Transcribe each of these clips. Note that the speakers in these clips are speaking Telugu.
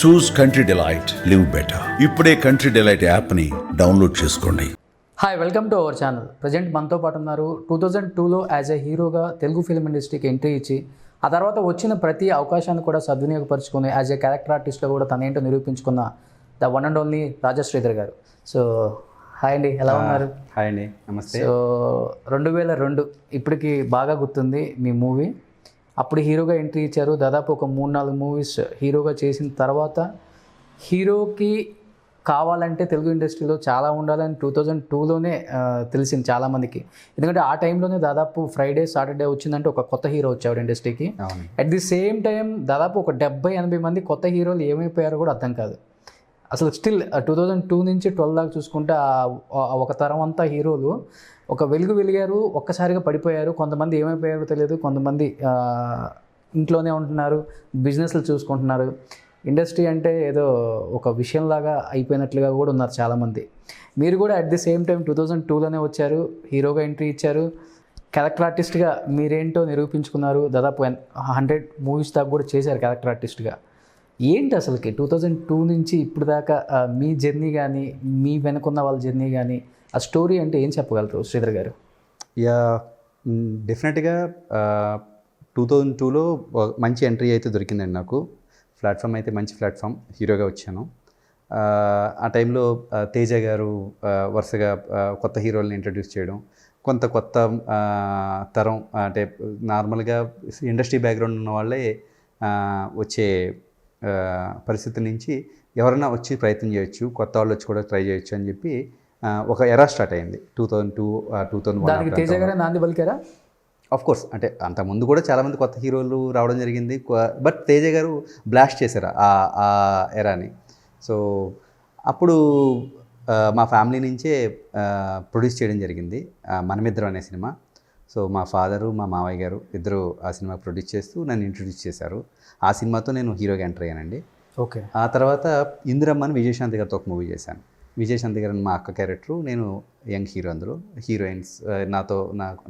చూస్ కంట్రీ డిలైట్, లివ్ బెటర్. ఇప్పుడే కంట్రీ డిలైట్ యాప్ని డౌన్లోడ్ చేసుకోండి. Hi, welcome to our channel. Present మనతో పాటు ఉన్నారు 2002లో యాజ్ ఎ హీరోగా తెలుగు ఫిల్మ్ ఇండస్ట్రీకి ఎంట్రీ ఇచ్చి ఆ తర్వాత వచ్చిన ప్రతి అవకాశాన్ని కూడా సద్వినియోగపరుచుకుని యాజ్ ఎ క్యారెక్టర్ ఆర్టిస్ట్లో కూడా తనేంటో నిరూపించుకున్న ద వన్ అండ్ ఓన్లీ రాజా శ్రీధర్ గారు. సో హాయ్ అండి, ఎలా ఉన్నారు? హాయ్ అండి, నమస్తే. సో 2002 ఇప్పటికి బాగా గుర్తుంది మీ మూవీ. అప్పుడు హీరోగా ఎంట్రీ ఇచ్చారు. దాదాపు ఒక 3-4 మూవీస్ హీరోగా చేసిన తర్వాత హీరోకి కావాలంటే తెలుగు ఇండస్ట్రీలో చాలా ఉండాలని 2002లోనే తెలిసింది చాలామందికి. ఎందుకంటే ఆ టైంలోనే దాదాపు ఫ్రైడే సాటర్డే వచ్చిందంటే ఒక కొత్త హీరో వచ్చేవాడు ఇండస్ట్రీకి. అట్ ది సేమ్ టైం దాదాపు ఒక 70-80 మంది కొత్త హీరోలు ఏమైపోయారో కూడా అర్థం కాదు. అసలు స్టిల్ 2002 నుంచి 12 దాకా చూసుకుంటే ఒక తరం అంతా హీరోలు ఒక వెలిగారు, ఒక్కసారిగా పడిపోయారు. కొంతమంది ఏమైపోయారో తెలియదు, కొంతమంది ఇంట్లోనే ఉంటున్నారు, బిజినెస్లు చూసుకుంటున్నారు. ఇండస్ట్రీ అంటే ఏదో ఒక విషయంలాగా అయిపోయినట్లుగా కూడా ఉన్నారు చాలామంది. మీరు కూడా అట్ ది సేమ్ టైం 2002లోనే వచ్చారు, హీరోగా ఎంట్రీ ఇచ్చారు, క్యారెక్టర్ ఆర్టిస్ట్గా మీరేంటో నిరూపించుకున్నారు. దాదాపు 100 మూవీస్ దాకా కూడా చేశారు క్యారెక్టర్ ఆర్టిస్ట్గా. ఏంటి అసలుకి 2002 నుంచి ఇప్పుడు దాకా మీ జర్నీ కానీ మీ వెనుకున్న వాళ్ళ జర్నీ కానీ ఆ స్టోరీ అంటే ఏం చెప్పగలరు శ్రీధర్ గారు? యా, డెఫినెట్గా 2002లో మంచి ఎంట్రీ అయితే దొరికిందండి నాకు. ప్లాట్ఫామ్ అయితే మంచి ప్లాట్ఫామ్, హీరోగా వచ్చాను. ఆ టైంలో తేజ గారు వరుసగా కొత్త హీరోల్ని ఇంట్రడ్యూస్ చేయడం, కొత్త తరం అంటే నార్మల్గా ఇండస్ట్రీ బ్యాక్గ్రౌండ్ ఉన్న వాళ్ళే వచ్చే పరిస్థితి నుంచి ఎవరైనా వచ్చి ప్రయత్నం చేయొచ్చు, కొత్త వాళ్ళు వచ్చి కూడా ట్రై చేయొచ్చు అని చెప్పి ఒక ఎరా స్టార్ట్ అయింది 2002-2001. తేజ గారే నాంది పలికారా? ఆఫ్ కోర్స్, అంటే అంతకుముందు కూడా చాలామంది కొత్త హీరోలు రావడం జరిగింది, బట్ తేజ గారు బ్లాస్ట్ చేశారు ఆ ఎరాని. సో అప్పుడు మా ఫ్యామిలీ నుంచే ప్రొడ్యూస్ చేయడం జరిగింది మనమిద్దరం అనే సినిమా. సో మా ఫాదరు, మా మావయ్య గారు ఇద్దరు ఆ సినిమా ప్రొడ్యూస్ చేస్తూ నన్ను ఇంట్రడ్యూస్ చేశారు. ఆ సినిమాతో నేను హీరోగా ఎంటర్ అయ్యానండి. ఓకే. ఆ తర్వాత ఇందిరమ్మని విజయశాంతి గారితో ఒక మూవీ చేశాను. విజయశాంతి గారు మా అక్క క్యారెక్టరు, నేను యంగ్ హీరో. అందులో హీరోయిన్స్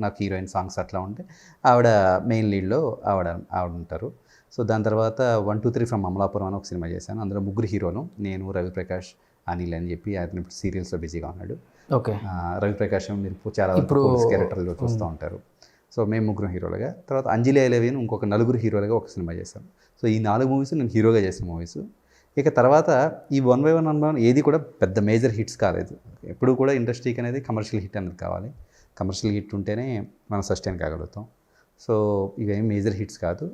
నాకు హీరోయిన్ సాంగ్స్ అట్లా ఉంటే ఆవిడ మెయిన్ లీడ్లో ఆవిడ ఉంటారు. సో దాని తర్వాత 1, 2, 3 ఫ్రమ్ అమలాపురం అని ఒక సినిమా చేశాను. అందులో 3 హీరోలు, నేను, రవిప్రకాష్, అనిల్ అని చెప్పి అతను ఇప్పుడు సీరియల్స్లో బిజీగా ఉన్నాడు. ఓకే. రవిప్రకాష్ మీరు చాలా పోలీస్ క్యారెక్టర్లో చూస్తూ ఉంటారు. సో మేము 3 హీరోలుగా, తర్వాత అంజలి ఐలవి అని ఇంకొక 4 హీరోలుగా ఒక సినిమా చేశాను. సో ఈ 4 మూవీస్ నేను హీరోగా చేసిన మూవీస్. ఇక తర్వాత ఈ 1 by 1 ఏది కూడా పెద్ద మేజర్ హిట్స్ కాలేదు. ఎప్పుడు కూడా ఇండస్ట్రీకి అనేది కమర్షియల్ హిట్ అనేది కావాలి. కమర్షియల్ హిట్ ఉంటేనే మనం సస్టైన్ కాగలుగుతాం. సో ఇవేం మేజర్ హిట్స్ కాదు.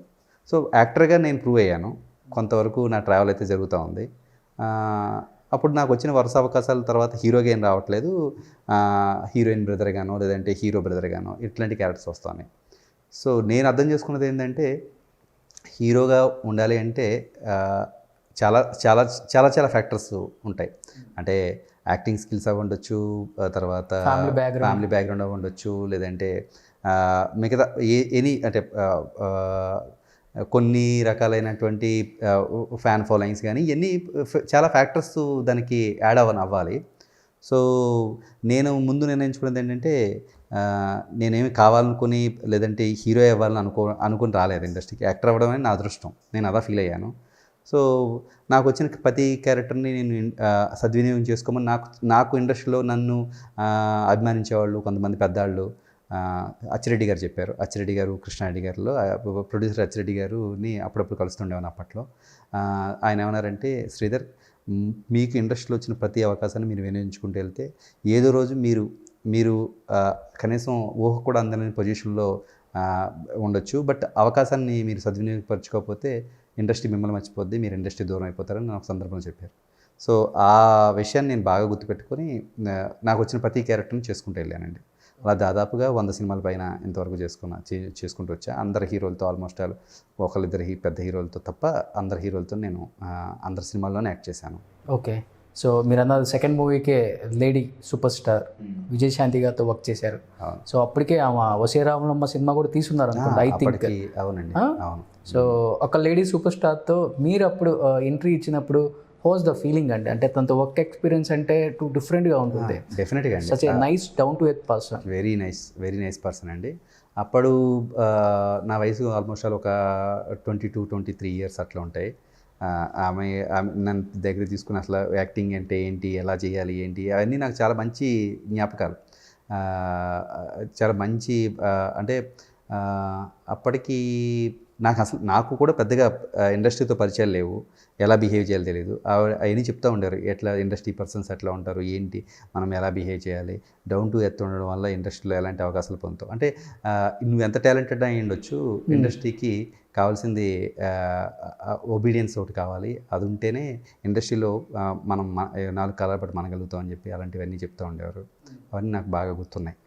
సో యాక్టర్గా నేను ప్రూవ్ అయ్యాను. కొంతవరకు నా ట్రావెల్ అయితే జరుగుతూ ఉంది. అప్పుడు నాకు వచ్చిన వరుస అవకాశాల తర్వాత హీరోగా ఏం రావట్లేదు, హీరోయిన్ బ్రదర్గానో లేదంటే హీరో బ్రదర్గానో ఇట్లాంటి క్యారెక్టర్స్ వస్తున్నాయి. సో నేను అర్థం చేసుకున్నది ఏంటంటే హీరోగా ఉండాలి అంటే చాలా చాలా చాలా చాలా ఫ్యాక్టర్స్ ఉంటాయి. అంటే యాక్టింగ్ స్కిల్స్ అవి ఉండొచ్చు, తర్వాత ఫ్యామిలీ బ్యాక్గ్రౌండ్ అవి ఉండొచ్చు, లేదంటే మిగతా ఎనీ అంటే కొన్ని రకాలైనటువంటి ఫ్యాన్ ఫాలోయింగ్స్ కానీ ఇవన్నీ చాలా ఫ్యాక్టర్స్ దానికి యాడ్ అవ్వాలి. సో నేను ముందు నిర్ణయించుకున్నది ఏంటంటే నేనేమి కావాలనుకుని లేదంటే హీరో అవ్వాలని అనుకుని రాలేదు ఇండస్ట్రీకి. యాక్టర్ అవ్వడం అనేది నా అదృష్టం, నేను అలా ఫీల్ అయ్యాను. సో నాకు వచ్చిన ప్రతి క్యారెక్టర్ని నేను సద్వినియోగం చేసుకోమని నాకు ఇండస్ట్రీలో నన్ను అభిమానించేవాళ్ళు కొంతమంది పెద్దవాళ్ళు అచ్చిరెడ్డి గారు చెప్పారు. అచ్చిరెడ్డి గారు, కృష్ణారెడ్డి గారిలో ప్రొడ్యూసర్ అచ్చిరెడ్డి గారుని అప్పుడప్పుడు కలుస్తుండేవాను అప్పట్లో. ఆయన ఏమన్నారంటే, శ్రీధర్, మీకు ఇండస్ట్రీలో వచ్చిన ప్రతి అవకాశాన్ని మీరు వినియోగించుకుంటూ వెళ్తే ఏదో రోజు మీరు కనీసం ఊహ కూడా అందలేని పొజిషన్లో ఉండొచ్చు, బట్ అవకాశాన్ని మీరు సద్వినియోగపరచుకోకపోతే ఇండస్ట్రీ మిమ్మల్ని మర్చిపోద్ది, మీరు ఇండస్ట్రీ దూరం అయిపోతారని నాకు సందర్భంలో చెప్పారు. సో ఆ విషయాన్ని నేను బాగా గుర్తుపెట్టుకొని నాకు వచ్చిన ప్రతి క్యారెక్టర్ని చేసుకుంటూ వెళ్ళానండి. అలా దాదాపుగా 100 సినిమాల పైన ఇంతవరకు చేసుకుంటూ వచ్చా. అందరు హీరోలతో, ఆల్మోస్ట్ ఒకళ్ళిద్దరు పెద్ద హీరోలతో తప్ప అందరు హీరోలతో నేను అందరి సినిమాల్లోనే యాక్ట్ చేశాను. ఓకే. సో మీరు అన్నది సెకండ్ మూవీకే లేడీ సూపర్ స్టార్ విజయశాంతి గారితో వర్క్ చేశారు. సో అప్పటికే ఆమె వసీరాములమ్మ సినిమా కూడా తీసుకున్నారు అనుకుంటా, ఐ థింక్. అవునండి, అవును. సో ఒక లేడీ సూపర్ స్టార్తో మీరు అప్పుడు ఎంట్రీ ఇచ్చినప్పుడు హౌస్ ద ఫీలింగ్ అండి? అంటే తనతో వర్క్ ఎక్స్పీరియన్స్ అంటే డిఫరెంట్గా ఉంటుంది. డెఫినెట్గా అండి. Such a nice down to earth person. Very nice person అండి. అప్పుడు నా వయసు ఆల్మోస్ట్ ఒక 22-23 ఇయర్స్ అట్లా ఉంటాయి. ఆమె నన్ను దగ్గర తీసుకుని అసలు యాక్టింగ్ అంటే ఏంటి, ఎలా చేయాలి ఏంటి, అవన్నీ నాకు చాలా మంచి జ్ఞాపకాలు. చాలా మంచి అంటే అప్పటికి నాకు కూడా పెద్దగా ఇండస్ట్రీతో పరిచయాలు లేవు, ఎలా బిహేవ్ చేయాలో తెలియదు. అవన్నీ చెప్తూ ఉండేవారు, ఎట్లా ఇండస్ట్రీ పర్సన్స్ ఎట్లా ఉంటారు ఏంటి, మనం ఎలా బిహేవ్ చేయాలి, డౌన్ టు ఎర్త్ ఉండడం వల్ల ఇండస్ట్రీలో ఎలాంటి అవకాశాలు పొందుతావు. అంటే నువ్వు ఎంత టాలెంటెడ్ అయి ఉండొచ్చు, ఇండస్ట్రీకి కావాల్సింది ఒబీడియన్స్ ఒకటి కావాలి, అది ఉంటేనే ఇండస్ట్రీలో మనం 4 కాలాల పాటు మనగలుగుతాం అని చెప్పి అలాంటివన్నీ చెప్తూ ఉండేవారు. అవన్నీ నాకు బాగా గుర్తున్నాయి.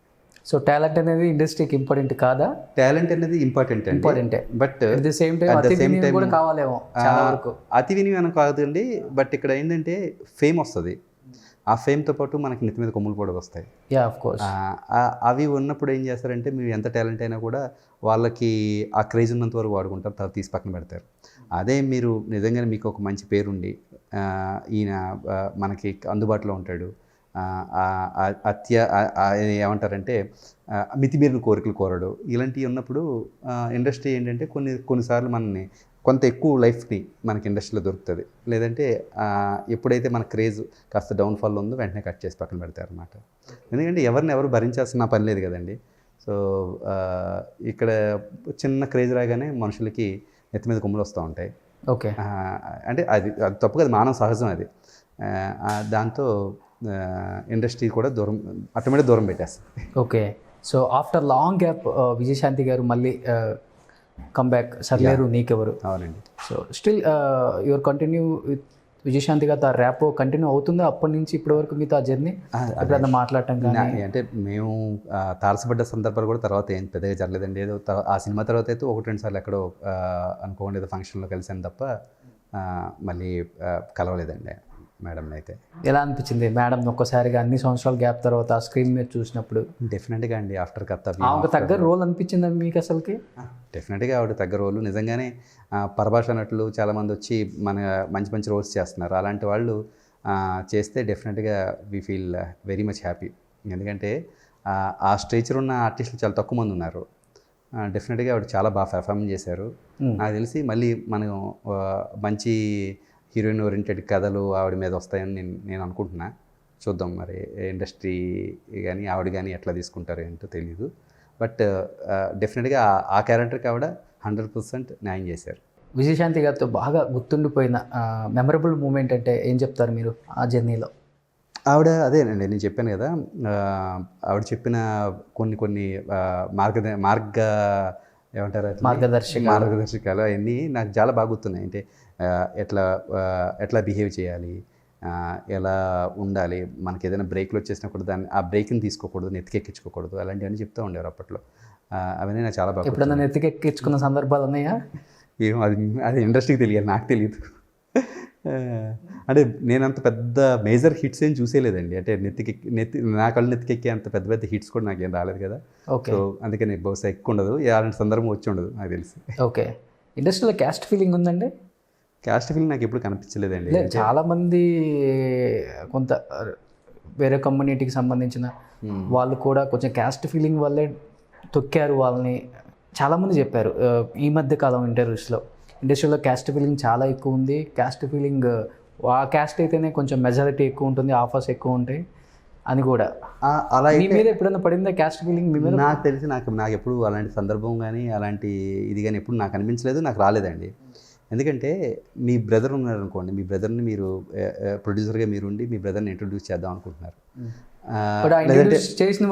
సో టాలెంట్ అనేది ఇండస్ట్రీకి ఇంపార్టెంట్ కాదా? టాలెంట్ అనేది ఇంపార్టెంటే, but at the same time కూడా కావాలేమో చాలా వరకు. అతి వినియోగం కాదండి, బట్ ఇక్కడ ఏంటంటే ఫేమ్ వస్తుంది, ఆ ఫేమ్తో పాటు మనకి నెత్తి మీద కొమ్ములు కూడా వస్తాయి. Yeah of course. అవి ఉన్నప్పుడు ఏం చేస్తారంటే మీరు ఎంత టాలెంట్ అయినా కూడా వాళ్ళకి ఆ క్రేజ్ ఉన్నంత వరకు వాడుకుంటారు, తర్వాత తీసి పక్కన పెడతారు. అదే మీరు నిజంగానే మీకు ఒక మంచి పేరుండి ఈయన మనకి అందుబాటులో ఉంటాడు, ఏమంటారంటే మితిమీరిన కోరికలు కోరడు, ఇలాంటివి ఉన్నప్పుడు ఇండస్ట్రీ ఏంటంటే కొన్నిసార్లు మనని కొంత ఎక్కువ లైఫ్ని మనకి ఇండస్ట్రీలో దొరుకుతుంది. లేదంటే ఎప్పుడైతే మన క్రేజ్ కాస్త డౌన్ఫాల్ ఉందో వెంటనే కట్ చేసి పక్కన పెడతారు అనమాట. ఎందుకంటే ఎవరు భరించాల్సిన పని లేదు కదండి. సో ఇక్కడ చిన్న క్రేజ్ రాగానే మనుషులకి నెత్తి మీద కొమ్ములు వస్తూ ఉంటాయి. ఓకే, అంటే అది తప్పు కదా, మానవ సహజం అది. దాంతో ఇండస్ట్రీ కూడా ఆటోమేటిక్ దూరం పెట్టేస్తుంది. Okay, so after long gap Vijayashanti గారు మళ్ళీ కమ్బ్యాక్, సర్లేరు నీకెవరు. అవునండి. So still your continue with Vijayashanti గారు ఆ ర్యాప్ కంటిన్యూ అవుతుందా అప్పటి నుంచి ఇప్పటి వరకు మీతో ఆ జర్నీ ఎప్పుడన్నా మాట్లాడటం కానీ? అంటే మేము తారసపడ్డ సందర్భాలు కూడా తర్వాత ఏం పెద్దగా జరగలేదండి. ఏదో ఆ సినిమా తర్వాత అయితే 1-2 సార్లు ఎక్కడో అనుకోండి ఏదో ఫంక్షన్లో కలిసాను తప్ప మళ్ళీ కలవలేదండి మేడంని. అయితే ఎలా అనిపించింది మేడం ఒక్కసారిగా అన్ని సంవత్సరాల గ్యాప్ తర్వాత స్క్రీన్ మీద చూసినప్పుడు? డెఫినెట్గా అండి, ఆఫ్టర్ కర్తవ్యం ఆమెకు తగ్గ రోల్ అనిపించిందా మీకు అసలుకి? డెఫినెట్గా ఆవిడ తగ్గ రోలు. నిజంగానే పరభాష నటులు చాలామంది వచ్చి మన మంచి రోల్స్ చేస్తున్నారు. అలాంటి వాళ్ళు చేస్తే డెఫినెట్గా we feel very much happy. ఎందుకంటే ఆ స్ట్రేచర్ ఉన్న ఆర్టిస్టులు చాలా తక్కువ మంది ఉన్నారు. డెఫినెట్గా ఆవిడ చాలా బాగా పెర్ఫార్మ్ చేశారు. నాకు తెలిసి మళ్ళీ మనం మంచి హీరోయిన్ ఓరియంటెడ్ కథలు ఆవిడ మీద వస్తాయని నేను అనుకుంటున్నా. చూద్దాం మరి ఇండస్ట్రీ కానీ ఆవిడ కానీ ఎట్లా తీసుకుంటారో ఏంటో తెలీదు. బట్ డెఫినెట్గా ఆ క్యారెక్టర్కి ఆవిడ 100% న్యాయం చేశారు. విజయశాంతి గారితో బాగా గుర్తుండిపోయిన మెమరబుల్ మూమెంట్ అంటే ఏం చెప్తారు మీరు ఆ జర్నీలో? అదేనండి, నేను చెప్పాను కదా, ఆవిడ చెప్పిన కొన్ని మార్గదర్శకాలు అవన్నీ నాకు చాలా బాగా గుర్తున్నాయి. అంటే ఎట్లా బిహేవ్ చేయాలి, ఎలా ఉండాలి, మనకి ఏదైనా బ్రేక్లు వచ్చేసినప్పుడు ఆ బ్రేక్ని తీసుకోకూడదు, నెత్తికెక్కించుకోకూడదు, అలాంటివన్నీ చెప్తూ ఉండేవారు అప్పట్లో. అవన్నీ నాకు చాలా బాగా. ఎప్పుడన్నా నెత్తికెక్కించుకున్న సందర్భాలు ఉన్నాయా? ఏమో అది ఇండస్ట్రీకి తెలియాలి, నాకు తెలియదు. అంటే నేను అంత పెద్ద మేజర్ హిట్స్ ఏం చూసేలేదండి. అంటే నా కళ్ళు నెత్తికెక్కే అంత పెద్ద హిట్స్ కూడా నాకేం రాలేదు కదా. సో అందుకని బహుశా ఎక్కువ ఉండదు, అలాంటి సందర్భం వచ్చి ఉండదు నాకు తెలిసి. ఓకే, ఇండస్ట్రీలో క్యాస్ట్ ఫీలింగ్ ఉందండి? క్యాస్ట్ ఫీలింగ్ నాకు ఎప్పుడు కనిపించలేదండి. చాలామంది కొంత వేరే కమ్యూనిటీకి సంబంధించిన వాళ్ళు కూడా కొంచెం క్యాస్ట్ ఫీలింగ్ వల్లే తొక్కారు వాళ్ళని చాలామంది చెప్పారు ఈ మధ్య కాలం ఇండస్ట్రీలో క్యాస్ట్ ఫీలింగ్ చాలా ఎక్కువ ఉంది. క్యాస్ట్ ఫీలింగ్ ఆ క్యాస్ట్ అయితేనే కొంచెం మెజారిటీ ఎక్కువ ఉంటుంది, ఆఫర్స్ ఎక్కువ ఉంటాయి అని కూడా. అలా మీ మీద ఎప్పుడైనా పడిందా క్యాస్ట్ ఫీలింగ్ మీ మీద? నాకు తెలిసి నాకు ఎప్పుడు అలాంటి సందర్భం కానీ అలాంటి ఇది కానీ ఎప్పుడు నాకు అనిపించలేదు, నాకు రాలేదండి. ఎందుకంటే మీ బ్రదర్ ఉన్నారనుకోండి, మీ బ్రదర్ని మీరు ప్రొడ్యూసర్గా మీరు ఉండి మీ బ్రదర్ని ఇంట్రొడ్యూస్ చేద్దాం అనుకుంటున్నారు. లేదంటే చేసిన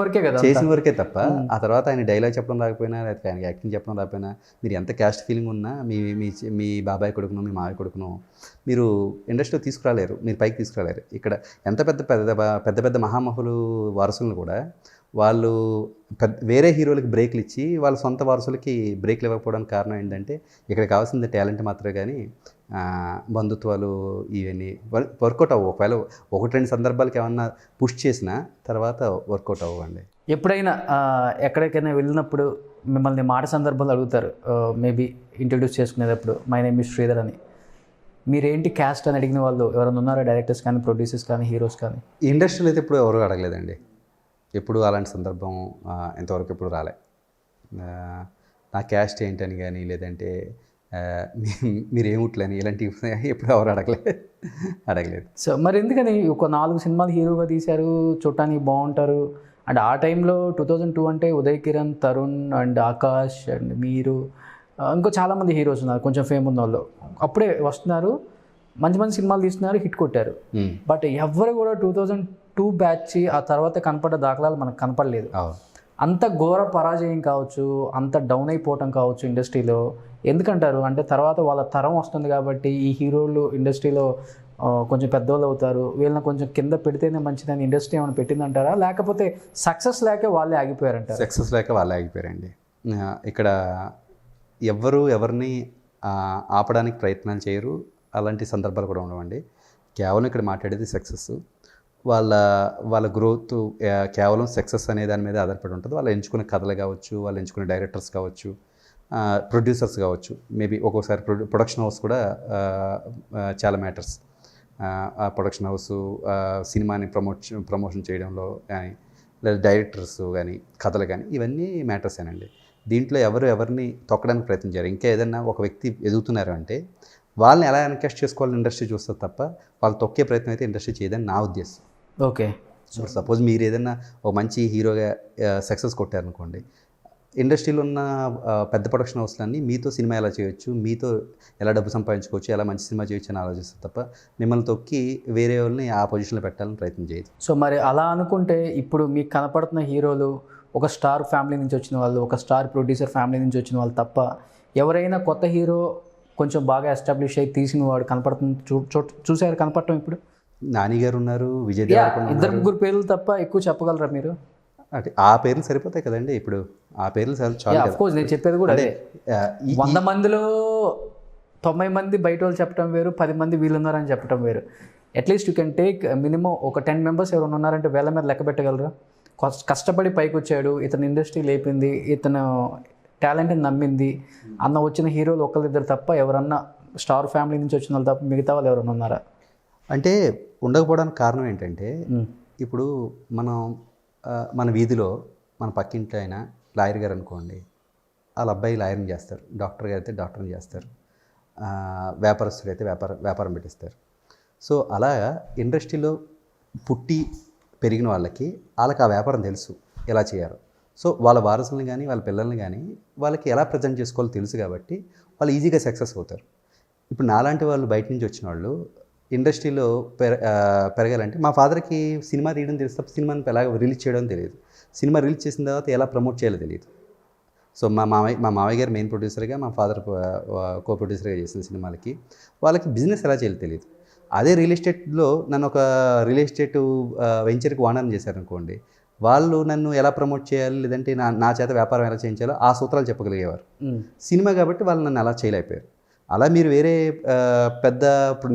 వరకే తప్ప ఆ తర్వాత ఆయన డైలాగ్ చెప్పడం రాకపోయినా లేకపోతే ఆయన యాక్టింగ్ చెప్పడం రాకపోయినా మీరు ఎంత క్యాస్ట్ ఫీలింగ్ ఉన్నా మీ బాబాయ్ కొడుకునో మీ మావి కొడుకునో మీరు ఇండస్ట్రీలో తీసుకురాలేరు, మీరు పైకి తీసుకురాలేరు. ఇక్కడ ఎంత పెద్ద మహామహులు వారసులను కూడా వాళ్ళు వేరే హీరోలకి బ్రేక్లు ఇచ్చి వాళ్ళ సొంత వారసులకి బ్రేక్లు ఇవ్వకపోవడానికి కారణం ఏంటంటే ఇక్కడ కావాల్సింది టాలెంట్ మాత్రమే, కానీ బంధుత్వాలు ఇవన్నీ వర్కౌట్ అవ్వవు. ఒకవేళ 1-2 సందర్భాలకి ఏమన్నా పుష్ చేసినా తర్వాత వర్కౌట్ అవ్వండి. ఎప్పుడైనా ఎక్కడికైనా వెళ్ళినప్పుడు మిమ్మల్ని మాట సందర్భాలు అడుగుతారు, మేబీ ఇంట్రడ్యూస్ చేసుకునేటప్పుడు మై నేమ్ ఈజ్ శ్రీధర్ అని, మీరేంటి క్యాస్ట్ అని అడిగిన వాళ్ళు ఎవరైనా ఉన్నారా? డైరెక్టర్స్ కానీ, ప్రొడ్యూసర్స్ కానీ, హీరోస్ కానీ? ఇండస్ట్రీలో అయితే ఇప్పుడు ఎవరు అడగలేదండి. ఎప్పుడు అలాంటి సందర్భం ఇంతవరకు ఎప్పుడు రాలే. నా క్యాస్ట్ ఏంటని కానీ లేదంటే మీరు ఏముట్లని ఇలాంటివి ఎప్పుడు ఎవరు అడగలేదు. సో మరి ఎందుకని ఒక 4 సినిమాలు హీరోగా తీశారు, చూడటానికి బాగుంటారు. అండ్ ఆ టైంలో 2002 అంటే ఉదయ్ కిరణ్, తరుణ్ అండ్ ఆకాష్ అండ్ మీరు ఇంకో చాలామంది హీరోస్ ఉన్నారు కొంచెం ఫేమ్ ఉన్న వాళ్ళు. అప్పుడే వస్తున్నారు, మంచి మంచి సినిమాలు తీస్తున్నారు, హిట్ కొట్టారు. బట్ ఎవరు కూడా 2002 బ్యాచ్ ఆ తర్వాత కనపడ్డ దాఖలాలు మనకు కనపడలేదు. అంత ఘోర పరాజయం కావచ్చు, అంత డౌన్ అయిపోవటం కావచ్చు ఇండస్ట్రీలో. ఎందుకంటారు అంటే తర్వాత వాళ్ళ తరం వస్తుంది కాబట్టి ఈ హీరోలు ఇండస్ట్రీలో కొంచెం పెద్దవాళ్ళు అవుతారు, వీళ్ళని కొంచెం కింద పెడితేనే మంచిదని ఇండస్ట్రీ ఏమైనా పెట్టిందంటారా, లేకపోతే సక్సెస్ లేక వాళ్ళే ఆగిపోయారంటారా? సక్సెస్ లేక వాళ్ళే ఆగిపోయారండి. ఇక్కడ ఎవరిని ఆపడానికి ప్రయత్నాలు చేయరు, అలాంటి సందర్భాలు కూడా ఉండవండి. కేవలం ఇక్కడ మాట్లాడేది సక్సెస్. వాళ్ళ గ్రోత్ కేవలం సక్సెస్ అనే దాని మీద ఆధారపడి ఉంటుంది. వాళ్ళు ఎంచుకునే కథలు కావచ్చు, వాళ్ళు ఎంచుకునే డైరెక్టర్స్ కావచ్చు, ప్రొడ్యూసర్స్ కావచ్చు, మేబీ ఒక్కోసారి ప్రొడక్షన్ హౌస్ కూడా చాలా మ్యాటర్స్. ఆ ప్రొడక్షన్ హౌస్ సినిమాని ప్రమోషన్ చేయడంలో కానీ, లేదా డైరెక్టర్స్ కానీ, కథలు కానీ, ఇవన్నీ మ్యాటర్సేనండి. దీంట్లో ఎవరిని తొక్కడానికి ప్రయత్నం చేయరు. ఇంకా ఏదైనా ఒక వ్యక్తి ఎదుగుతున్నారు అంటే వాళ్ళని ఎలా ఎన్కాస్ట్ చేసుకోవాలని ఇండస్ట్రీ చూస్తారు తప్ప వాళ్ళు తొక్కే ప్రయత్నం అయితే ఇండస్ట్రీ చేయదని నా ఉద్దేశం. ఓకే. ఇప్పుడు సపోజ్ మీరు ఏదైనా ఒక మంచి హీరోగా సక్సెస్ కొట్టారనుకోండి, ఇండస్ట్రీలో ఉన్న పెద్ద ప్రొడక్షన్ హౌస్లన్నీ మీతో సినిమా ఎలా చేయొచ్చు, మీతో ఎలా డబ్బు సంపాదించుకోవచ్చు, ఎలా మంచి సినిమా చేయొచ్చు అని ఆలోచిస్తారు తప్ప మిమ్మల్ని తొక్కి వేరే వాళ్ళని ఆ పొజిషన్లో పెట్టాలని ప్రయత్నం చేయదు. సో మరి అలా అనుకుంటే ఇప్పుడు మీకు కనపడుతున్న హీరోలు ఒక స్టార్ ఫ్యామిలీ నుంచి వచ్చిన వాళ్ళు, ఒక స్టార్ ప్రొడ్యూసర్ ఫ్యామిలీ నుంచి వచ్చిన వాళ్ళు తప్ప ఎవరైనా కొత్త హీరో కొంచెం బాగా ఎస్టాబ్లిష్ అయ్యి తీసిన వాడు కనపడుతుంది చూసారు కనపడటం? ఇప్పుడు నాని గారు ఉన్నారు, విజయ్ దేవరకొండ, ఇద్దరు ముగ్గురు పేర్లు తప్ప ఎక్కువ చెప్పగలరా మీరు? అంటే ఆ పేర్లు సరిపోతాయి కదండి. ఇప్పుడు ఆ పేర్లు చాలు. ఆఫ్ కోర్స్ నేను చెప్పేది కూడా అదే. 100 మందిలో 90 మంది బయట వాళ్ళు చెప్పడం వేరు, 10 మంది వీళ్ళున్నారని చెప్పడం వేరు. At least you can take minimum ఒక 10 మెంబర్స్ ఎవరైనా ఉన్నారంటే వేల మీద లెక్క పెట్టగలరా? కష్టపడి పైకి వచ్చాడు, ఇతను ఇండస్ట్రీ లేపింది, ఇతను టాలెంట్ని నమ్మింది అన్న వచ్చిన హీరోలు ఒకరిద్దరు తప్ప ఎవరన్నా స్టార్ ఫ్యామిలీ నుంచి వచ్చిన వాళ్ళు తప్ప మిగతా వాళ్ళు ఎవరైనా ఉన్నారా? అంటే ఉండకపోవడానికి కారణం ఏంటంటే ఇప్పుడు మన వీధిలో మన పక్కింట్లో అయినా లాయర్ గారు అనుకోండి, వాళ్ళ అబ్బాయి లాయర్ని చేస్తారు, డాక్టర్ గారు అయితే డాక్టర్ని చేస్తారు, వ్యాపారస్తుడు అయితే వ్యాపారం పెట్టిస్తారు. సో అలాగా ఇండస్ట్రీలో పుట్టి పెరిగిన వాళ్ళకి ఆ వ్యాపారం తెలుసు ఎలా చేయాలో. సో వాళ్ళ వారసులను కానీ వాళ్ళ పిల్లల్ని కానీ వాళ్ళకి ఎలా ప్రజెంట్ చేసుకోవాలో తెలుసు కాబట్టి వాళ్ళు ఈజీగా సక్సెస్ అవుతారు. ఇప్పుడు నాలాంటి వాళ్ళు బయట నుంచి వచ్చిన వాళ్ళు ఇండస్ట్రీలో పెరగాలంటే మా ఫాదర్కి సినిమా తీయడం తెలుసు తప్ప సినిమాని ఎలా రిలీజ్ చేయడం తెలియదు, సినిమా రిలీజ్ చేసిన తర్వాత ఎలా ప్రమోట్ చేయాలో తెలియదు. సో మా మామయ్య గారు మెయిన్ ప్రొడ్యూసర్గా, మా ఫాదర్ కో ప్రొడ్యూసర్గా చేసిన సినిమాలకి వాళ్ళకి బిజినెస్ ఎలా చేయాలో తెలియదు. అదే రియల్ ఎస్టేట్లో నన్ను ఒక రియల్ ఎస్టేట్ వెంచర్కి ఓనర్ని చేశారనుకోండి, వాళ్ళు నన్ను ఎలా ప్రమోట్ చేయాలి లేదంటే నా చేత వ్యాపారం ఎలా చేయించాలో ఆ సూత్రాలు చెప్పగలిగేవారు. సినిమా కాబట్టి వాళ్ళు నన్ను అలా చేయలేకపోయారు. అలా మీరు వేరే పెద్ద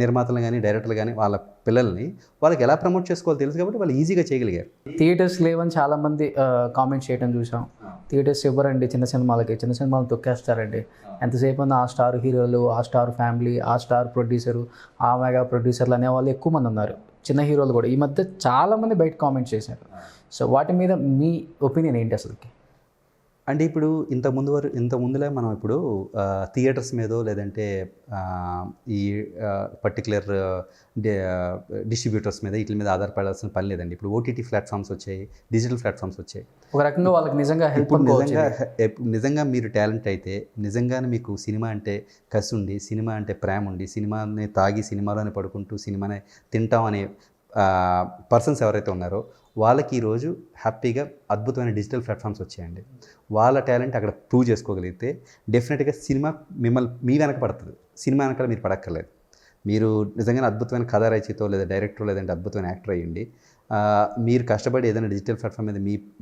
నిర్మాతలు కానీ డైరెక్టర్లు కానీ వాళ్ళ పిల్లల్ని వాళ్ళకి ఎలా ప్రమోట్ చేసుకోవాలో తెలుసు కాబట్టి వాళ్ళు ఈజీగా చేయగలిగారు. థియేటర్స్ లేవని చాలామంది కామెంట్స్ చేయడం చూసాం. థియేటర్స్ ఇవ్వరండి చిన్న సినిమాలు తొక్కేస్తారండి. ఎంతసేపు ఉంది ఆ స్టార్ హీరోలు, ఆ స్టార్ ఫ్యామిలీ, ఆ స్టార్ ప్రొడ్యూసరు, ఆ మెగా ప్రొడ్యూసర్లు అనేవాళ్ళు ఎక్కువ మంది ఉన్నారు. చిన్న హీరోలు కూడా ఈ మధ్య చాలామంది బయట కామెంట్స్ చేశారు. సో వాటి మీద మీ ఒపీనియన్ ఏంటి అసలుకి? అంటే ఇప్పుడు ఇంత ముందులే మనం ఇప్పుడు థియేటర్స్ మీదో లేదంటే ఈ పర్టికులర్ డిస్ట్రిబ్యూటర్స్ మీద వీటి మీద ఆధారపడాల్సిన పని లేదండి. ఇప్పుడు ఓటీటీ ప్లాట్ఫామ్స్ వచ్చాయి, డిజిటల్ ప్లాట్ఫామ్స్ వచ్చాయి. ఒక రకంగా వాళ్ళకి నిజంగా హెల్ప్. నిజంగా మీరు టాలెంట్ అయితే, నిజంగానే మీకు సినిమా అంటే కసి ఉండి, సినిమా అంటే ప్రేమ ఉండి, సినిమాని తాగి సినిమాలోనే పడుకుంటూ సినిమానే తింటాం అనే పర్సన్స్ ఎవరైతే ఉన్నారో వాళ్ళకి ఈరోజు హ్యాపీగా అద్భుతమైన డిజిటల్ ప్లాట్ఫామ్స్ వచ్చాయండి. వాళ్ళ టాలెంట్ అక్కడ ప్రూవ్ చేసుకోగలిగితే డెఫినెట్గా సినిమా మీ వెనక పడుతుంది. సినిమా వెనకాల మీరు పడక్కర్లేదు. మీరు నిజంగానే అద్భుతమైన కథ రచయితో లేదా డైరెక్టర్ లేదంటే అద్భుతమైన యాక్టర్ అయ్యండి, మీరు కష్టపడి ఏదైనా డిజిటల్ ప్లాట్ఫామ్ మీద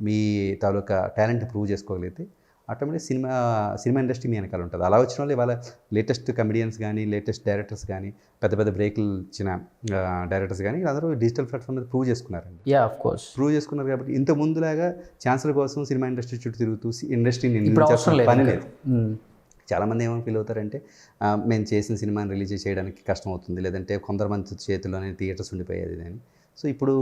మీ తాలూకా టాలెంట్ ప్రూవ్ చేసుకోగలిగితే ఆటోమేటిక్ సినిమా ఇండస్ట్రీ మీ వెనకాల ఉంటుంది. అలా వచ్చిన వాళ్ళు ఇవాళ లేటెస్ట్ కమెడియన్స్ కానీ, లేటెస్ట్ డైరెక్టర్స్ కానీ, పెద్ద బ్రేకులు ఇచ్చిన డైరెక్టర్స్ కానీ అందరూ డిజిటల్ ప్లాట్ఫామ్ మీద ప్రూవ్ చేసుకున్నారండి. ఆఫ్ కోర్స్ ప్రూవ్ చేసుకున్నారు కాబట్టి ఇంత ముందులాగా ఛాన్సుల కోసం సినిమా ఇండస్ట్రీ చుట్టూ తిరుగుతూ ఇండస్ట్రీని పని లేదు. చాలామంది ఏమైనా ఫీల్ అవుతారంటే మేము చేసిన సినిమాని రిలీజ్ చేయడానికి కష్టం అవుతుంది, లేదంటే కొందరు చేతుల్లోనే థియేటర్స్ ఉండిపోయేది అని. సో ఇప్పుడు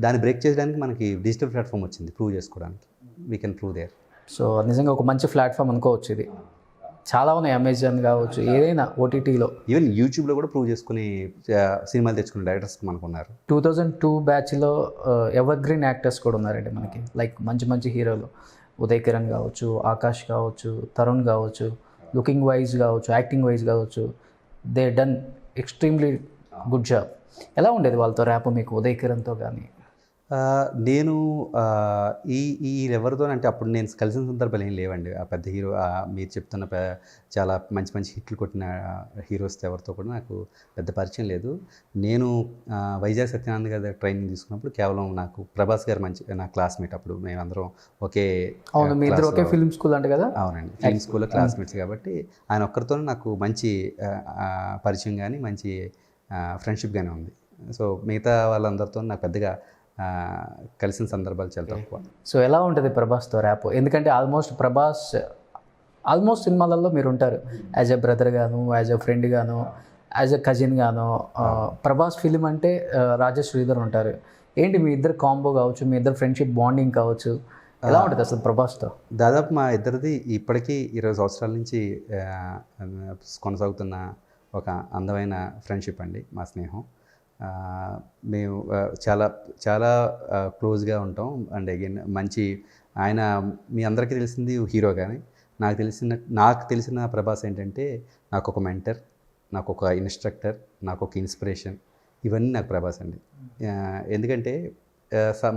దాన్ని బ్రేక్ చేయడానికి మనకి డిజిటల్ ప్లాట్ఫామ్ వచ్చింది ప్రూవ్ చేసుకోవడానికి. We can prove there. So నిజంగా ఒక మంచి ప్లాట్ఫామ్ అనుకోవచ్చు ఇది. చాలా ఉన్నాయి, అమెజాన్ కావచ్చు, ఏదైనా ఓటీటీలో. ఈవెన్ యూట్యూబ్లో కూడా ప్రూవ్ చేసుకుని సినిమాలు తెచ్చుకునే డైరెక్టర్స్ మనకున్నారు. 2002 బ్యాచ్లో ఎవర్ గ్రీన్ యాక్టర్స్ కూడా ఉన్నారండి మనకి, లైక్ మంచి మంచి హీరోలు. ఉదయ్ కిరణ్ కావచ్చు, ఆకాష్ కావచ్చు, తరుణ్ కావచ్చు, లుకింగ్ వైజ్ కావచ్చు, యాక్టింగ్ వైజ్ కావచ్చు, they done extremely good job. ఎలా ఉండేది వాళ్ళతో ర్యాప్ మీకు, ఉదయ్ కిరణ్తో కానీ? నేను ఈ ఈ ఎవరితో అంటే అప్పుడు నేను కలిసిన సందర్భాలు ఏం లేవండి. ఆ పెద్ద హీరో మీరు చెప్తున్న చాలా మంచి మంచి హిట్లు కొట్టిన హీరోస్తో ఎవరితో కూడా నాకు పెద్ద పరిచయం లేదు. నేను వైజాగ్ సత్యనారాయణ గారి ట్రైనింగ్ తీసుకున్నప్పుడు కేవలం నాకు ప్రభాస్ గారు నా క్లాస్మేట్. అప్పుడు మేమందరం ఒకే ఒకే ఫిల్మ్ స్కూల్ అంటే కదా. అవునండి, ఫిల్మ్ స్కూల్లో క్లాస్మేట్స్ కాబట్టి ఆయన ఒక్కరితోనే నాకు మంచి పరిచయం కానీ మంచి ఫ్రెండ్షిప్ కానీ ఉంది. సో మిగతా వాళ్ళందరితో నాకు పెద్దగా కలిసిన సందర్భాలు చాలా తక్కువ. సో ఎలా ఉంటుంది ప్రభాస్తో ర్యాప్? ఎందుకంటే ఆల్మోస్ట్ సినిమాలలో మీరు ఉంటారు, యాజ్ ఎ బ్రదర్ గాను, యాజ్ ఎ ఫ్రెండ్ గాను, యాజ్ ఎ కజిన్ గాను. ప్రభాస్ ఫిలిం అంటే రాజేష్ శ్రీధర్ ఉంటారు. ఏంటి మీ ఇద్దరు కాంబో కావచ్చు, మీ ఇద్దరు ఫ్రెండ్షిప్ బాండింగ్ కావచ్చు, ఎలా ఉంటుంది అసలు ప్రభాస్తో? దాదాపు మా ఇద్దరిది ఇప్పటికీ 20 సంవత్సరాల నుంచి కొనసాగుతున్న ఒక అందమైన ఫ్రెండ్షిప్ అండి మా స్నేహం. మేము చాలా చాలా క్లోజ్గా ఉంటాం. అండ్ అగైన్ మంచి ఆయన మీ అందరికీ తెలిసింది హీరో, కానీ నాకు తెలిసిన ప్రభాస్ ఏంటంటే నాకు ఒక మెంటర్, నాకు ఒక ఇన్స్ట్రక్టర్, నాకు ఒక ఇన్స్పిరేషన్. ఇవన్నీ నాకు ప్రభాస్ అండి. ఎందుకంటే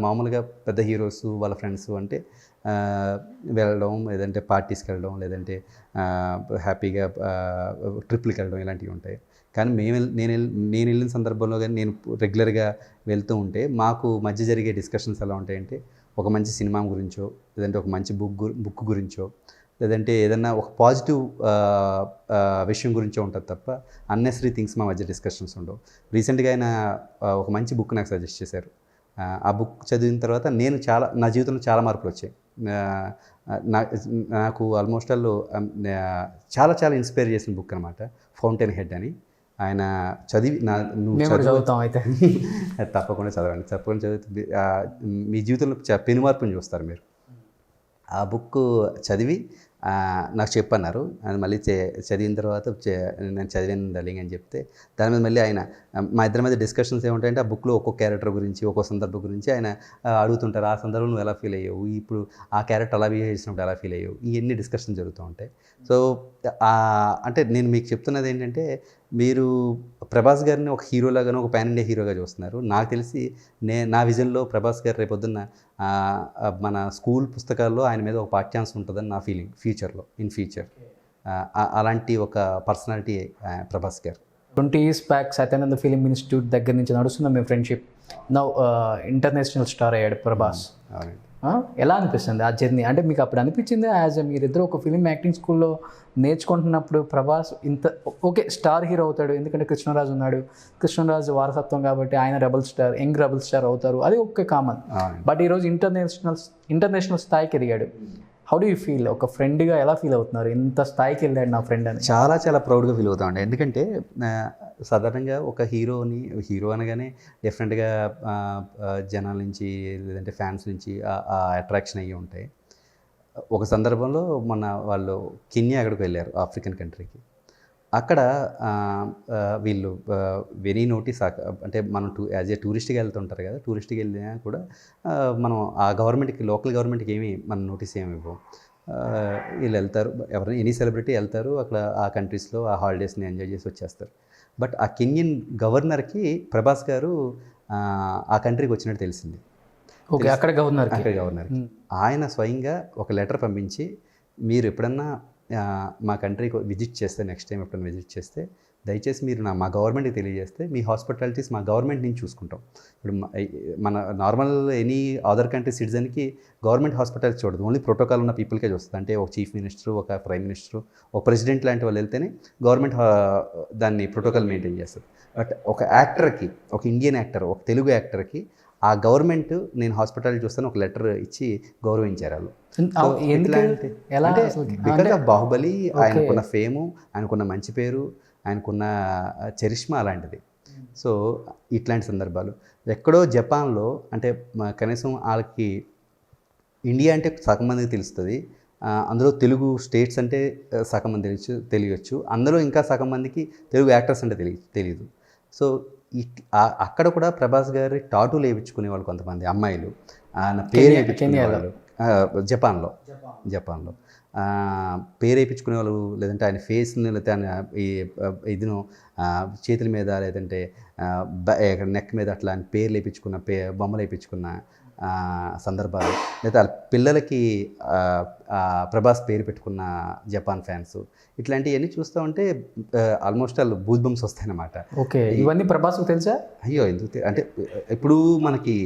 మామూలుగా పెద్ద హీరోస్ వాళ్ళ ఫ్రెండ్స్ అంటే వెళ్ళడం, లేదంటే పార్టీస్కి వెళ్ళడం, లేదంటే హ్యాపీగా ట్రిప్లకి వెళ్ళడం ఇలాంటివి ఉంటాయి. కానీ నేను వెళ్ళిన సందర్భంలో కానీ నేను రెగ్యులర్గా వెళ్తూ ఉంటే మాకు మధ్య జరిగే డిస్కషన్స్ ఎలా ఉంటాయంటే ఒక మంచి సినిమా గురించో, లేదంటే ఒక మంచి బుక్ గురించో, లేదంటే ఏదన్నా ఒక పాజిటివ్ విషయం గురించో ఉంటుంది తప్ప అన్నెసరీ థింగ్స్ మా మధ్య డిస్కషన్స్ ఉండవు. రీసెంట్గా ఆయన ఒక మంచి బుక్ నాకు సజెస్ట్ చేశారు. ఆ బుక్ చదివిన తర్వాత నా జీవితంలో చాలా మార్పులు వచ్చాయి. నాకు ఆల్మోస్ట్ చాలా చాలా ఇన్స్పైర్ చేసిన బుక్ అనమాట, ఫౌంటైన్ హెడ్ అని. ఆయన చదివి చదువుతాం అయితే తప్పకుండా చదివి మీ జీవితంలో పెనుమార్పుని చూస్తారు మీరు. ఆ బుక్ చదివి నాకు చెప్పన్నారు. అది మళ్ళీ చదివిన తర్వాత నేను చదివాను డార్లింగ్ అని చెప్తే దాని మీద మళ్ళీ ఆయన మా ఇద్దరి మధ్య డిస్కషన్స్ ఏముంటాయంటే ఆ బుక్లో ఒక్కో క్యారెక్టర్ గురించి, ఒక్కో సందర్భం గురించి ఆయన అడుగుతుంటారు. ఆ సందర్భంలో నువ్వు ఎలా ఫీల్ అయ్యావు, ఇప్పుడు ఆ క్యారెక్టర్ అలా బిహేవ్ చేసినప్పుడు ఎలా ఫీల్ అయ్యావు, ఇవన్నీ డిస్కషన్ జరుగుతూ ఉంటాయి. సో అంటే నేను మీకు చెప్తున్నది ఏంటంటే మీరు ప్రభాస్ గారిని ఒక హీరోలాగానో ఒక పాన్ ఇండియా హీరోగా చూస్తున్నారు. నాకు తెలిసి నా విజన్లో ప్రభాస్ గారు రేపొద్దున్న మన స్కూల్ పుస్తకాల్లో ఆయన మీద ఒక పాఠ్యాంశం ఉంటుందని నా ఫీలింగ్ ఇన్ ఫ్యూచర్. అలాంటి ఒక పర్సనాలిటీ ప్రభాస్ గారు. 20 years back Satyananda film institute దగ్గర నుంచి నడుస్తున్న మీ ఫ్రెండ్షిప్ నౌ ఇంటర్నేషనల్ స్టార్ అయ్యాడు ప్రభాస్. ఎలా అనిపిస్తుంది ఆ జర్నీ? అంటే మీకు అప్పుడు అనిపించింది యాజ్ మీరిద్దరు ఒక ఫిలిం యాక్టింగ్ స్కూల్లో నేర్చుకుంటున్నప్పుడు ప్రభాస్ ఇంత ఓకే స్టార్ హీరో అవుతాడు, ఎందుకంటే కృష్ణరాజు ఉన్నాడు, కృష్ణరాజు వారసత్వం కాబట్టి ఆయన యంగ్ రెబల్ స్టార్ అవుతారు, అది ఓకే కామన్. బట్ ఈరోజు ఇంటర్నేషనల్ స్థాయికి ఎదిగాడు. How do you feel? ఒక ఫ్రెండ్గా ఎలా ఫీల్ అవుతున్నారు, ఇంత స్థాయికి వెళ్ళాడు నా ఫ్రెండ్ అని? చాలా చాలా ప్రౌడ్గా ఫీల్ అవుతామండి. ఎందుకంటే సాధారణంగా ఒక హీరో అనగానే డెఫినెట్గా జనాల నుంచి లేదంటే ఫ్యాన్స్ నుంచి అట్రాక్షన్ అయ్యి ఉంటాయి. ఒక సందర్భంలో వాళ్ళు కెన్యా అక్కడికి వెళ్ళారు, ఆఫ్రికన్ కంట్రీకి. అక్కడ వీళ్ళు వెరీ నోటీస్, అంటే మనం యాజ్ ఏ టూరిస్ట్గా వెళ్తుంటారు కదా, టూరిస్ట్కి వెళ్ళినా కూడా మనం ఆ లోకల్ గవర్నమెంట్కి మనం నోటీస్ ఏమి ఇవ్వం. వీళ్ళు వెళ్తారు, ఎవరైనా ఎనీ సెలబ్రిటీ వెళ్తారు అక్కడ ఆ కంట్రీస్లో ఆ హాలిడేస్ని ఎంజాయ్ చేసి వచ్చేస్తారు. బట్ ఆ కెన్యన్ గవర్నర్కి ప్రభాస్ గారు ఆ కంట్రీకి వచ్చినట్టు తెలిసింది. ఓకే, అక్కడ గవర్నర్కి ఆయన స్వయంగా ఒక లెటర్ పంపించి, మీరు ఎప్పుడన్నా మా కంట్రీకి విజిట్ చేస్తే, నెక్స్ట్ టైం ఎప్పుడైనా విజిట్ చేస్తే దయచేసి మీరు మా గవర్నమెంట్కి తెలియజేస్తే మీ హాస్పిటాలిటీస్ మా గవర్నమెంట్ నుంచి చూసుకుంటాం. ఇప్పుడు మన నార్మల్ ఎనీ అదర్ కంట్రీ సిటిజన్కి గవర్నమెంట్ హాస్పిటల్స్ చూడదు, ఓన్లీ ప్రోటోకాల్ ఉన్న పీపుల్కే చూస్తుంది. అంటే ఒక చీఫ్ మినిస్టర్, ఒక ప్రైమ్ మినిస్టర్, ఒక ప్రెసిడెంట్ లాంటి వాళ్ళు వెళ్తేనే గవర్నమెంట్ దాన్ని ప్రోటోకాల్ మెయింటైన్ చేస్తుంది. బట్ ఒక యాక్టర్కి, ఒక ఇండియన్ యాక్టర్, ఒక తెలుగు యాక్టర్కి ఆ గవర్నమెంట్ నేను హాస్పిటాలిటీ చూస్తాను ఒక లెటర్ ఇచ్చి గౌరవించారు వాళ్ళు. బికాజ్ ఆఫ్ బాహుబలి, ఆయనకున్న ఫేము, ఆయనకున్న మంచి పేరు, ఆయనకున్న చరిష్మా అలాంటిది. సో ఇట్లాంటి సందర్భాలు ఎక్కడో జపాన్లో, అంటే కనీసం వాళ్ళకి ఇండియా అంటే సగం మందికి తెలుస్తుంది, అందులో తెలుగు స్టేట్స్ అంటే సగం మంది తెలియచ్చు, అందులో ఇంకా సగం మందికి తెలుగు యాక్టర్స్ అంటే తెలియదు. సో అక్కడ కూడా ప్రభాస్ గారి టాటూలు వేయించుకునే వాళ్ళు కొంతమంది అమ్మాయిలు, ఆయన పేరు వేయించుకునే వాళ్ళు జపాన్లో పేరు వేయించుకునే వాళ్ళు, లేదంటే ఆయన ఫేస్ని, లేదంటే ఆయన ఇదిను చేతుల మీద, లేదంటే నెక్ మీద అట్లా ఆయన పేర్లు వేయించుకున్న బొమ్మలు వేయించుకున్న సందర్భాలు, లేదా వాళ్ళ పిల్లలకి ప్రభాస్ పేరు పెట్టుకున్న జపాన్ ఫ్యాన్స్, ఇట్లాంటివన్నీ చూస్తూ ఉంటే ఆల్మోస్ట్ వాళ్ళు బూజ్ బంప్స్ వస్తాయన్నమాట. ఓకే, ఇవన్నీ ప్రభాస్కి తెలుసా? అయ్యో ఎందుకు అంటే ఇప్పుడు మనకి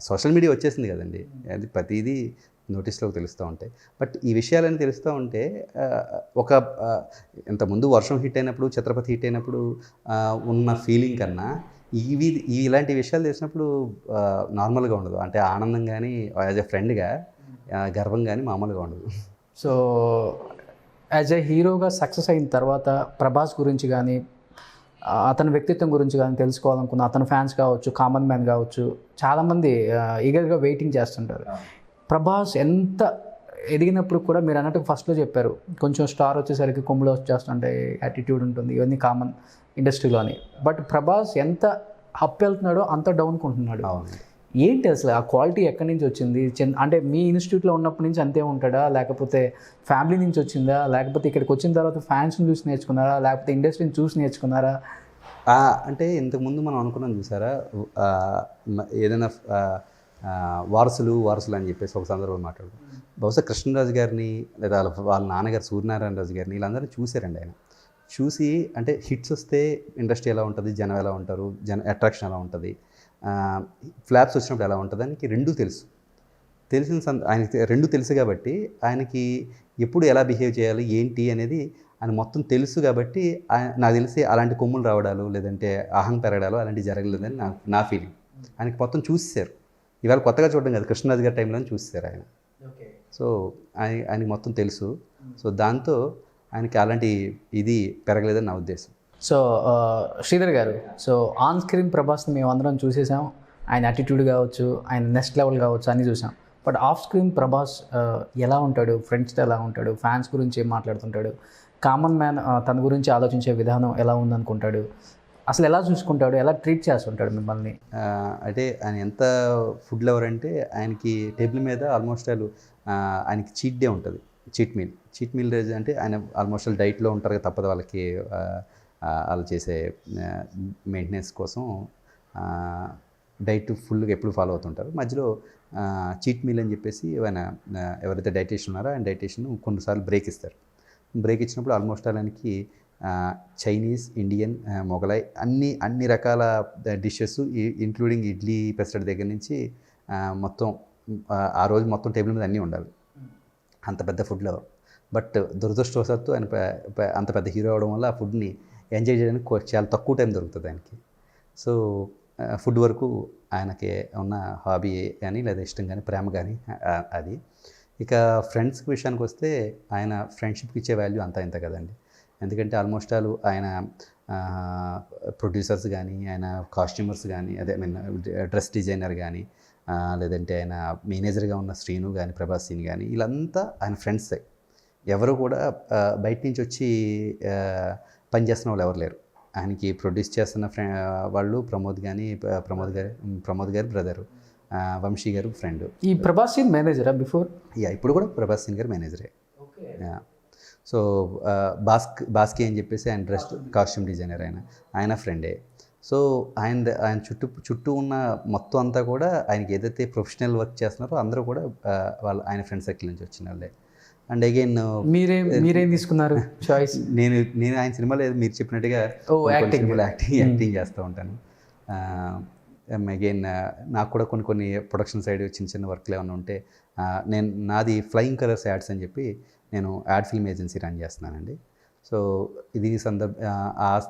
సోషల్ మీడియా వచ్చేసింది కదండి, అది ప్రతిదీ నోటీస్లోకి తెలుస్తూ ఉంటాయి. బట్ ఈ విషయాలని తెలుస్తూ ఉంటే ఒక ఇంతకుముందు వర్షం హిట్ అయినప్పుడు, ఛత్రపతి హిట్ అయినప్పుడు ఉన్న ఫీలింగ్ కన్నా ఇలాంటి విషయాలు తెలిసినప్పుడు నార్మల్గా ఉండదు. అంటే ఆనందం కానీ, యాజ్ ఎ ఫ్రెండ్గా గర్వం కానీ మామూలుగా ఉండదు. సో యాజ్ ఎ హీరోగా సక్సెస్ అయిన తర్వాత ప్రభాస్ గురించి కానీ, అతని వ్యక్తిత్వం గురించి కానీ తెలుసుకోవాలనుకున్న అతని ఫ్యాన్స్ కావచ్చు, కామన్ మ్యాన్ కావచ్చు, చాలామంది ఈగర్గా వెయిటింగ్ చేస్తుంటారు. ప్రభాస్ ఎంత ఎదిగినప్పుడు కూడా మీరు అన్నట్టు ఫస్ట్లో చెప్పారు, కొంచెం స్టార్ వచ్చేసరికి కొమ్ములు వచ్చేస్తుంటాయి, యాటిట్యూడ్ ఉంటుంది, ఇవన్నీ కామన్ ఇండస్ట్రీలోని. బట్ ప్రభాస్ ఎంత అప్ వెళ్తున్నాడో అంత డౌన్కి ఉంటున్నాడు. ఏంటి అసలు ఆ క్వాలిటీ ఎక్కడి నుంచి వచ్చింది? అంటే మీ ఇన్స్టిట్యూట్లో ఉన్నప్పటి నుంచి అంతే ఉంటాడా, లేకపోతే ఫ్యామిలీ నుంచి వచ్చిందా, లేకపోతే ఇక్కడికి వచ్చిన తర్వాత ఫ్యాన్స్ని చూసి నేర్చుకున్నారా, లేకపోతే ఇండస్ట్రీని చూసి నేర్చుకున్నారా? అంటే ఇంతకుముందు మనం అనుకున్నాం చూసారా, ఏదైనా వారసులు అని చెప్పేసి ఒక సందర్భంలో మాట్లాడు, బహుశా కృష్ణరాజు గారిని లేదా వాళ్ళ నాన్నగారు సూర్యనారాయణ రాజు గారిని వీళ్ళందరినీ చూశారండి. ఆయన చూసి, అంటే హిట్స్ వస్తే ఇండస్ట్రీ ఎలా ఉంటుంది, జనం ఎలా ఉంటారు, అట్రాక్షన్ ఎలా ఉంటుంది, ఫ్లాప్స్ వచ్చినప్పుడు ఎలా ఉంటుంది, ఆయనకి రెండూ ఆయనకి రెండు తెలుసు కాబట్టి ఆయనకి ఎప్పుడు ఎలా బిహేవ్ చేయాలి ఏంటి అనేది ఆయన మొత్తం తెలుసు కాబట్టి నాకు తెలిసి అలాంటి కొమ్ములు రావడాలు, లేదంటే అహం పెరగడాలు అలాంటివి జరగలేదని నా ఫీలింగ్. ఆయనకి మొత్తం చూసేశారు. ఇవాళ కొత్తగా చూడడం కాదు, కృష్ణరాజు గారి టైంలో చూసేశారు ఆయన. సో ఆయనకి మొత్తం తెలుసు. సో దాంతో ఆయనకి అలాంటి ఇది పెరగలేదని నా ఉద్దేశం. సో శ్రీధర్ గారు, సో ఆన్ స్క్రీన్ ప్రభాస్ని మేము అందరం చూసేసాం, ఆయన యాటిట్యూడ్ కావచ్చు, ఆయన నెక్స్ట్ లెవెల్ కావచ్చు అన్నీ చూసాం. బట్ ఆఫ్ స్క్రీన్ ప్రభాస్ ఎలా ఉంటాడు, ఫ్రెండ్స్తో ఎలా ఉంటాడు, ఫ్యాన్స్ గురించి ఏం మాట్లాడుతుంటాడు, కామన్ మ్యాన్ తన గురించి ఆలోచించే విధానం ఎలా ఉందనుకుంటాడు, అసలు ఎలా చూసుకుంటాడు, ఎలా ట్రీట్ చేస్తుంటాడు మిమ్మల్ని? అంటే ఆయన ఎంత ఫుడ్ లవర్ అంటే ఆయనకి టేబుల్ మీద ఆల్మోస్ట్ ఆయనకి చీట్ డే ఉంటుంది, చీట్ మీల్ రోజు. అంటే ఆయన ఆల్మోస్ట్ డైట్లో ఉంటారు కదా, తప్పదు వాళ్ళకి, వాళ్ళు చేసే మెయింటెనెన్స్ కోసం డైట్ ఫుల్గా ఎప్పుడు ఫాలో అవుతుంటారు. మధ్యలో చీట్ మీల్ అని చెప్పేసి ఆయన ఎవరైతే డైటీషియన్ ఉన్నారో ఆయన డైటీషియన్ కొన్నిసార్లు బ్రేక్ ఇస్తారు. బ్రేక్ ఇచ్చినప్పుడు ఆల్మోస్ట్ ఆయనకి చైనీస్, ఇండియన్, మొగలాయ్ అన్ని రకాల డిషెస్ ఇంక్లూడింగ్ ఇడ్లీ పెసరట్ దగ్గర నుంచి మొత్తం ఆ రోజు మొత్తం టేబుల్ మీద అన్నీ ఉండాలి. అంత పెద్ద ఫుడ్ లవర్. బట్ దురదృష్టవశాత్తు ఆయన అంత పెద్ద హీరో అవడం వల్ల ఆ ఫుడ్ని ఎంజాయ్ చేయడానికి చాలా తక్కువ టైం దొరుకుతుంది ఆయనకి. సో ఫుడ్ వరకు ఆయనకి ఉన్న హాబీ కానీ, లేదా ఇష్టం కానీ, ప్రేమ కానీ అది. ఇక ఫ్రెండ్స్ విషయానికి వస్తే ఆయన ఫ్రెండ్షిప్కి ఇచ్చే వాల్యూ అంతా ఇంత కదండి. ఎందుకంటే ఆల్మోస్ట్ ఆయన ప్రొడ్యూసర్స్ కానీ, ఆయన కాస్ట్యూమర్స్ కానీ, అదే డ్రెస్ డిజైనర్ కానీ, లేదంటే ఆయన మేనేజర్గా ఉన్న శ్రీను కానీ, ప్రభాస్ సీన్ కానీ, వీళ్ళంతా ఆయన ఫ్రెండ్సే. ఎవరు కూడా బయట నుంచి వచ్చి పనిచేస్తున్న వాళ్ళు ఎవరు లేరు. ఆయనకి ప్రొడ్యూస్ చేస్తున్న వాళ్ళు ప్రమోద్ గారి బ్రదరు, వంశీ గారు ఫ్రెండ్. ఈ ప్రభాస్ సీన్ మేనేజరా బిఫోర్? ఇప్పుడు కూడా ప్రభాస్ సీన్ గారు మేనేజరే. సో బాస్కి అని చెప్పేసి ఆయన డ్రెస్ కాస్ట్యూమ్ డిజైనర్, ఆయన ఫ్రెండే. సో ఆయన చుట్టూ ఉన్న మొత్తం అంతా కూడా ఆయనకి ఏదైతే ప్రొఫెషనల్ వర్క్ చేస్తున్నారో అందరూ కూడా ఆయన ఫ్రెండ్ సర్కిల్ నుంచి వచ్చిన వాళ్ళే. అండ్ అగైన్ మీరేం తీసుకున్నారు చాయిస్? నేను ఆయన సినిమాలో మీరు చెప్పినట్టుగా యాక్టింగ్ చేస్తూ ఉంటాను. అగైన్ నాకు కూడా కొన్ని ప్రొడక్షన్ సైడ్ చిన్న వర్క్లు ఏమైనా ఉంటే నాది ఫ్లయింగ్ కలర్స్ యాడ్స్ అని చెప్పి నేను యాడ్ ఫిల్మ్ ఏజెన్సీ రన్ చేస్తున్నానండి. సో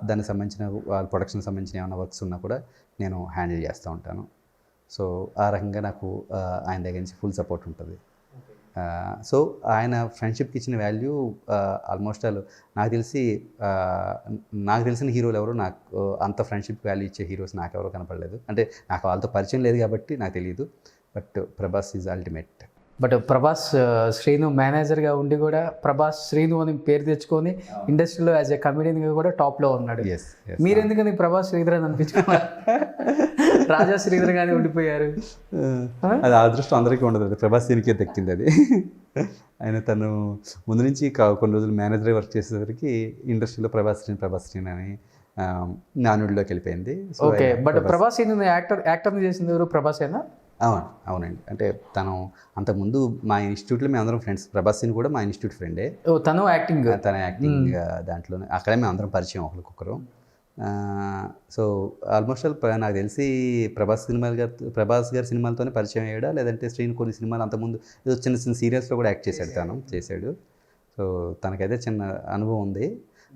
దానికి సంబంధించిన వాళ్ళ ప్రొడక్షన్ సంబంధించిన ఏమైనా వర్క్స్ ఉన్నా కూడా నేను హ్యాండిల్ చేస్తూ ఉంటాను. సో ఆ రకంగా నాకు ఆయన దగ్గర నుంచి ఫుల్ సపోర్ట్ ఉంటుంది. సో ఆయన ఫ్రెండ్షిప్కి ఇచ్చిన వాల్యూ ఆల్మోస్ట్ నాకు తెలిసిన హీరోలు ఎవరు నాకు అంత ఫ్రెండ్షిప్ వాల్యూ ఇచ్చే హీరోస్ నాకు ఎవరో కనపడలేదు. అంటే నాకు వాళ్ళతో పరిచయం లేదు కాబట్టి నాకు తెలియదు. But Prabhas is ultimate. But Prabhas Srinu మేనేజర్గా ఉండి కూడా ప్రభాస్ శ్రీను అని పేరు తెచ్చుకొని ఇండస్ట్రీలో యాజ్ ఎ కమెడియన్గా కూడా టాప్లో ఉన్నాడు. ఎస్ మీరు ఎందుకని ప్రభాస్ శ్రీధర్ అని అనిపించుకున్నారు? రాజా శ్రీధర్ గానే ఉండిపోయారు. అది అదృష్టం అందరికీ ఉండదు, అది ప్రభాస్ దీనికే దక్కింది అది. ఆయన తను ముందు నుంచి కొన్ని రోజులు మేనేజర్ వర్క్ చేసేసరికి ఇండస్ట్రీలో ప్రభాస్ శ్రీని అని నానుడిలోకి వెళ్ళిపోయింది. ఓకే, బట్ ప్రభాస్ యాక్టర్ని చేసింది ఎవరు? ప్రభాసేనా? అవునండి. అంటే తను అంతకుముందు మా ఇన్స్టిట్యూట్లో మేము అందరం ఫ్రెండ్స్. ప్రభాస్ సింగ్ కూడా మా ఇన్స్టిట్యూట్ ఫ్రెండే. తన యాక్టింగ్ దాంట్లోనే అక్కడే మేము అందరం పరిచయం ఒకరికొకరు. సో ఆల్మోస్ట్ నాకు తెలిసి ప్రభాస్ గారి సినిమాలతోనే పరిచయం అయ్యాడా, లేదంటే శ్రీని కొన్ని సినిమాలు అంతకుముందు ఏదో చిన్న చిన్న సీరియల్స్లో కూడా యాక్ట్ చేశాడు. సో తనకైతే చిన్న అనుభవం ఉంది.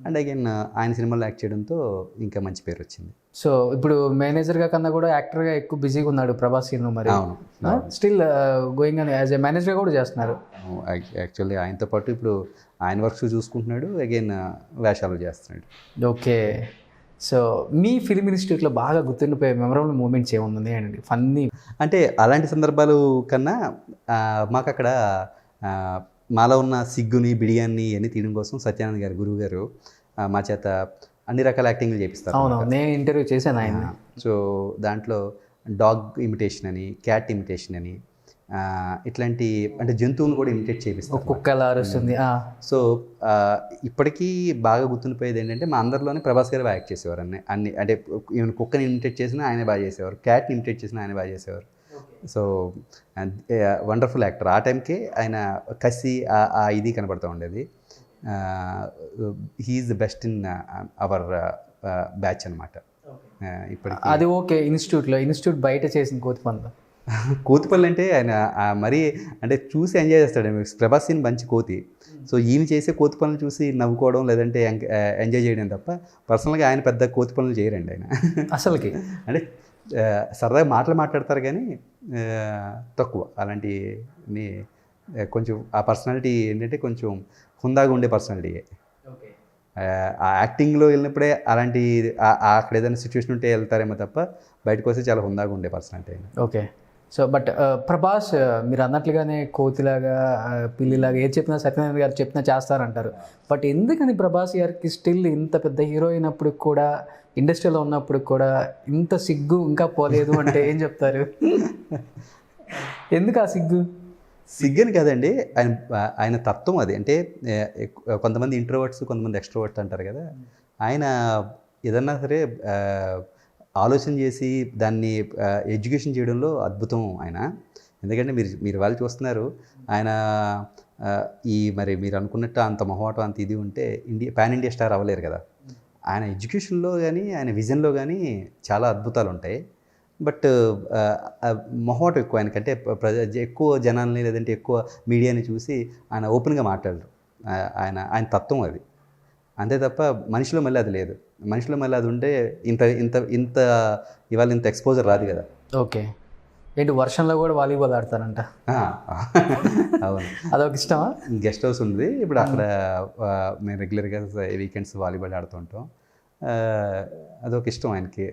అండ్ అగైన్ ఆయన సినిమాలో యాక్ట్ చేయడంతో ఇంకా మంచి పేరు వచ్చింది. సో ఇప్పుడు మేనేజర్గా కన్నా కూడా యాక్టర్గా ఎక్కువ బిజీగా ఉన్నాడు ప్రభాస్ శ్రీను. మరి స్టిల్ గోయింగ్ అని యాజ్ ఎ మేనేజర్గా కూడా చేస్తున్నారు. యాక్చువల్లీ ఆయనతో పాటు ఇప్పుడు ఆయన వర్క్స్ చూసుకుంటున్నాడు, అగైన్ వేషాలు చేస్తున్నాడు. ఓకే, సో మీ ఫిల్మ్ ఇన్స్టిట్యూట్లో బాగా గుర్తుండిపోయే మెమరబుల్ మూమెంట్స్ ఏముంది అండి? ఫన్నీ అంటే అలాంటి సందర్భాలు కన్నా మాకు అక్కడ మాలో ఉన్న సిగ్గుని బిడియాన్ని ఇవన్నీ తీయడం కోసం సత్యానంద్ గారు గురువు గారు మా చేత అన్ని రకాల యాక్టింగ్లు చేపిస్తారు. అవును, నేను ఇంటర్వ్యూ చేశాను ఆయన. సో దాంట్లో డాగ్ ఇమిటేషన్ అని, క్యాట్ ఇమిటేషన్ అని, ఇట్లాంటి అంటే జంతువులు కూడా ఇమిటేట్ చేపిస్తారు. కుక్క ఎలా అరుస్తుంది. సో ఇప్పటికీ బాగా గుర్తుండిపోయేది ఏంటంటే మా అందరిలోనే ప్రభాస్ గారు బాగా యాక్ట్ చేసేవారు. అన్ని అంటే ఈవెన్ కుక్కని ఇమిటేట్ చేసినా ఆయనే బాగా చేసేవారు, క్యాట్ని ఇమిటేట్ చేసినా ఆయన బాగా చేసేవారు. So wonderful actor. ఆ టైంకి ఆయన కసి ఇది కనబడుతూ ఉండేది. He is the best in our batch అనమాట. ఇప్పటికి అది ఓకే. ఇన్స్టిట్యూట్ బయట చేసిన కోతిపల్లి అంటే ఆయన మరీ అంటే చూసి ఎంజాయ్ చేస్తాడు. ప్రభాస్ సీన్ మంచి కోతి. సో ఈయన చేసే కోతి పనులు చూసి నవ్వుకోవడం లేదంటే ఎంజాయ్ చేయడం తప్ప పర్సనల్గా ఆయన పెద్ద కోతి పనులు చేయరండి ఆయన అసలుకి. అంటే సరదాగా మాట్లాడతారు కానీ తక్కువ అలాంటి కొంచెం ఆ పర్సనాలిటీ ఏంటంటే కొంచెం హుందాగా ఉండే పర్సనాలిటీ. ఆ యాక్టింగ్లో వెళ్ళినప్పుడే అలాంటి అక్కడ ఏదైనా సిచ్యువేషన్ ఉంటే వెళ్తారేమో తప్ప బయటకు వస్తే చాలా హుందాగా ఉండే పర్సనాలిటీ అయినా. ఓకే, సో బట్ ప్రభాస్ మీరు అన్నట్లుగానే కోతిలాగా పిల్లిలాగా ఏది చెప్పినా సత్యనారాయణ గారు చెప్పినా చేస్తారంటారు. బట్ ఎందుకని ప్రభాస్ గారికి స్టిల్ ఇంత పెద్ద హీరో అయినప్పుడు కూడా, ఇండస్ట్రీలో ఉన్నప్పుడు కూడా ఇంత సిగ్గు ఇంకా పోలేదు అంటే ఏం చెప్తారు? ఎందుకు ఆ సిగ్గని కాదండి, ఆయన తత్వం అది. అంటే కొంతమంది ఇంట్రోవర్ట్స్, కొంతమంది ఎక్స్ట్రోవర్ట్స్ అంటారు కదా. ఆయన ఏదన్నా సరే ఆలోచన చేసి దాన్ని ఎడ్యుకేషన్ చేయడంలో అద్భుతం ఆయన. ఎందుకంటే మీరు వాళ్ళు చూస్తున్నారు ఆయన మరి మీరు అనుకున్నట్టు అంత మొహమాటం అంత ఇది ఉంటే పాన్ ఇండియా స్టార్ అవ్వలేరు కదా. ఆయన ఎడ్యుకేషన్లో కానీ ఆయన విజన్లో కానీ చాలా అద్భుతాలు ఉంటాయి. బట్ మొహమాటం ఎక్కువ ఆయనకంటే ఎక్కువ జనాల్ని లేదంటే ఎక్కువ మీడియాని చూసి ఆయన ఓపెన్గా మాట్లాడరు. ఆయన తత్వం అది అంతే తప్ప మనిషిలో మళ్ళీ అది లేదు. మనిషిలో మళ్ళీ అది ఉంటే ఇంత ఇంత ఇంత ఇవాళ ఇంత ఎక్స్పోజర్ రాదు కదా. ఓకే, ఏంటి వర్షంలో కూడా వాలీబాల్ ఆడతారంట? అవును, అదొక ఇష్టమా? గెస్ట్ హౌస్ ఉంది ఇప్పుడు అక్కడ. మేము రెగ్యులర్గా వీకెండ్స్ వాలీబాల్ ఆడుతూ ఉంటాం. అదొక ఇష్టం ఆయనకి,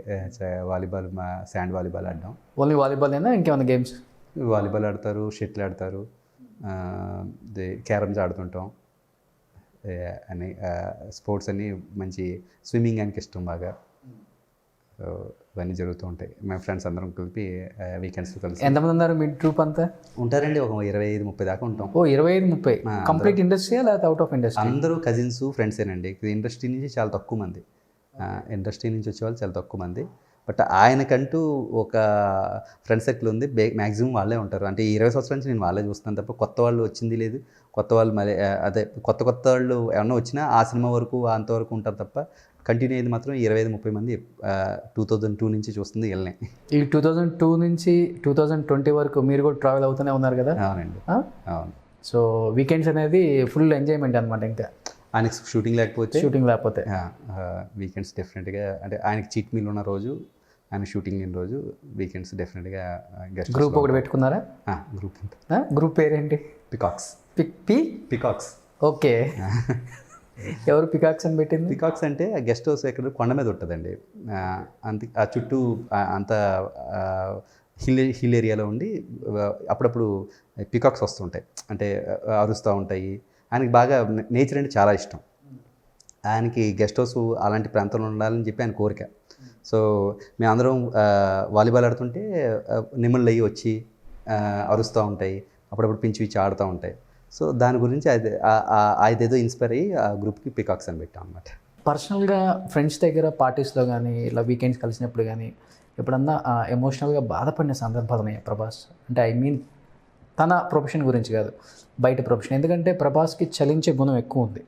వాలీబాల్, శాండ్ వాలీబాల్ ఆడడం. ఓన్లీ వాలీబాల్ అయినా ఇంకేమైనా గేమ్స్? వాలీబాల్ ఆడతారు, షటిల్ ఆడతారు, క్యారమ్స్ ఆడుతుంటాం. అని స్పోర్ట్స్ అన్నీ మంచి, స్విమ్మింగ్ ఆయనకి ఇష్టం బాగా. సో ఇవన్నీ జరుగుతూ ఉంటాయి. మేము ఫ్రెండ్స్ అందరం కలిపి వీకెండ్స్లో కలిసి. ఎంతమంది ఉన్నారు మీ ట్రూప్ అంతా? ఉంటారండి ఒక 25-30 దాకా ఉంటాం. ఓ 25-30 కంప్లీట్ ఇండస్ట్రీ లేకపోతే అవుట్ ఆఫ్ ఇండస్ట్రీ? అందరూ కజిన్స్ ఫ్రెండ్సేనండి. ఇండస్ట్రీ నుంచి చాలా తక్కువ మంది, ఇండస్ట్రీ నుంచి వచ్చేవాళ్ళు చాలా తక్కువ మంది. బట్ ఆయనకంటూ ఒక ఫ్రెండ్ సర్కిల్ ఉంది, మ్యాక్సిమం వాళ్ళే ఉంటారు. అంటే 20 సంవత్సరాల నుంచి నేను వాళ్ళే చూస్తున్నాను తప్ప కొత్త వాళ్ళు వచ్చింది లేదు. కొత్త వాళ్ళు మళ్ళీ అదే కొత్త వాళ్ళు ఏమన్నా వచ్చినా ఆ సినిమా వరకు అంతవరకు ఉంటారు తప్ప కంటిన్యూ అయ్యేది మాత్రం 25-30 మంది 2002 నుంచి చూస్తుంది వెళ్ళినాయి. ఈ 2002 నుంచి 2020 వరకు మీరు కూడా ట్రావెల్ అవుతూనే ఉన్నారు కదా? అవునండి, అవును. సో వీకెండ్స్ అనేది ఫుల్ ఎంజాయ్మెంట్ అనమాట. ఇంకా ఆయనకి షూటింగ్ లేకపోతే వీకెండ్స్ డెఫినెట్గా, అంటే ఆయనకి చీట్ మీల్ ఉన్న రోజు, ఆయన షూటింగ్ లేని రోజు వీకెండ్స్ డెఫినెట్గా గెస్ట్ గ్రూప్ ఒకటి పెట్టుకున్నారా? గ్రూప్ గ్రూప్ పేరేంటి? పికాక్స్. పికాక్స్. ఓకే, ఎవరు పికాక్స్ అని పెట్టింది? పికాక్స్ అంటే గెస్ట్ హౌస్ ఎక్కడ కొండ మీద ఉంటుందండి. ఆ చుట్టూ అంత హిల్ ఏరియాలో ఉండి అప్పుడప్పుడు పికాక్స్ వస్తుంటాయి, అంటే అరుస్తూ ఉంటాయి. ఆయనకి బాగా నేచర్ అంటే చాలా ఇష్టం. ఆయనకి గెస్ట్ హౌస్ అలాంటి ప్రాంతంలో ఉండాలని చెప్పి ఆయన కోరిక. సో మేమందరం వాలీబాల్ ఆడుతుంటే నెమళ్ళు అయ్యి వచ్చి అరుస్తూ ఉంటాయి, అప్పుడప్పుడు పించి పిచ్చి ఆడుతూ ఉంటాయి. సో దాని గురించి అదేదో ఇన్స్పైర్ అయ్యి ఆ గ్రూప్కి పికాక్స్ అని పెట్టాం అనమాట. పర్సనల్గా ఫ్రెండ్స్ దగ్గర పార్టీస్లో కానీ ఇలా వీకెండ్స్ కలిసినప్పుడు కానీ ఎప్పుడన్నా ఎమోషనల్గా బాధపడిన సందర్భాలు ఉన్నాయా ప్రభాస్? అంటే ఐ మీన్ తన ప్రొఫెషన్ గురించి కాదు, బయట ప్రొఫెషన్. ఎందుకంటే ప్రభాస్కి చలించే గుణం ఎక్కువ ఉంది.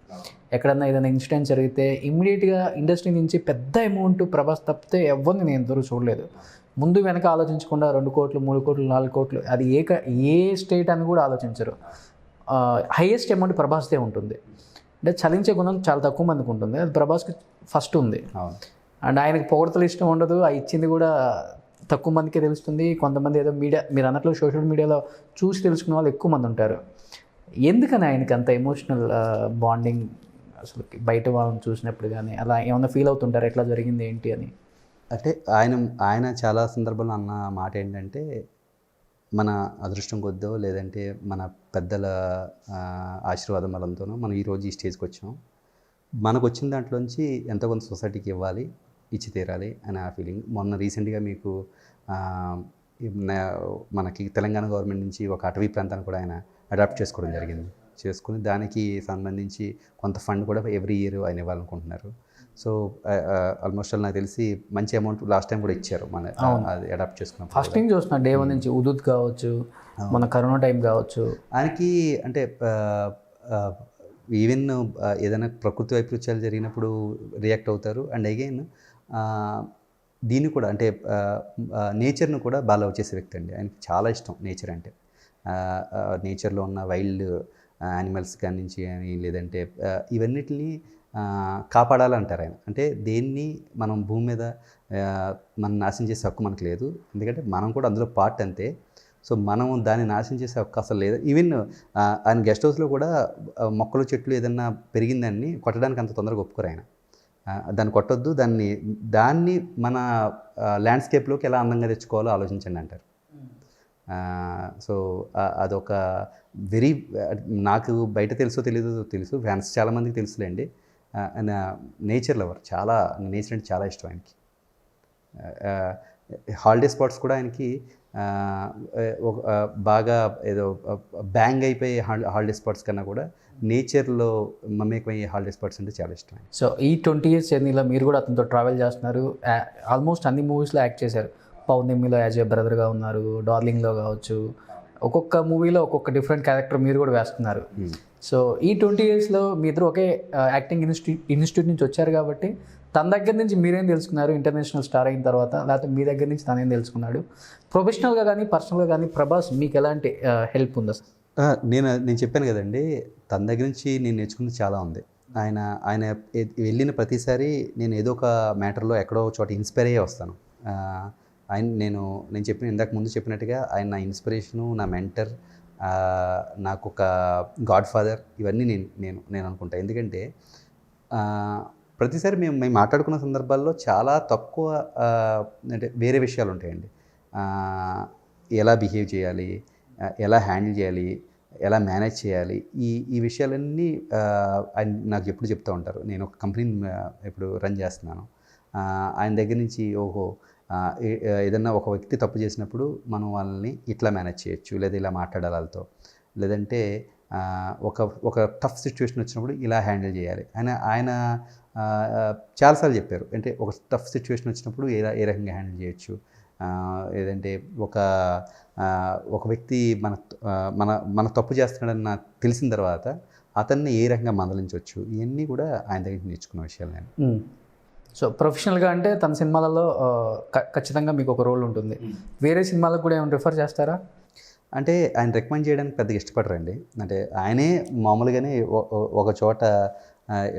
ఎక్కడన్నా ఏదైనా ఇన్సిడెంట్ జరిగితే ఇమ్మీడియట్గా ఇండస్ట్రీ నుంచి పెద్ద అమౌంట్ ప్రభాస్ తప్పితే ఎవరిని నేను దూరం చూడలేదు. ముందు వెనక ఆలోచించకుండా 2 కోట్లు 3 కోట్లు 4 కోట్లు అది ఏ స్టేట్ అని కూడా ఆలోచించరు. హైయెస్ట్ అమౌంట్ ప్రభాస్దే ఉంటుంది. అంటే చలించే గుణం చాలా తక్కువ మందికి ఉంటుంది, అది ప్రభాస్కి ఫస్ట్ ఉంది. అండ్ ఆయనకి పొగడతలు ఇష్టం ఉండదు, ఆ ఇచ్చింది కూడా తక్కువ మందికే తెలుస్తుంది. కొంతమంది ఏదో మీడియా, మీరు అన్నట్లు సోషల్ మీడియాలో చూసి తెలుసుకునే వాళ్ళు ఎక్కువ మంది ఉంటారు. ఎందుకని ఆయనకి అంత ఎమోషనల్ బాండింగ్? అసలు బయట వాళ్ళని చూసినప్పుడు కానీ అలా ఏమన్నా ఫీల్ అవుతుంటారు, ఎట్లా జరిగింది ఏంటి అని? అంటే ఆయన చాలా సందర్భంలో అన్న మాట ఏంటంటే, మన అదృష్టం కొద్దో లేదంటే మన పెద్దల ఆశీర్వాదం బలంతోనో మనం ఈరోజు ఈ స్టేజ్కి వచ్చాం. మనకు వచ్చిన దాంట్లోంచి ఎంతో కొంత సొసైటీకి ఇవ్వాలి, ఇచ్చి తీరాలి అని ఆ ఫీలింగ్. మొన్న రీసెంట్గా మీకు మనకి తెలంగాణ గవర్నమెంట్ నుంచి ఒక అటవీ ప్రాంతాన్ని కూడా ఆయన అడాప్ట్ చేసుకోవడం జరిగింది. చేసుకుని దానికి సంబంధించి కొంత ఫండ్ కూడా ఎవ్రీ ఇయర్ ఆయన ఇవ్వాలనుకుంటున్నారు. సో ఆల్మోస్ట్ నాకు తెలిసి మంచి అమౌంట్ లాస్ట్ టైం కూడా ఇచ్చారు మన అది అడాప్ట్ చేసుకున్నాం. ఫస్ట్ టైం చూస్తున్నా డే 1 నుంచి ఉదుత్ కావచ్చు, మన కరోనా టైం కావచ్చు. ఆయనకి అంటే ఈవెన్ ఏదైనా ప్రకృతి వైపరీత్యాలు జరిగినప్పుడు రియాక్ట్ అవుతారు. అండ్ అగైన్ దీన్ని కూడా అంటే నేచర్ను కూడా బాగా లవ్ చేసే వ్యక్తి అండి. ఆయనకి చాలా ఇష్టం నేచర్ అంటే. నేచర్లో ఉన్న వైల్డ్ యానిమల్స్ కాడి నుంచి కానీ లేదంటే ఇవన్నిటిని కాపాడాలంటారు ఆయన. అంటే దేన్ని మనం భూమి మీద మనం నాశనం చేసే హక్కు మనకు లేదు, ఎందుకంటే మనం కూడా అందులో పార్ట్ అంతే. సో మనం దాన్ని నాశనం చేసే హక్కు అసలు లేదు. ఈవెన్ ఆయన గెస్ట్ హౌస్లో కూడా మొక్కలు చెట్లు ఏదన్నా పెరిగిందాన్ని కొట్టడానికి అంత తొందరగా ఒప్పుకోరు ఆయన. దాన్ని కొట్టొద్దు, దాన్ని మన ల్యాండ్స్కేప్లోకి ఎలా అందంగా తెచ్చుకోవాలో ఆలోచించండి అంటారు. సో అదొక వెరీ, నాకు బయట తెలుసు ఫ్యాన్స్ చాలామందికి తెలుసులేండి. ఆయన నేచర్ లవర్, చాలా నేచర్ అంటే చాలా ఇష్టం ఆయనకి. హాలిడే స్పాట్స్ కూడా ఆయనకి బాగా ఏదో బ్యాంగ్ అయిపోయే హాలిడే స్పాట్స్ కన్నా కూడా నేచర్లో మమేకమయ్యే హాలిడే స్పాట్స్ అంటే చాలా ఇష్టం. సో ఈ 20 years జర్నీలో మీరు కూడా అతనితో ట్రావెల్ చేస్తున్నారు, ఆల్మోస్ట్ అన్ని మూవీస్లో యాక్ట్ చేశారు. పౌర్ణమిలో యాజ్ ఏ బ్రదర్గా ఉన్నారు, డార్లింగ్లో కావచ్చు, ఒక్కొక్క మూవీలో ఒక్కొక్క డిఫరెంట్ క్యారెక్టర్ మీరు కూడా వేస్తున్నారు. సో ఈ 20 yearsలో మీ ఇద్దరు ఒకే యాక్టింగ్ ఇన్స్టిట్యూట్ నుంచి వచ్చారు కాబట్టి తన దగ్గర నుంచి మీరేం తెలుసుకున్నారు ఇంటర్నేషనల్ స్టార్ అయిన తర్వాత, లేకపోతే మీ దగ్గర నుంచి తనేం తెలుసుకున్నాడు? ప్రొఫెషనల్గా కానీ పర్సనల్గా కానీ ప్రభాస్ మీకు ఎలాంటి హెల్ప్ ఉందా? నేను చెప్పాను కదండి, తన దగ్గర నుంచి నేను నేర్చుకున్నది చాలా ఉంది. ఆయన వెళ్ళిన ప్రతిసారి నేను ఏదో ఒక మ్యాటర్లో ఎక్కడో చోట ఇన్స్పైర్ అయ్యే వస్తాను. నేను ఇందాక ముందు చెప్పినట్టుగా ఆయన నా ఇన్స్పిరేషను, నా మెంటర్, నాకు ఒక గాడ్ ఫాదర్, ఇవన్నీ నేను అనుకుంటా. ఎందుకంటే ప్రతిసారి మేము మాట్లాడుకున్న సందర్భాల్లో చాలా తక్కువ అంటే వేరే విషయాలు ఉంటాయండి. ఎలా బిహేవ్ చేయాలి, ఎలా హ్యాండిల్ చేయాలి, ఎలా మేనేజ్ చేయాలి, ఈ విషయాలన్నీ ఆయన నాకు ఎప్పుడు చెప్తూ ఉంటారు. నేను ఒక కంపెనీని ఇప్పుడు రన్ చేస్తున్నాను. ఆయన దగ్గర నుంచి ఏదన్నా ఒక వ్యక్తి తప్పు చేసినప్పుడు మనం వాళ్ళని ఇట్లా మేనేజ్ చేయొచ్చు, లేదా ఇలా మాట్లాడాలి వాళ్ళతో, లేదంటే ఒక టఫ్ సిచ్యువేషన్ వచ్చినప్పుడు ఇలా హ్యాండిల్ చేయాలి. ఆయన చాలాసార్లు చెప్పారు. అంటే ఒక టఫ్ సిచ్యువేషన్ వచ్చినప్పుడు ఏ రకంగా హ్యాండిల్ చేయొచ్చు, లేదంటే ఒక వ్యక్తి మన తప్పు చేస్తున్నాడని నాకు తెలిసిన తర్వాత అతన్ని ఏ రకంగా మందలించవచ్చు, ఇవన్నీ కూడా ఆయన దగ్గర నేర్చుకున్న విషయాలు నేను. సో ప్రొఫెషనల్గా అంటే తన సినిమాలలో ఖచ్చితంగా మీకు ఒక రోల్ ఉంటుంది. వేరే సినిమాలకు కూడా ఏమైనా రిఫర్ చేస్తారా? అంటే ఆయన రికమెండ్ చేయడానికి పెద్దగా ఇష్టపడరండి. అంటే ఆయనే మామూలుగానే ఒక చోట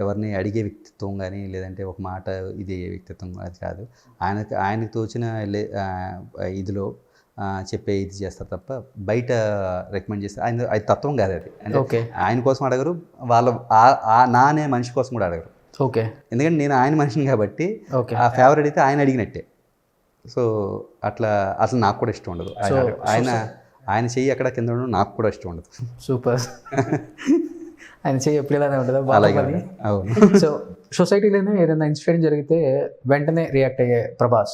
ఎవరిని అడిగే వ్యక్తిత్వం కానీ లేదంటే ఒక మాట ఇది వ్యక్తిత్వం అది కాదు. ఆయనకు తోచిన ఇదిలో చెప్పే ఇది చేస్తారు తప్ప బయట రికమెండ్ చేస్తారు. అది తత్వం కాదు అది. అంటే ఆయన కోసం అడగరు, నా అనే మనిషి కోసం కూడా అడగరు. ఓకే, ఎందుకంటే నేను ఆయన మనిషిని కాబట్టి ఆ ఫేవరెట్ అయితే ఆయన అడిగినట్టే. సో అట్లా అసలు నాకు కూడా ఇష్టం ఉండదు. ఆయన చెయ్యి ఎక్కడ కింద ఉండడం నాకు కూడా ఇష్టం ఉండదు. సూపర్. ఆయన చెయ్యి ఎప్పుడు ఇలానే ఉంటుందా అలాగే బాహుబలి? అవును. సో సొసైటీలోనే ఏదైనా ఇన్సిడెంట్ జరిగితే వెంటనే రియాక్ట్ అయ్యే ప్రభాస్,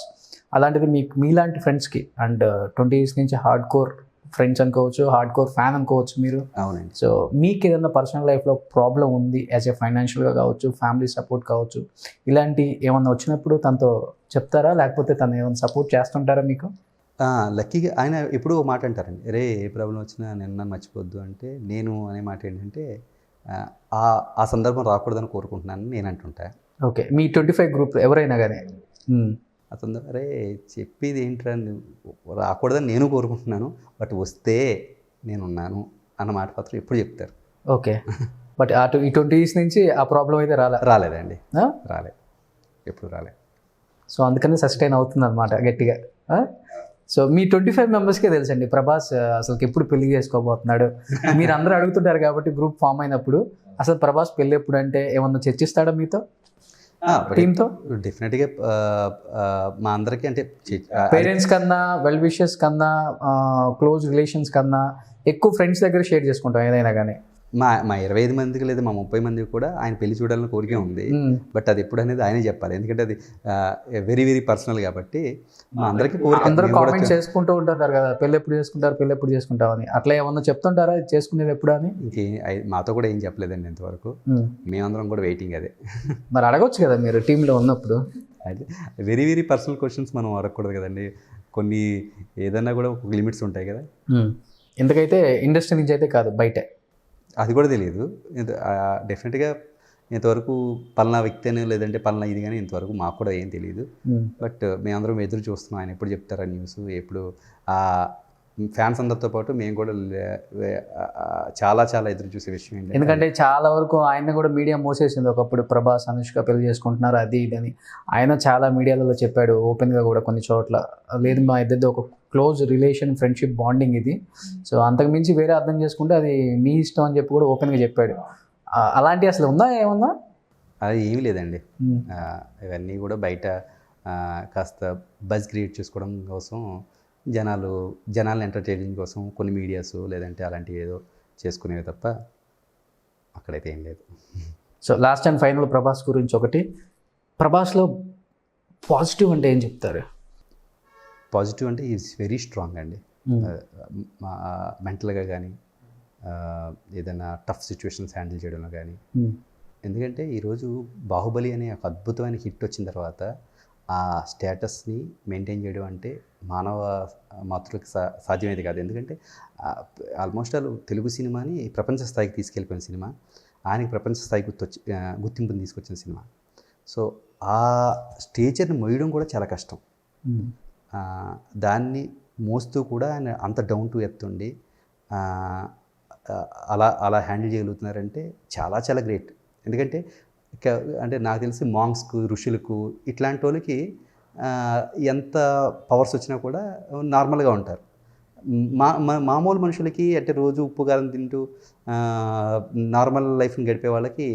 అలాంటిది మీలాంటి ఫ్రెండ్స్కి అండ్ 20 years నుంచి హార్డ్ కోర్ ఫ్రెండ్స్ అనుకోవచ్చు, హార్డ్ కోర్ ఫ్యాన్ అనుకోవచ్చు మీరు. అవునండి. సో మీకు ఏదైనా పర్సనల్ లైఫ్లో ప్రాబ్లం ఉంది యాజ్ ఏ ఫైనాన్షియల్గా కావచ్చు, ఫ్యామిలీ సపోర్ట్ కావచ్చు, ఇలాంటి ఏమన్నా వచ్చినప్పుడు తనతో చెప్తారా, లేకపోతే తను ఏమైనా సపోర్ట్ చేస్తుంటారా మీకు? లక్కీగా ఆయన ఎప్పుడూ ఒక మాట అంటారండి, రే ఏ ప్రాబ్లం వచ్చినా నన్ను మర్చిపోద్దు అంటే, నేను అనే మాట ఏంటంటే ఆ సందర్భం రాకూడదని కోరుకుంటున్నాను నేను అంటుంటా. ఓకే, మీ 25 గ్రూప్ ఎవరైనా కానీ ఆ సందర్భం అరే చెప్పేది ఏంట్రా, రాకూడదని నేను కోరుకుంటున్నాను, బట్ వస్తే నేనున్నాను అన్న మాట మాత్రం ఎప్పుడు చెప్తారు. ఓకే, బట్ అటు ఈ 20 years నుంచి ఆ ప్రాబ్లం అయితే రాలేదండి, రాలేదు, ఎప్పుడు రాలేదు. సో అందుకని సస్టైన్ అవుతుంది అనమాట గట్టిగా. సో మీ 25 మెంబర్స్కే తెలుసండి ప్రభాస్ అసలు ఎప్పుడు పెళ్లి చేసుకోబోతున్నాడు. మీరు అందరూ అడుగుతుంటారు కాబట్టి గ్రూప్ ఫామ్ అయినప్పుడు అసలు ప్రభాస్ పెళ్ళి ఎప్పుడు అంటే ఏమన్నా చర్చిస్తాడా మీతో, టీంతో? డెఫినెట్గా మా అందరికీ అంటే పేరెంట్స్ కన్నా, వెల్ విషెస్ కన్నా, క్లోజ్ రిలేషన్స్ కన్నా ఎక్కువ ఫ్రెండ్స్ దగ్గర షేర్ చేసుకుంటాం ఏదైనా కానీ. మా 25 మందికి లేదా మా 30 మందికి కూడా ఆయన పెళ్లి చూడాలని కోరిక ఉంది. బట్ అది ఎప్పుడు అనేది ఆయనే చెప్పాలి, ఎందుకంటే అది వెరీ వెరీ పర్సనల్ కాబట్టి మా అందరికీ కోరిక. అందరూ కామెంట్ చేసుకుంటూ ఉంటారు కదా, పెళ్ళి ఎప్పుడు చేసుకుంటారు, పెళ్ళి ఎప్పుడు చేసుకుంటావు అని. అట్లా ఏమన్నా చెప్తుంటారా చేసుకునేది ఎప్పుడు అని? మాతో కూడా ఏం చెప్పలేదండి ఇంతవరకు. మేమందరం కూడా వెయిటింగ్ అదే. మరి అడగొచ్చు కదా మీరు టీంలో ఉన్నప్పుడు. అయితే వెరీ వెరీ పర్సనల్ క్వశ్చన్స్ మనం అడగకూడదు కదండి, కొన్ని ఏదన్నా కూడా ఒక లిమిట్స్ ఉంటాయి కదా. ఎందుకైతే ఇండస్ట్రీ నుంచి అయితే కాదు, బయటే అది కూడా తెలియదు. డెఫినెట్గా ఇంతవరకు పలానా వ్యక్తి అని లేదంటే పలానా ఇది కానీ ఇంతవరకు మాకు కూడా ఏం తెలియదు. బట్ మేమందరం ఎదురు చూస్తున్నాం ఆయన ఎప్పుడు చెప్తారా న్యూస్, ఎప్పుడు ఫ్యాన్స్ అందరితో పాటు మేము కూడా చాలా చాలా ఎదురు చూసే విషయం ఏంటంటే, ఎందుకంటే చాలా వరకు ఆయన కూడా మీడియా మోసేసింది ఒకప్పుడు, ప్రభాస్ అనుష్క పెళ్లి చేసుకుంటున్నారు అది ఇది అని. ఆయన చాలా మీడియాలలో చెప్పాడు ఓపెన్గా కూడా కొన్ని చోట్ల, లేదు మా ఇద్దరిది ఒక క్లోజ్ రిలేషన్, ఫ్రెండ్షిప్, బాండింగ్ ఇది, సో అంతకుమించి వేరే అర్థం చేసుకుంటే అది మీ ఇష్టం అని చెప్పి కూడా ఓపెన్గా చెప్పాడు. అలాంటి అసలు ఉందా ఏమన్నా? అది ఏమీ లేదండి. ఇవన్నీ కూడా బయట కాస్త బజ్ క్రియేట్ చేసుకోవడం కోసం, జనాలను ఎంటర్టైనింగ్ కోసం కొన్ని మీడియాస్ లేదంటే అలాంటివి ఏదో చేసుకునేవి తప్ప అక్కడైతే ఏం లేదు. So last and final Prabhas గురించి ఒకటి, ప్రభాస్లో పాజిటివ్ అంటే ఏం చెప్తారు? పాజిటివ్ అంటే ఈజ్ వెరీ స్ట్రాంగ్ అండి. మెంటల్గా కానీ ఏదైనా టఫ్ సిచ్యువేషన్స్ హ్యాండిల్ చేయడంలో కానీ. ఎందుకంటే ఈరోజు బాహుబలి అనే ఒక అద్భుతమైన హిట్ వచ్చిన తర్వాత ఆ స్టేటస్ని మెయింటైన్ చేయడం అంటే మానవ మాతృకి సాధ్యమేది కాదు. ఎందుకంటే ఆల్మోస్ట్ తెలుగు సినిమాని ప్రపంచ స్థాయికి తీసుకెళ్ళిపోయిన సినిమా, ఆయనకి ప్రపంచ స్థాయి గుర్తింపుని తీసుకొచ్చిన సినిమా. సో ఆ స్టేచర్ని మోయడం కూడా చాలా కష్టం. దాన్ని మోస్తూ కూడా ఆయన అంత డౌన్ టు ఎర్త్ ఉండి అలా హ్యాండిల్ చేయగలుగుతున్నారంటే చాలా చాలా గ్రేట్. ఎందుకంటే అంటే నాకు తెలిసి మాంగ్స్కు, ఋషులకు, ఇట్లాంటి వాళ్ళకి ఎంత పవర్స్ వచ్చినా కూడా నార్మల్గా ఉంటారు. మామూలు మనుషులకి అంటే రోజు ఉప్పు కారం తింటూ నార్మల్ లైఫ్ని గడిపే వాళ్ళకి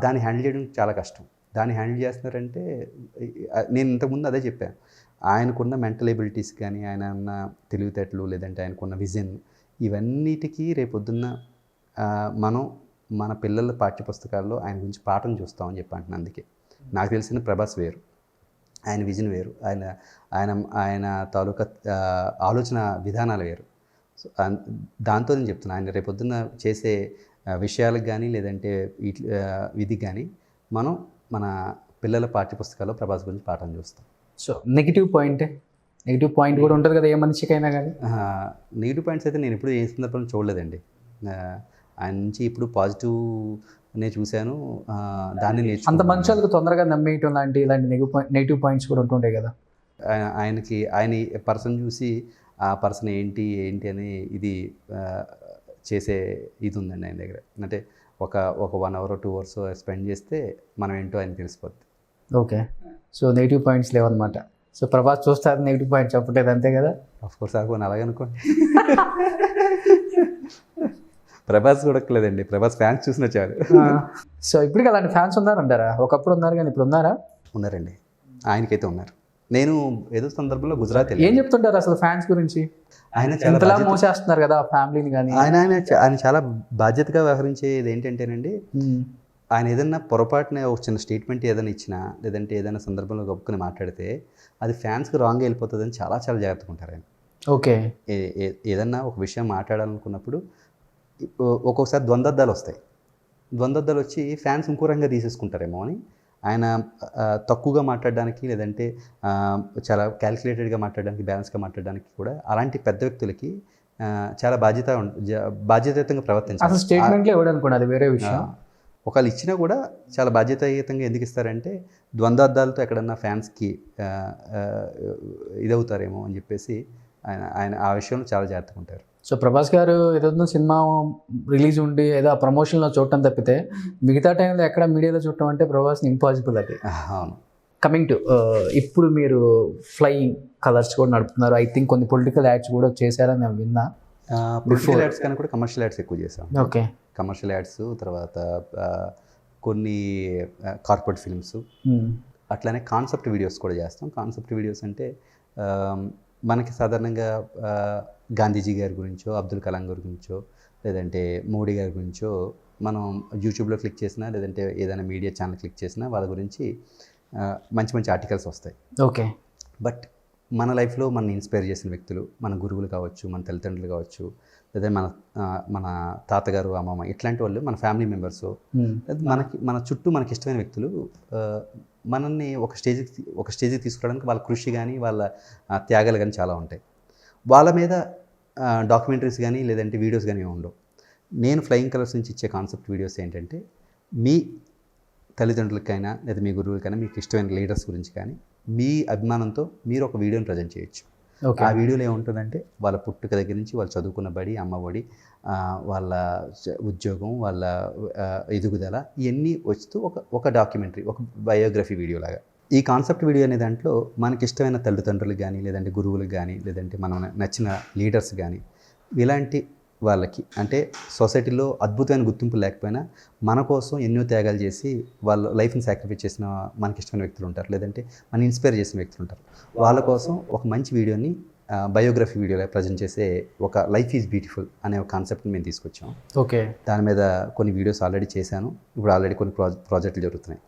దాన్ని హ్యాండిల్ చేయడం చాలా కష్టం. దాన్ని హ్యాండిల్ చేస్తున్నారంటే నేను ఇంతకుముందు అదే చెప్పాను, ఆయనకున్న మెంటల్ ఎబిలిటీస్ కానీ, ఆయన ఉన్న తెలివితేటలు, లేదంటే ఆయనకున్న విజన్, ఇవన్నిటికీ రేపొద్దున్న మనం మన పిల్లల పాఠ్యపుస్తకాల్లో ఆయన గురించి పాఠం చూస్తామని చెప్పి అంటున్నాను. అందుకే నాకు తెలిసిన ప్రభాస్ వేరు, ఆయన విజన్ వేరు, ఆయన తాలూకా ఆలోచన విధానాలు వేరు. సో దాంతో నేను చెప్తున్నాను, ఆయన రేపొద్దున్న చేసే విషయాలకు కానీ లేదంటే విధికి కానీ మనం మన పిల్లల పాఠ్యపుస్తకాల్లో ప్రభాస్ గురించి పాఠం చూస్తాం. సో నెగిటివ్ పాయింట్ కూడా ఉంటుంది కదా ఏ మనిషికైనా కానీ. నెగిటివ్ పాయింట్స్ అయితే నేను ఎప్పుడు ఏ సందర్భంలో చూడలేదండి. ఆయన నుంచి ఇప్పుడు పాజిటివ్నే చూశాను, దాన్ని నేర్చుకున్నాను. అంత మనుషులకు తొందరగా నమ్మేయటం ఇలాంటి నెగిటివ్ పాయింట్స్ కూడా ఉంటుంటాయి కదా. ఆయన పర్సన్ చూసి ఆ పర్సన్ ఏంటి అని ఇది చేసే ఇది ఉందండి ఆయన దగ్గర. అంటే ఒక 1 hour 2 hours స్పెండ్ చేస్తే మనం ఏంటో ఆయన తెలిసిపోద్ది. ఓకే, సో నెగిటివ్ పాయింట్స్ లేవన్నమాట. సో ప్రభాస్ చూస్తారు నెగిటివ్ పాయింట్స్ చెప్పట్లేదు అంతే కదా. ఆఫ్కోర్స్ అనుకోని అలాగే అనుకోండి. ప్రభాస్ చూడక్కలేదండి, ప్రభాస్ ఫ్యాన్స్ చూసినా చాలు. సో ఇప్పటికి అలాంటి ఫ్యాన్స్ ఉన్నారంటారా? ఒకప్పుడు ఉన్నారు కానీ ఇప్పుడు ఉన్నారా? ఉన్నారండి, ఆయనకైతే ఉన్నారు. నేను ఏదో సందర్భంలో గుజరాత్ ఏం వెళ్ళాను. చెప్తుంటారు అసలు ఫ్యాన్స్ గురించి? ఆయన చాలా ఎంతలా మోసేస్తున్నారు కదా ఫ్యామిలీని కానీ. ఆయన చాలా బాధ్యతగా వ్యవహరించేది ఏంటంటేనండి, ఆయన ఏదైనా పొరపాటున ఒక చిన్న స్టేట్మెంట్ ఏదైనా ఇచ్చినా, లేదంటే ఏదైనా సందర్భంలో గొప్పని మాట్లాడితే అది ఫ్యాన్స్కి రాంగ్గా వెళ్ళిపోతుందని చాలా చాలా జాగ్రత్తగా ఉంటారు ఆయన. ఓకే. ఏదన్నా ఒక విషయం మాట్లాడాలనుకున్నప్పుడు ఒక్కొక్కసారి ద్వంద్వద్దాలు వస్తాయి. ద్వంద్వద్దాలు వచ్చి ఫ్యాన్స్ ఇంకో రంగా తీసేసుకుంటారేమో అని ఆయన తక్కువగా మాట్లాడడానికి, లేదంటే చాలా క్యాల్కులేటెడ్గా మాట్లాడడానికి, బ్యాలెన్స్గా మాట్లాడడానికి కూడా అలాంటి పెద్ద వ్యక్తులకి చాలా బాధ్యతాయుతంగా ప్రవర్తించాలి. అసలు స్టేట్మెంట్లో ఇవ్వడానికి అది వేరే విషయం. ఒకళ్ళు ఇచ్చినా కూడా చాలా బాధ్యతాయుతంగా ఎందుకు ఇస్తారంటే ద్వంద్వార్థాలతో ఎక్కడన్నా ఫ్యాన్స్కి ఇదవుతారేమో అని చెప్పేసి ఆయన ఆ విషయంలో చాలా జాగ్రత్తగా ఉంటారు. సో ప్రభాస్ గారు ఏదైనా సినిమా రిలీజ్ ఉండి ఏదో ఆ ప్రమోషన్లో చూడటం తప్పితే మిగతా టైంలో ఎక్కడ మీడియాలో చూడటం అంటే ప్రభాస్ని ఇంపాసిబుల్ అది. అవును. కమింగ్ టు ఇప్పుడు మీరు ఫ్లయింగ్ కలర్స్ కూడా నడుపుతున్నారు. ఐ థింక్ కొన్ని పొలిటికల్ యాడ్స్ కూడా చేశారని నేను విన్నా. పొలిటికల్ యాడ్స్ కానీ కూడా కమర్షియల్ యాడ్స్ ఎక్కువ చేసాం. ఓకే. కమర్షియల్ యాడ్స్, తర్వాత కొన్ని కార్పొరేట్ ఫిల్మ్స్, అట్లానే కాన్సెప్ట్ వీడియోస్ కూడా చేస్తాం. కాన్సెప్ట్ వీడియోస్ అంటే మనకి సాధారణంగా గాంధీజీ గారి గురించో, అబ్దుల్ కలాం గారి గురించో, లేదంటే మోడీ గారి గురించో మనం యూట్యూబ్లో క్లిక్ చేసినా, లేదంటే ఏదైనా మీడియా ఛానల్ క్లిక్ చేసినా వాళ్ళ గురించి మంచి మంచి ఆర్టికల్స్ వస్తాయి. ఓకే. బట్ మన లైఫ్లో మన ఇన్స్పైర్ చేసిన వ్యక్తులు, మన గురువులు కావచ్చు, మన తల్లిదండ్రులు కావచ్చు, లేదా మన తాతగారు, అమ్మమ్మ, ఇట్లాంటి వాళ్ళు మన ఫ్యామిలీ మెంబర్స్, మన చుట్టూ మనకి ఇష్టమైన వ్యక్తులు మనల్ని ఒక స్టేజ్కి తీసుకురావడానికి వాళ్ళ కృషి కానీ, వాళ్ళ త్యాగాలు కానీ చాలా ఉంటాయి. వాళ్ళ మీద డాక్యుమెంటరీస్ కానీ, లేదంటే వీడియోస్ కానీ ఉండవు. నేను ఫ్లయింగ్ కలర్స్ నుంచి ఇచ్చే కాన్సెప్ట్ వీడియోస్ ఏంటంటే మీ తల్లిదండ్రులకైనా లేదా మీ గురువులకైనా మీకు ఇష్టమైన లీడర్స్ గురించి కానీ మీ అభిమానంతో మీరు ఒక వీడియోని ప్రజెంట్ చేయొచ్చు. ఆ వీడియోలో ఏముంటుందంటే వాళ్ళ పుట్టుక దగ్గర నుంచి వాళ్ళు చదువుకున్న బడి, అమ్మఒడి, వాళ్ళ ఉద్యోగం, వాళ్ళ ఎదుగుదల, ఇవన్నీ వస్తూ ఒక డాక్యుమెంటరీ, ఒక బయోగ్రఫీ వీడియో లాగా. ఈ కాన్సెప్ట్ వీడియో అనే దాంట్లో మనకి ఇష్టమైన తల్లిదండ్రులకు కానీ, లేదంటే గురువులకు కానీ, లేదంటే మనం నచ్చిన లీడర్స్ కానీ, ఇలాంటి వాళ్ళకి అంటే సొసైటీలో అద్భుతమైన గుర్తింపు లేకపోయినా మన కోసం ఎన్నో త్యాగాలు చేసి వాళ్ళ లైఫ్ని సాక్రిఫైస్ చేసిన మనకి ఇష్టమైన వ్యక్తులు ఉంటారు, లేదంటే మన ఇన్స్పైర్ చేసిన వ్యక్తులు ఉంటారు. వాళ్ళ కోసం ఒక మంచి వీడియోని బయోగ్రఫీ వీడియోలో ప్రజెంట్ చేసే ఒక లైఫ్ ఈజ్ బ్యూటిఫుల్ అనే ఒక కాన్సెప్ట్ని మేము తీసుకొచ్చాం. ఓకే. దాని మీద కొన్ని వీడియోస్ ఆల్రెడీ చేశాను. ఇప్పుడు ఆల్రెడీ కొన్ని ప్రాజెక్టులు జరుగుతున్నాయి.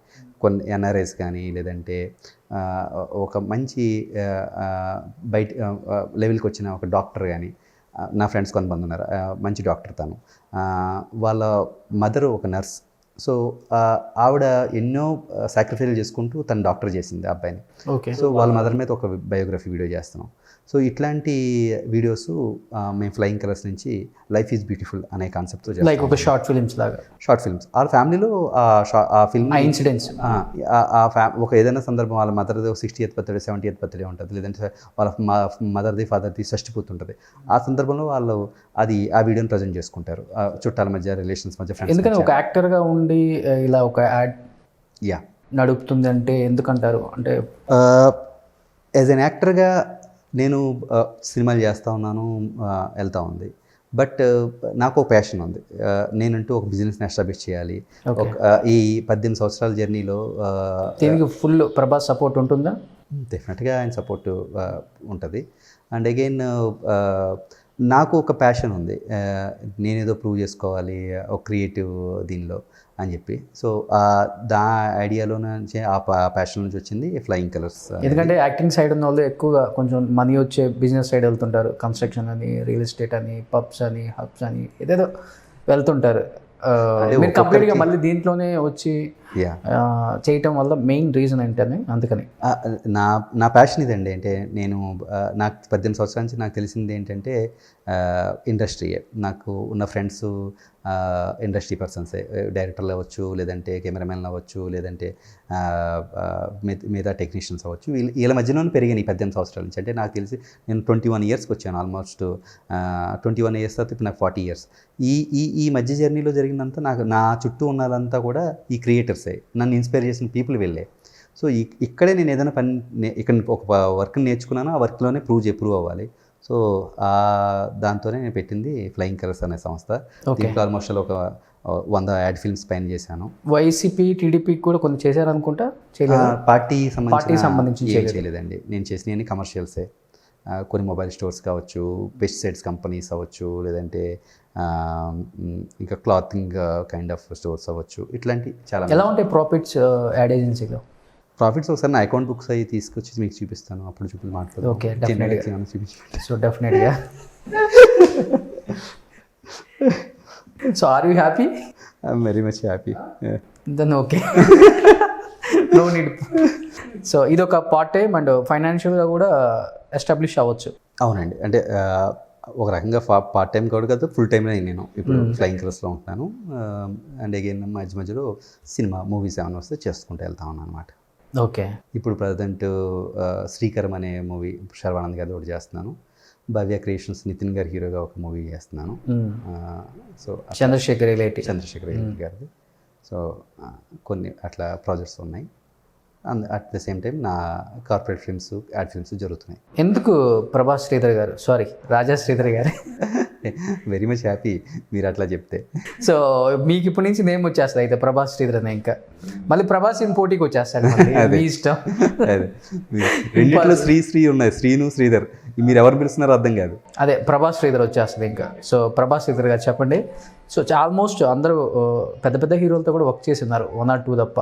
కొన్ని ఎన్ఆర్ఐస్ కానీ, లేదంటే ఒక మంచి బయట లెవెల్కి వచ్చిన ఒక డాక్టర్ కానీ, నా ఫ్రెండ్స్ కొంతమంది ఉన్నారు, మంచి డాక్టర్ తను, వాళ్ళ మదర్ ఒక నర్స్. సో ఆవిడ ఎన్నో సాక్రిఫైస్ చేసుకుంటూ తను డాక్టర్ చేసింది ఆ అబ్బాయిని. ఓకే. సో వాళ్ళ మదర్ మీద ఒక బయోగ్రఫీ వీడియో చేస్తున్నాం. సో ఇట్లాంటి వీడియోస్ మేము ఫ్లయింగ్ కలర్స్ నుంచి లైఫ్ ఈజ్ బ్యూటిఫుల్ అనే కాన్సెప్ట్తో లైక్ ఒక షార్ట్ ఫిల్మ్స్ లాగా. షార్ట్ ఫిల్మ్స్ వాళ్ళ ఫ్యామిలీలో ఆ ఫిల్మ్ ఇన్సిడెంట్స్, ఒక ఏదైనా సందర్భం వాళ్ళ మదర్ది 60th బర్త్డే 70th బర్త్డే ఉంటుంది, లేదంటే వాళ్ళ మదర్ది ఫాదర్ది షష్టిపూర్తి ఉంటుంది. ఆ సందర్భంలో వాళ్ళు ఆ వీడియోని ప్రజెంట్ చేసుకుంటారు, చుట్టాల మధ్య, రిలేషన్స్ మధ్య, ఫ్రెండ్స్. ఎందుకంటే ఒక యాక్టర్గా ఉండి ఇలా ఒక యాడ్ నడుపుతుంది అంటే ఎందుకంటారు? అంటే యాజ్ ఎన్ యాక్టర్గా నేను సినిమాలు చేస్తూ ఉన్నాను, వెళ్తూ ఉంది. బట్ నాకు ఒక ప్యాషన్ ఉంది. నేనంటూ ఒక బిజినెస్ని ఎస్టాబ్లిష్ చేయాలి. ఈ 18 సంవత్సరాల జర్నీలో దీనికి ఫుల్ ప్రభాస్ సపోర్ట్ ఉంటుందా? డెఫినెట్గా ఆయన సపోర్ట్ ఉంటుంది. అండ్ అగైన్ నాకు ఒక ప్యాషన్ ఉంది, నేనేదో ప్రూవ్ చేసుకోవాలి ఒక క్రియేటివ్ దీనిలో అని చెప్పి. సో దా ఐడియాలో నుంచి ఆ ప్యాషన్ నుంచి వచ్చింది ఫ్లయింగ్ కలర్స్. ఎందుకంటే యాక్టింగ్ సైడ్ ఉన్న వాళ్ళు ఎక్కువగా కొంచెం మనీ వచ్చే బిజినెస్ సైడ్ వెళ్తుంటారు. కన్స్ట్రక్షన్ అని, రియల్ ఎస్టేట్ అని, పబ్స్ అని, హబ్స్ అని ఏదేదో వెళ్తుంటారు. మీరు కంప్లీట్గా మళ్ళీ దీంట్లోనే వచ్చి చేయటం వల్ల మెయిన్ రీజన్ ఏంటని? అందుకని నా ప్యాషన్ ఇదండి. అంటే నేను నాకు 18 సంవత్సరాల నుంచి నాకు తెలిసింది ఏంటంటే ఇండస్ట్రీయే. నాకు ఉన్న ఫ్రెండ్స్ ఇండస్ట్రీ పర్సన్సే, డైరెక్టర్లు అవ్వచ్చు, లేదంటే కెమెరామెన్లు అవ్వచ్చు, లేదంటే మిగతా టెక్నీషియన్స్ అవ్వచ్చు. వీళ్ళ మధ్యలోనే పెరిగాను ఈ 18 సంవత్సరాల నుంచి. అంటే నాకు తెలిసి నేను 21 ఇయర్స్కి వచ్చాను. ఆల్మోస్ట్ 21 ఇయర్స్ తర్వాత ఇప్పుడు నాకు 40 ఇయర్స్. ఈ మధ్య జర్నీలో జరిగిందంతా నా చుట్టూ ఉన్నదంతా కూడా ఈ క్రియేటర్సే, నన్ను ఇన్స్పైర్ చేసిన పీపుల్ వెళ్ళే. సో ఇక్కడే నేను ఏదైనా ఇక్కడ ఒక వర్క్ని నేర్చుకున్నాను, ఆ వర్క్లోనే ప్రూవ్ అవ్వాలి. సో దాంతోనే నేను పెట్టింది ఫ్లయింగ్ కలర్స్ అనే సంస్థ. దీంట్లో ఆల్మోస్ట్ ఒక 100 యాడ్ ఫిల్మ్స్ పైన చేశాను. వైసీపీ టీడీపీ కూడా కొన్ని చేశారనుకుంటా, చేయలేదు. పార్టీ సంబంధించి చేయలేదండి. నేను చేసినవి కమర్షియల్సే. కొన్ని మొబైల్ స్టోర్స్ కావచ్చు, పెస్టిసైడ్స్ కంపెనీస్ అవ్వచ్చు, లేదంటే ఇంకా క్లాతింగ్ కైండ్ ఆఫ్ స్టోర్స్ అవ్వచ్చు, ఇట్లాంటి చాలా. ఎలా ఉంటాయి ప్రాఫిట్స్ యాడ్ ఏజెన్సీలో? ప్రాఫిట్స్ ఒకసారి నా అకౌంట్ బుక్స్ అవి తీసుకొచ్చి మీకు చూపిస్తాను, అప్పుడు మాట్లాడతాను. ఓకే, డెఫినెట్గా. సో డెఫినెట్గా. So are you happy? I'm very much happy. Then okay, no need. So ఇది ఒక పార్ట్ టైం అండ్ ఫైనాన్షియల్గా కూడా ఎస్టాబ్లిష్ అవ్వచ్చు. అవునండి, అంటే ఒక రకంగా పార్ట్ టైం కూడా కాదు, ఫుల్ టైం నేను ఇప్పుడు ఫ్లయింగ్ కలర్స్లో ఉంటున్నాను. అండ్ అగైన్ మధ్య మధ్యలో మూవీస్ ఏమైనా వస్తే చేసుకుంటూ వెళ్తా ఉన్నాను అనమాట. ఓకే. ఇప్పుడు ప్రజెంట్ శ్రీకరం అనే మూవీ శర్వానంద్ గారి ఒకటి చేస్తున్నాను. భవ్య క్రియేషన్స్ నితిన్ గారి హీరోగా ఒక మూవీ చేస్తున్నాను. సో చంద్రశేఖర్ గారిది. సో కొన్ని అట్లా ప్రాజెక్ట్స్ ఉన్నాయి. అట్ ద సేమ్ టైం నా కార్పొరేట్ ఫిల్మ్స్, యాడ్ ఫిల్మ్స్ జరుగుతున్నాయి. ఎందుకు ప్రభాస్ శ్రీధర్ గారు, సారీ రాజా శ్రీధర్ గారు? వెరీ మచ్ హ్యాపీ మీరు అట్లా చెప్తే. సో మీకు ఇప్పటి నుంచి నేమ్ వచ్చేస్తుంది అయితే ప్రభాస్ శ్రీధర్ అనే. ఇంకా మళ్ళీ ప్రభాస్ ఇన్ పోటీకి వచ్చేస్తాడు, మీ ఇష్టం. అదే రెండిట్లో శ్రీ ఉన్నాయి, శ్రీను శ్రీధర్, మీరు ఎవరు పిలుస్తున్నారో అర్థం కాదు. అదే ప్రభాస్ శ్రీధర్ వచ్చేస్తుంది ఇంకా. సో ప్రభాస్ శ్రీధర్ గారు చెప్పండి. సో ఆల్మోస్ట్ అందరూ పెద్ద పెద్ద హీరోలతో కూడా వర్క్ చేసి ఉన్నారు, 1 or 2 తప్ప.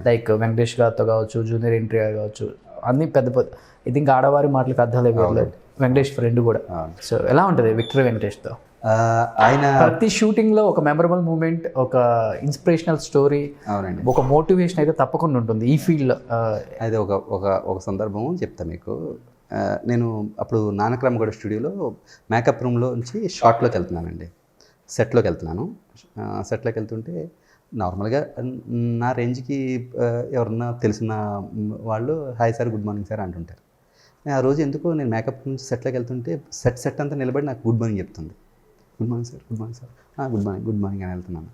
లైక్ వెంకటేష్ గారితో కావచ్చు, జూనియర్ ఎన్టీఆర్ కావచ్చు, అన్ని పెద్ద పెద్ద. ఇది ఇంకా ఆడవారి మాటలకు అర్థాలే లేదు. వెంకటేష్ ఫ్రెండ్ కూడా. సో ఎలా ఉంటుంది విక్టరీ వెంకటేష్తో? ఆయన ప్రతి షూటింగ్లో ఒక మెమరబుల్ మూమెంట్, ఒక ఇన్స్పిరేషనల్ స్టోరీ, అవునండి, ఒక మోటివేషన్ అయితే తప్పకుండా ఉంటుంది ఈ ఫీల్డ్లో. అయితే ఒక సందర్భం చెప్తా మీకు. నేను అప్పుడు నానక్రామగూడ స్టూడియోలో మేకప్ రూమ్లో నుంచి షార్ట్లోకి వెళ్తున్నానండి, సెట్లోకి వెళ్తున్నాను. సెట్లోకి వెళ్తుంటే నార్మల్గా నా రేంజ్కి ఎవరన్నా తెలిసిన వాళ్ళు hi sir, good morning sir అంటుంటారు. ఆ రోజు ఎందుకో నేను మేకప్ నుంచి సెట్లోకి వెళ్తుంటే సెట్ అంతా నిలబడి నాకు గుడ్ మార్నింగ్ చెప్తుంది. Good morning sir, good morning sir, good morning అని వెళ్తున్నాను.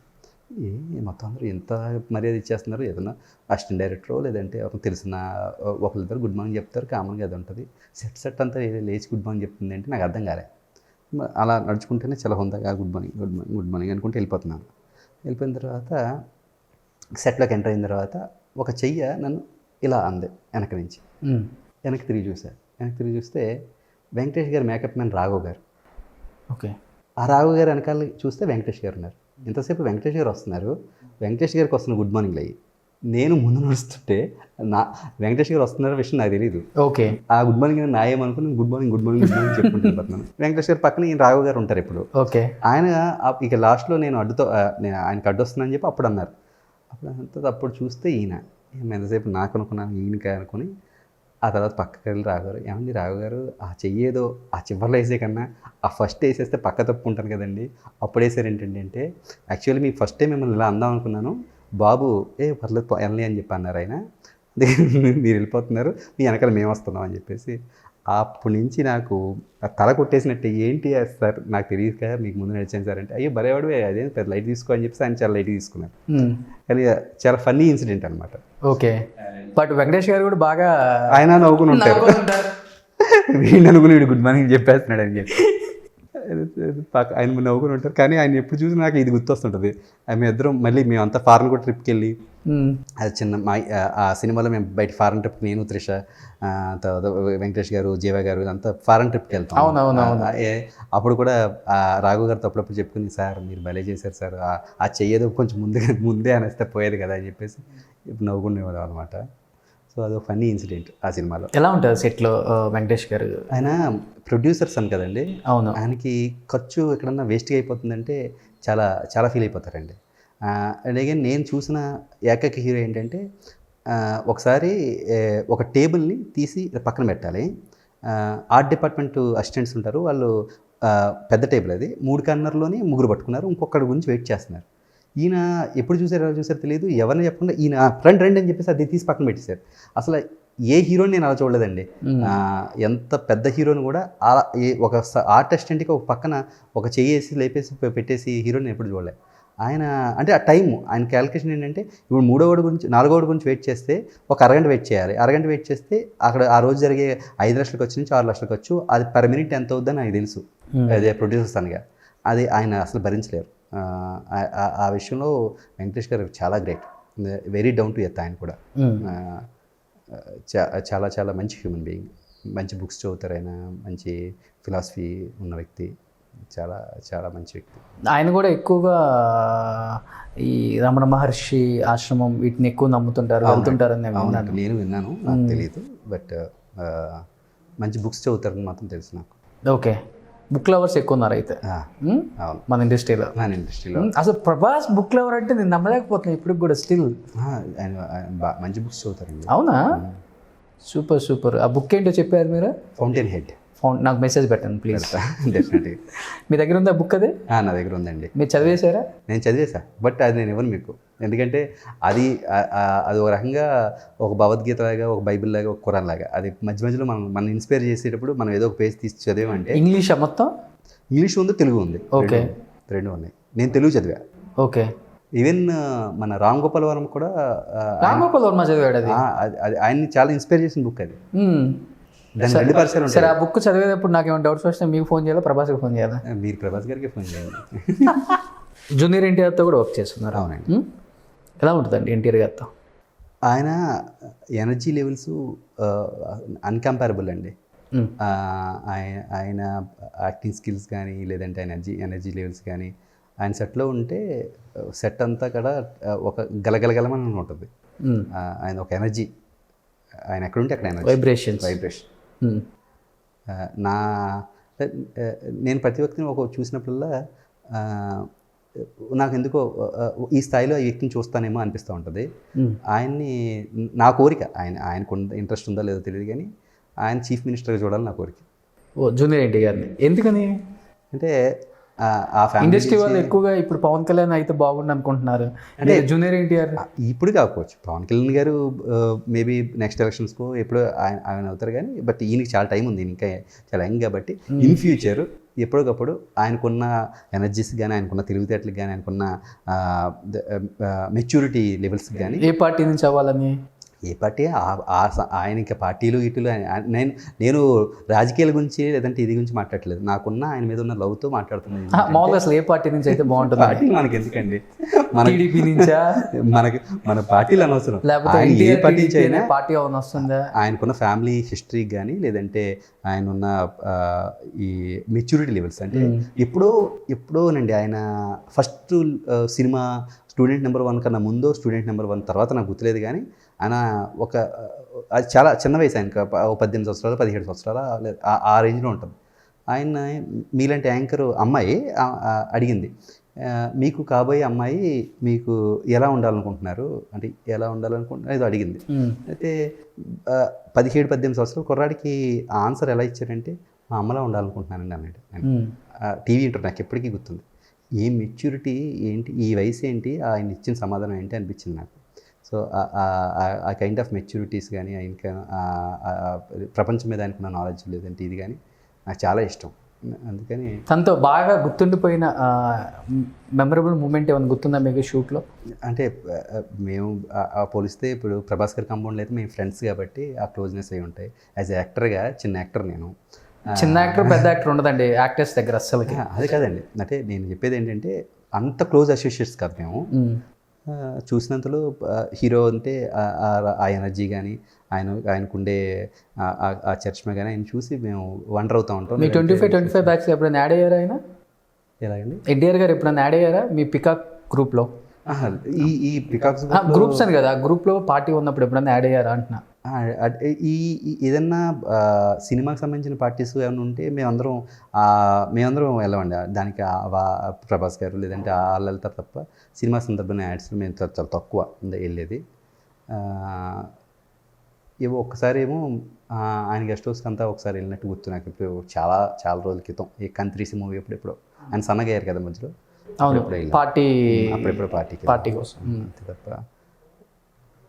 మొత్తం అందరూ ఎంత మర్యాద ఇచ్చేస్తున్నారు. ఏదైనా అసిస్టెంట్ డైరెక్టరో లేదంటే ఎవరైనా తెలిసిన ఒకరిద్దరు గుడ్ మార్నింగ్ చెప్తారు, కామన్గా అది ఉంటుంది. సెట్ అంతా లేచి గుడ్ మార్నింగ్ చెప్తుంది అంటే నాకు అర్థం కాలే. అలా నడుచుకుంటేనే చాలా హుందాగా గుడ్ మార్నింగ్ అనుకుంటే వెళ్ళిపోతున్నాను. వెళ్ళిపోయిన తర్వాత సెట్లోకి ఎంటర్ అయిన తర్వాత ఒక చెయ్య నన్ను ఇలా అంది వెనక నుంచి. వెనక్కి తిరిగి చూస్తే వెంకటేష్ గారు మేకప్ మ్యాన్ రాఘవ్ గారు. ఓకే. ఆ రాఘవ్ గారు వెనకాల చూస్తే వెంకటేష్ గారు ఉన్నారు. ఇంతసేపు వెంకటేష్ గారు వస్తున్నారు, వెంకటేష్ గారికి వస్తున్న గుడ్ మార్నింగ్లు అయ్యి నేను ముందు నడుస్తుంటే వెంకటేష్ గారు వస్తున్న విషయం నాకు తెలియదు. ఓకే. ఆ గుడ్ మార్నింగ్ నా ఏమనుకుని గుడ్ మార్నింగ్ చెప్పుకుంటున్నాను. వెంకటేష్ గారు పక్కన ఈయన రాఘవ్ గారు ఉంటారు ఇప్పుడు. ఓకే. ఆయన ఇక లాస్ట్లో నేను ఆయనకు అడ్డొస్తున్నాను చెప్పి అప్పుడు అన్నారు. అప్పుడు చూస్తే ఈయన ఎంతసేపు నాకు అనుకున్నాను, ఈయనకే అనుకుని ఆ తర్వాత పక్కకి వెళ్ళి రాఘగారు, ఏమండి రాఘగారు ఆ చెయ్యేదో ఆ చివరిలో వేసే కన్నా ఆ ఫస్ట్ వేసేస్తే పక్క తప్పుకుంటాను కదండి, అప్పుడు వేసారు ఏంటండి అంటే, యాక్చువల్లీ మీ ఫస్ట్ టైం మిమ్మల్ని ఇలా అందాం అనుకున్నాను, బాబు పర్లేదు వెళ్ళని అని చెప్పి అన్నారు ఆయన. మీరు వెళ్ళిపోతున్నారు, మీ వెనకాల మేము వస్తున్నాం అని చెప్పేసి అప్పటి నుంచి నాకు తల కొట్టేసినట్టు. ఏంటి సార్ నాకు తెలియదు కదా, మీకు ముందు నడిచాను సార్ అంటే, అయ్యో బరేవాడు అదే పెద్ద లైట్ తీసుకో అని చెప్పేసి ఆయన చాలా లైట్ తీసుకున్నారు. కానీ చాలా ఫన్నీ ఇన్సిడెంట్ అనమాట. ఓకే. బట్ వెంకటేష్ గారు కూడా బాగా ఆయన నవ్వుకుని ఉంటారు, వీడిని అనుకుని వీడు గుడ్ మార్నింగ్ చెప్పేస్తున్నాడు అని చెప్పి ఆయన నవ్వుకుని ఉంటారు. కానీ ఆయన ఎప్పుడు చూసి నాకు ఇది గుర్తొస్తుంటుంది. మేము ఇద్దరం మళ్ళీ మేమంతా ఫారెన్ కూడా ట్రిప్కి వెళ్ళి, అది చిన్న ఆ సినిమాలో మేము బయట ఫారెన్ ట్రిప్కి నేను, త్రిష, తర్వాత వెంకటేష్ గారు, జీవా గారు ఇదంతా ఫారెన్ ట్రిప్కి వెళ్తాం. అప్పుడు కూడా రాఘు గారితో అప్పుడప్పుడు చెప్పుకుంది, సార్ మీరు భలే చేశారు సార్, ఆ చెయ్యేదో కొంచెం ముందే అనేస్తే పోయేది కదా అని చెప్పేసి ఇప్పుడు నవ్వుకునేవాడు అనమాట. సో అదొక ఫన్నీ ఇన్సిడెంట్ ఆ సినిమాలో. ఎలా ఉంటుంది సెట్లో వెంకటేష్ గారు? ఆయన ప్రొడ్యూసర్స్ అని కదండి. అవును. ఆయనకి ఖర్చు ఎక్కడన్నా వేస్ట్గా అయిపోతుందంటే చాలా చాలా ఫీల్ అయిపోతారండి. అండ్ అగైన్ నేను చూసిన ఏకైక హీరో ఏంటంటే, ఒకసారి ఒక టేబుల్ని తీసి పక్కన పెట్టాలి. ఆర్ట్ డిపార్ట్మెంట్ అసిస్టెంట్స్ ఉంటారు, వాళ్ళు పెద్ద టేబుల్ అది 3 కార్నర్లోని 3 పట్టుకున్నారు, ఇంకొకటి గురించి వెయిట్ చేస్తున్నారు. ఈయన ఎప్పుడు చూసారు ఎలా చూసారు తెలియదు, ఎవరిని చెప్పకుండా ఈయన ఫ్రంట్ రండి అని చెప్పేసి అది తీసి పక్కన పెట్టేశారు. అసలు ఏ హీరోని నేను అలా చూడలేదండి. ఎంత పెద్ద హీరోని కూడా ఒక ఆర్ట్ అసిస్టెంట్కి ఒక పక్కన ఒక చెయ్యేసి లేపేసి పెట్టేసి హీరోని ఎప్పుడు చూడలేదు. ఆయన అంటే ఆ టైం ఆయన క్యాలిక్యులేషన్ ఏంటంటే, ఇప్పుడు 3వ గురించి 4వ గురించి వెయిట్ చేస్తే ఒక అరగంట వెయిట్ చేయాలి. అరగంట వెయిట్ చేస్తే అక్కడ ఆ రోజు జరిగే 5 లక్షల ఖర్చు నుంచి 6 లక్షల ఖర్చు, అది పర్ మినిట్ ఎంత అవుద్దని నాకు తెలుసు అదే ప్రొడ్యూసర్స్ అనగా. అది ఆయన అసలు భరించలేరు. ఆ విషయంలో వెంకటేష్ గారు చాలా great, very down to earth ఆయన కూడా. చాలా చాలా మంచి హ్యూమన్ బీయింగ్, మంచి బుక్స్ చదువుతారు ఆయన, మంచి ఫిలాసఫీ ఉన్న వ్యక్తి, చాలా చాలా మంచి వ్యక్తి. ఆయన కూడా ఎక్కువగా ఈ రమణ మహర్షి ఆశ్రమం వీటిని ఎక్కువ నమ్ముతుంటారు, వెళ్తుంటారని నేను విన్నాను. నేను విన్నాను, నాకు తెలియదు, బట్ మంచి బుక్స్ చదువుతారని మాత్రం తెలుసు నాకు. ఓకే, బుక్ లవర్స్ ఎక్కువ ఉన్నారు అయితే అవును, మన ఇండస్ట్రీలో. మన ఇండస్ట్రీలో అసలు ప్రభాస్ బుక్ లవర్ అంటే నేను నమ్మలేకపోతున్నాను ఇప్పుడు కూడా స్టిల్. ఆయన మంచి బుక్స్ చదువుతారండి. అవునా, సూపర్ సూపర్. ఆ బుక్ ఏంటో చెప్పారు మీరు? Fountain head. నాకు మెసేజ్ పెట్టండి ప్లీజ్. డెఫినెట్లీ. మీ దగ్గర ఉందా బుక్? అది నా దగ్గర ఉందండి. మీరు చదివేశారా? నేను చదివేసా, బట్ అది నేను ఇవ్వను మీకు, ఎందుకంటే అది ఒక రకంగా ఒక భగవద్గీత లాగా, ఒక బైబిల్ లాగా, ఒక ఖురాన్ లాగా, అది మధ్య మధ్యలో మనం ఇన్స్పైర్ చేసేటప్పుడు మనం ఏదో ఒక పేజ్ తీసి చదివామంటే. ఇంగ్లీష్ మొత్తం? ఇంగ్లీష్ ఉంది, తెలుగు ఉంది. ఓకే, రెండు ఉన్నాయి. నేను తెలుగు చదివా. ఓకే. ఈవెన్ మన రామ్ గోపాల్ వర్మ కూడా, రామ్ గోపాల్ వర్మ చదివాడు అది. ఆయన్ని చాలా ఇన్స్పైర్ చేసిన బుక్ అది. దాని రెండు పరిసరాలు ఉంటాయి. సరే, ఆ బుక్ చదివేటప్పుడు నాకు ఏమైనా డౌట్స్ వస్తే మీకు ఫోన్ చేయాలా, ప్రభాస్కి ఫోన్ చేయాలా? మీరు ప్రభాస్ గారికి ఫోన్ చేయండి. జూనియర్ ఎన్టీఆర్తో కూడా వర్క్ చేస్తున్నారు. అవునండి. ఎలా ఉంటుందండి ఎన్టీఆర్ గారితో? ఆయన ఎనర్జీ లెవెల్స్ అన్కంపారబుల్ అండి. ఆయన యాక్టింగ్ స్కిల్స్ కానీ, లేదంటే ఎనర్జీ లెవెల్స్ కానీ, ఆయన సెట్లో ఉంటే సెట్ అంతా కూడా ఒక గలగలగలమని ఉంటుంది. ఆయన ఒక ఎనర్జీ, ఆయన ఎక్కడుంటే అక్కడ ఎనర్జీ, వైబ్రేషన్. నేను ప్రతి వ్యక్తిని చూసినప్పుడల్లా నాకు ఎందుకో ఈ స్థాయిలో ఈ వ్యక్తిని చూస్తానేమో అనిపిస్తూ ఉంటుంది. ఆయన్ని, నా కోరిక, ఆయనకు ఇంట్రెస్ట్ ఉందో లేదో తెలియదు కానీ ఆయన చీఫ్ మినిస్టర్గా చూడాలని నా కోరిక. జూనియర్ ఎన్టీ గారిని ఎందుకని అంటే ఆ ఫ్యామిలీ ఇండస్ట్రీ వాళ్ళు ఎక్కువగా ఇప్పుడు పవన్ కళ్యాణ్ అయితే బాగుండు అనుకుంటున్నారు, అంటే జూనియర్ ఎన్టీఆర్ ఇప్పుడు కాకపోవచ్చు. పవన్ కళ్యాణ్ గారు మేబీ నెక్స్ట్ ఎలక్షన్స్కో ఎప్పుడో ఆయన అవుతారు కానీ, బట్ ఈయనకి చాలా టైం ఉంది, ఇంకా చాలా యంగ్ కాబట్టి ఇన్ ఫ్యూచర్ ఎప్పటికప్పుడు ఆయనకున్న ఎనర్జీస్ కానీ, ఆయనకున్న తెలివితేటలకు కానీ, ఆయనకున్న మెచ్యూరిటీ లెవెల్స్కి కానీ. ఏ పార్టీ నుంచి అవ్వాలని? ఏ పార్టీ ఆయనకి పార్టీలు ఇటులు. నేను రాజకీయాల గురించి లేదంటే ఇది గురించి మాట్లాడలేదు, నాకున్న ఆయన మీద ఉన్న లవ్తో మాట్లాడుతున్నాను. మామూలుగా అసలు ఏ పార్టీ నుంచి అయితే బాగుంటుంది? పార్టీ మనకి ఎందుకండి, టీడీపీ నుంచా? మన పార్టీలు అనవసరం, లేకపోతే ఏ పార్టీ నుంచి అయినా పార్టీ అవును వస్తుందా? ఆయనకున్న ఫ్యామిలీ హిస్టరీకి కానీ, లేదంటే ఆయన ఉన్న ఈ మెచ్యూరిటీ లెవెల్స్. అంటే ఎప్పుడోనండి ఆయన ఫస్ట్ సినిమా స్టూడెంట్ నెంబర్ 1 కన్నా ముందు, స్టూడెంట్ నెంబర్ 1 తర్వాత నాకు గుర్తులేదు కానీ, ఆయన అది చాలా చిన్న వయసు, ఆయనకు 18 సంవత్సరాలు 17 సంవత్సరాలు ఆ రేంజ్లో ఉంటుంది. ఆయన మీలాంటి యాంకర్ అమ్మాయి అడిగింది, మీకు కాబోయే అమ్మాయి మీకు ఎలా ఉండాలనుకుంటున్నారు అంటే, ఎలా ఉండాలనుకుంటున్నారు ఏదో అడిగింది. అయితే 17-18 సంవత్సరాల కుర్రాడికి ఆ ఆన్సర్ ఎలా ఇచ్చారంటే, మా అమ్మలా ఉండాలనుకుంటున్నానండి అన్నాడు. టీవీ ఇంటర్ నాకు ఎప్పటికీ గుర్తుంది. ఏ మెచ్యూరిటీ ఏంటి, ఈ వయసు ఏంటి, ఆయన ఇచ్చిన సమాధానం ఏంటి అనిపించింది నాకు. సో ఆ కైండ్ ఆఫ్ మెచ్యూరిటీస్ కానీ, ఇంకా ప్రపంచం మీద ఆయనకున్న నాలెడ్జ్ లేదంటే ఇది కానీ నాకు చాలా ఇష్టం. అందుకని తనతో బాగా గుర్తుండిపోయిన మెమరబుల్ మూమెంట్ ఏమైనా గుర్తుందా మీకు షూట్లో? అంటే మేము పోలిస్తే ఇప్పుడు ప్రభాస్ గారి కాంపౌండ్లో అయితే మేము ఫ్రెండ్స్ కాబట్టి ఆ క్లోజ్నెస్ అయి ఉంటాయి. యాజ్ యాక్టర్గా, చిన్న యాక్టర్ నేను. చిన్న యాక్టర్ పెద్ద యాక్టర్ ఉండదండి యాక్టర్స్ దగ్గర అస్సలకి. అది కాదండి, అంటే నేను చెప్పేది ఏంటంటే అంత క్లోజ్ అసోసియేట్స్ కాదు మేము. చూసినంతలో హీరో అంటే ఆ ఎనర్జీ కానీ, ఆయనకుండే ఆ చర్చమే కానీ ఆయన చూసి మేము వండర్ అవుతూ ఉంటాం. మీ 25 బ్యాచ్ ఎప్పుడైనా యాడ్ అయ్యారా ఆయన? ఎలాగండి? ఎన్టీఆర్ గారు ఎప్పుడైనా యాడ్ అయ్యారా మీ పికాక్ గ్రూప్లో? ఈ పికాక్స్ గ్రూప్స్ అని కదా, గ్రూప్లో పార్టీ ఉన్నప్పుడు ఎప్పుడైనా యాడ్ అయ్యారా అంటున్నా. ఏదన్నా సినిమాకి సంబంధించిన పార్టీస్ ఏమైనా ఉంటే మేమందరం వెళ్ళమండి. దానికి ప్రభాస్ గారు లేదంటే వాళ్ళు వెళ్తారు తప్ప, సినిమా సందర్భంగా యాడ్స్ మేము చాలా తక్కువ వెళ్ళేది. ఒక్కసారి ఏమో ఆయన గెస్ట్ హౌస్కి అంతా ఒకసారి వెళ్ళినట్టు గుర్తు నాకు. ఇప్పుడు చాలా చాలా రోజుల క్రితం ఈ కంత్రీసి మూవీ ఎప్పుడెప్పుడు ఆయన సన్నగా అయ్యారు కదా మధ్యలో, అప్పుడెప్పుడు పార్టీ కోసం. అంతే తప్ప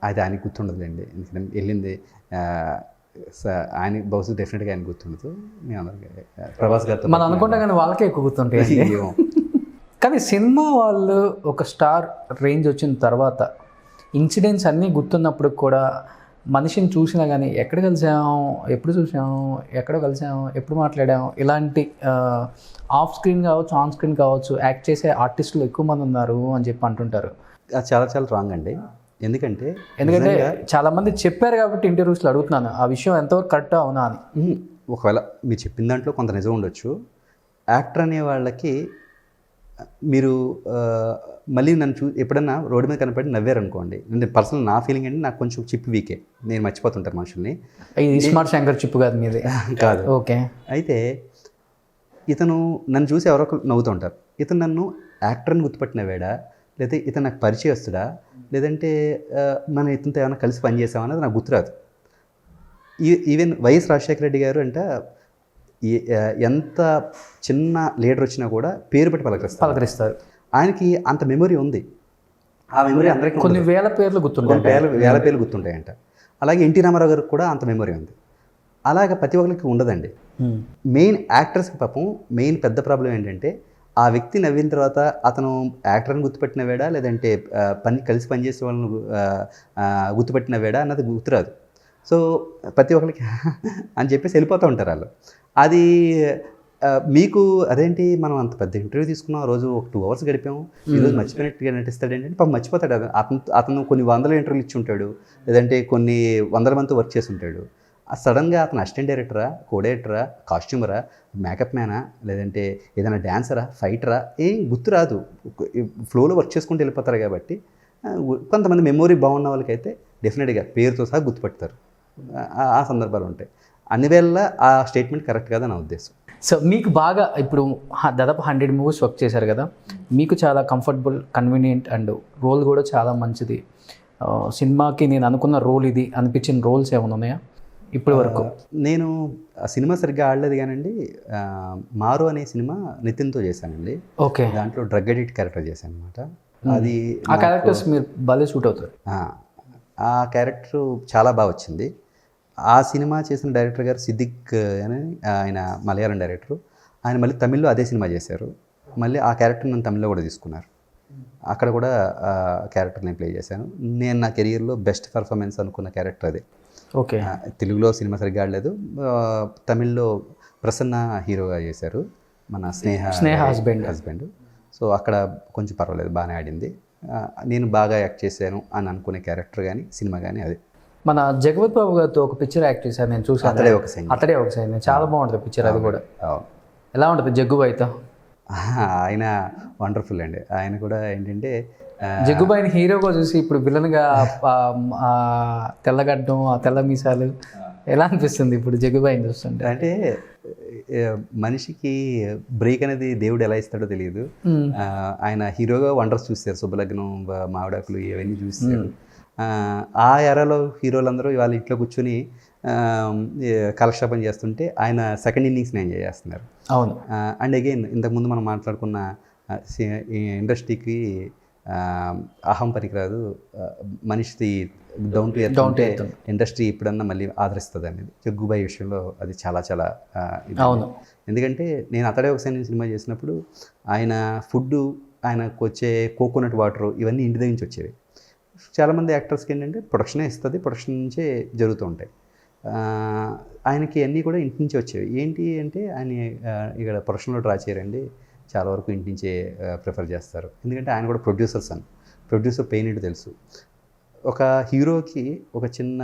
అది ఆయనకి గుర్తుండదులేండి, ఎందుకంటే వెళ్ళింది ఆయన బహుశా డెఫినెట్గా ఆయన గుర్తుండదు. మేము అందరికీ ప్రభాస్ గారితో మనం అనుకుంటా కానీ వాళ్ళకే ఎక్కువ గుర్తుంటాయి. కానీ సినిమా వాళ్ళు ఒక స్టార్ రేంజ్ వచ్చిన తర్వాత ఇన్సిడెంట్స్ అన్నీ గుర్తున్నప్పుడు కూడా మనిషిని చూసినా కానీ ఎక్కడ కలిసాం, ఎప్పుడు చూసాం, ఎక్కడ కలిసాం, ఎప్పుడు మాట్లాడాం, ఇలాంటి ఆఫ్ స్క్రీన్ కావచ్చు, ఆన్ స్క్రీన్ కావచ్చు, యాక్ట్ చేసే ఆర్టిస్టులు ఎక్కువ మంది ఉన్నారు అని చెప్పి అంటుంటారు. అది చాలా చాలా రాంగ్ అండి. ఎందుకంటే చాలామంది చెప్పారు కాబట్టి ఇంటర్వ్యూస్లో అడుగుతున్నాను, ఆ విషయం ఎంతవరకు కరెక్ట్ అవునా అని. ఒకవేళ మీరు చెప్పిన దాంట్లో కొంత నిజం ఉండొచ్చు. యాక్టర్ అనే వాళ్ళకి మీరు మళ్ళీ నన్ను ఎప్పుడన్నా రోడ్డు మీద కనపడి నవ్వారనుకోండి, నేను పర్సనల్ నా ఫీలింగ్ అంటే నాకు కొంచెం చిప్ వీకే, నేను మర్చిపోతుంటాను మనుషుల్ని. ఇది స్మార్ట్ శంకర్ చిప్పు కాదు మీది. కాదు. ఓకే. అయితే ఇతను నన్ను చూసి ఎవరో నవ్వుతూ ఉంటారు. ఇతను నన్ను యాక్టర్ని గుర్తుపట్టినవాడా, లేదా ఇతను నాకు పరిచయస్తుడా, లేదంటే మనం ఇతనితో ఏమైనా కలిసి పనిచేసామన్నది నాకు గుర్తురాదు. ఈవెన్ వైఎస్ రాజశేఖర రెడ్డి గారు అంటే ఎంత చిన్న లీడర్ వచ్చినా కూడా పేరు పెట్టి పలకరిస్తారు. ఆయనకి అంత మెమొరీ ఉంది. ఆ మెమొరీ అందరికీ కొన్ని వేల పేర్లు గుర్తుంటాయి, వేల పేర్లు గుర్తుంటాయంట. అలాగే ఎన్టీ రామారావు గారికి కూడా అంత మెమొరీ ఉంది. అలాగే ప్రతి ఒక్కరికి ఉండదండి. మెయిన్ యాక్టర్స్కి పాపం మెయిన్ పెద్ద ప్రాబ్లం ఏంటంటే, ఆ వ్యక్తి నవ్విన తర్వాత అతను యాక్టర్ని గుర్తుపెట్టిన వేడా, లేదంటే కలిసి పనిచేసే వాళ్ళని గుర్తుపెట్టిన వేడా అన్నది గుర్తురాదు. సో ప్రతి ఒక్కరికి అని చెప్పేసి వెళ్ళిపోతూ ఉంటారు వాళ్ళు. అది మీకు అదేంటి మనం అంత పెద్ద ఇంటర్వ్యూ తీసుకున్నాం, ఆ రోజు ఒక 2 hours గడిపాము, ఈరోజు మర్చిపోయినట్టుగా నటిస్తాడు ఏంటంటే పాపం మర్చిపోతాడు. అతను కొన్ని వందల ఇంటర్వ్యూలు ఇచ్చి ఉంటాడు, లేదంటే కొన్ని వందల మంది వర్క్ చేసి ఉంటాడు. సడన్గా అతను అసిస్టెంట్ డైరెక్టరా, కో డైరెక్టరా, కాస్ట్యూమరా, మేకప్ మ్యానా, లేదంటే ఏదైనా డ్యాన్సరా, ఫైటరా, ఏం గుర్తురాదు. ఫ్లోలో వర్క్ చేసుకుంటూ వెళ్ళిపోతారు. కాబట్టి కొంతమంది మెమొరీ బాగున్న వాళ్ళకైతే డెఫినెట్గా పేరుతో సహా గుర్తుపెడతారు. ఆ సందర్భాలు ఉంటాయి. అన్ని వేళ ఆ స్టేట్మెంట్ కరెక్ట్ కాదని నా ఉద్దేశం. సో మీకు బాగా ఇప్పుడు దాదాపు 100 movies వర్క్ చేశారు కదా, మీకు చాలా కంఫర్టబుల్, కన్వీనియంట్ అండ్ రోల్ కూడా చాలా మంచిది, సినిమాకి నేను అనుకున్న రోల్ ఇది అనిపించిన రోల్స్ ఏమైనా ఉన్నాయా ఇప్పటి వరకు? నేను ఆ సినిమా సరిగ్గా ఆడలేదు కానండి, మారు అనే సినిమా నితిన్తో చేశానండి. ఓకే. దాంట్లో డ్రగ్ అడిక్ట్ క్యారెక్టర్ చేశాను అనమాట. అది ఆ క్యారెక్టర్స్ మీరు భలే సూట్ అవుతారు. ఆ క్యారెక్టర్ చాలా బాగా వచ్చింది. ఆ సినిమా చేసిన డైరెక్టర్ గారు సిద్దిక్ అని, ఆయన మలయాళం డైరెక్టరు. ఆయన మళ్ళీ తమిళ్లో అదే సినిమా చేశారు. మళ్ళీ ఆ క్యారెక్టర్ నన్ను తమిళ్లో కూడా తీసుకున్నారు. అక్కడ కూడా క్యారెక్టర్ నేను ప్లే చేశాను. నేను నా కెరియర్లో బెస్ట్ పర్ఫార్మెన్స్ అనుకున్న క్యారెక్టర్ అదే. ఓకే. తెలుగులో సినిమా సరిగ్గా ఆడలేదు, తమిళ్లో ప్రసన్న హీరోగా చేశారు, మన స్నేహ హస్బెండ్. సో అక్కడ కొంచెం పర్వాలేదు, బాగానే ఆడింది. నేను బాగా యాక్ట్ చేశాను అని అనుకునే క్యారెక్టర్ కానీ సినిమా కానీ అది. మన జగపతి బాబు గారితో ఒక పిక్చర్ యాక్ట్ చేశారు, నేను చూసాను. అతడే ఒక సైన్ చాలా బాగుంటుంది పిక్చర్. అది కూడా ఎలా ఉంటుంది జగ్గుబాయితో? ఆయన వండర్ఫుల్ అండి. ఆయన కూడా ఏంటంటే జగ్గుబాయిని హీరోగా చూసి ఇప్పుడు విలన్గా తెల్లగడ్డం, ఆ తెల్ల మీసాలు ఎలా అనిపిస్తుంది ఇప్పుడు జగ్గుబాయిని చూస్తుంటే? అంటే మనిషికి బ్రేక్ అనేది దేవుడు ఎలా ఇస్తాడో తెలియదు. ఆయన హీరోగా వండర్స్ చూస్తారు, శుభలగ్నం, మావిడాకులు, ఇవన్నీ చూస్తారు. ఆ ఎరాలో హీరోలందరూ వాళ్ళ ఇంట్లో కూర్చొని కాలక్షేపం చేస్తుంటే ఆయన సెకండ్ ఇన్నింగ్స్ని ఎంజాయ్ చేస్తున్నారు. అవును. అండ్ అగైన్ ఇంతకుముందు మనం మాట్లాడుకున్న ఇండస్ట్రీకి అహం పనికిరాదు, మనిషి డౌన్ టు ఎర్త్ ఇండస్ట్రీ ఎప్పుడన్నా మళ్ళీ ఆదరిస్తుంది అనేది జగ్గుబాయి విషయంలో అది చాలా చాలా అవును. ఎందుకంటే నేను అతడే ఒక సినిమా చేసినప్పుడు ఆయన ఫుడ్, ఆయనకు వచ్చే కోకోనట్ వాటర్ ఇవన్నీ ఇంటి దగ్గర నుంచి వచ్చేవి. చాలామంది యాక్టర్స్కి ఏంటంటే ప్రొడక్షనే ఇస్తుంది, ప్రొడక్షన్ నుంచే జరుగుతూ ఉంటాయి. ఆయనకి అన్నీ కూడా ఇంటి నుంచే వచ్చేవి. ఏంటి అంటే ఆయన ఇక్కడ ప్రొడక్షన్లో డ్రా చేయరండి, చాలా వరకు ఇంటి నుంచే ప్రిఫర్ చేస్తారు. ఎందుకంటే ఆయన కూడా ప్రొడ్యూసర్ పెయిన్ ఏంటో తెలుసు. ఒక హీరోకి ఒక చిన్న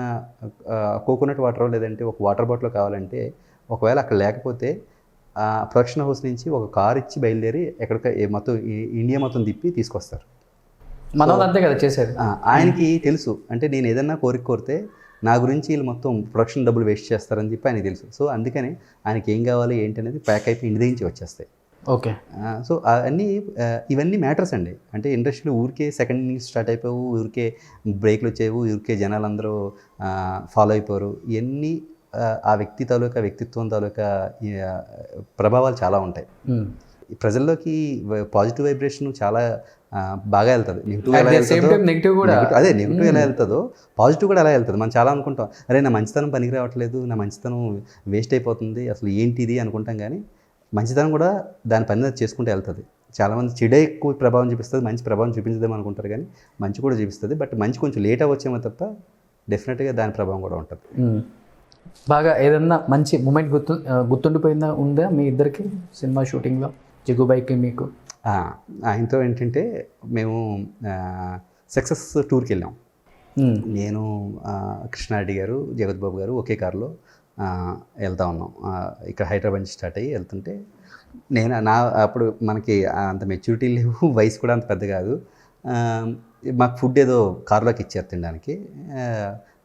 కోకోనట్ వాటర్ లేదంటే ఒక వాటర్ బాటిల్ కావాలంటే ఒకవేళ అక్కడ లేకపోతే ప్రొడక్షన్ హౌస్ నుంచి ఒక కార్ ఇచ్చి బయలుదేరి ఎక్కడికి మొత్తం ఇండియా మొత్తం తిప్పి తీసుకొస్తారు. మన వాళ్ళు అంతే కదా చేసేది. ఆయనకి తెలుసు, అంటే నేను ఏదన్నా కోరితే నా గురించి వీళ్ళు మొత్తం ప్రొడక్షన్ డబ్బులు వేస్ట్ చేస్తారని చెప్పి ఆయనకి తెలుసు. సో అందుకని ఆయనకి ఏం కావాలి ఏంటి అనేది ప్యాక్ అయిపోయి ఇంటి నుంచి వచ్చేస్తాయి. ఓకే. సో ఇవన్నీ మ్యాటర్స్ అండి. అంటే ఇండస్ట్రీలో ఊరికే సెకండ్ ఇన్నింగ్స్ స్టార్ట్ అయిపోవు, ఊరికే బ్రేక్లు వచ్చేవు, ఊరికే జనాలు అందరూ ఫాలో అయిపోరు. ఇవన్నీ ఆ వ్యక్తిత్వం తాలూకా ప్రభావాలు చాలా ఉంటాయి. ప్రజల్లోకి పాజిటివ్ వైబ్రేషన్ చాలా బాగా వెళ్తుంది. నెగిటివ్ ఎలా వెళ్తుందో పాజిటివ్ కూడా ఎలా వెళ్తుంది. మనం చాలా అనుకుంటాం, అరే నా మంచితనం పనికి రావట్లేదు, నా మంచితనం వేస్ట్ అయిపోతుంది, అసలు ఏంటిది అనుకుంటాం. కానీ మంచితనం కూడా దాని పని చేసుకుంటూ వెళ్తుంది. చాలామంది చెడే ఎక్కువ ప్రభావం చూపిస్తుంది, మంచి ప్రభావం చూపించదేమో అనుకుంటారు. కానీ మంచి కూడా చూపిస్తుంది. బట్ మంచి కొంచెం లేట్ అవ్వచ్చేమో తప్ప డెఫినెట్గా దాని ప్రభావం కూడా ఉంటుంది. బాగా ఏదన్నా మంచి మూమెంట్ గుర్తుండిపోయిందా ఉందా మీ ఇద్దరికి సినిమా షూటింగ్లో, జగ్గుబాయికి మీకు? ఆయనతో ఏంటంటే మేము సక్సెస్ టూర్కి వెళ్ళాం. నేను కృష్ణారెడ్డి గారు, జగత్ బాబు గారు ఒకే కారులో వెళ్తా ఉన్నాం. ఇక్కడ హైదరాబాద్ నుంచి స్టార్ట్ అయ్యి వెళ్తుంటే అప్పుడు మనకి అంత మెచ్యూరిటీ లేవు, వయసు కూడా అంత పెద్ద కాదు. మాకు ఫుడ్ ఏదో కారులోకి ఇచ్చారు తినడానికి.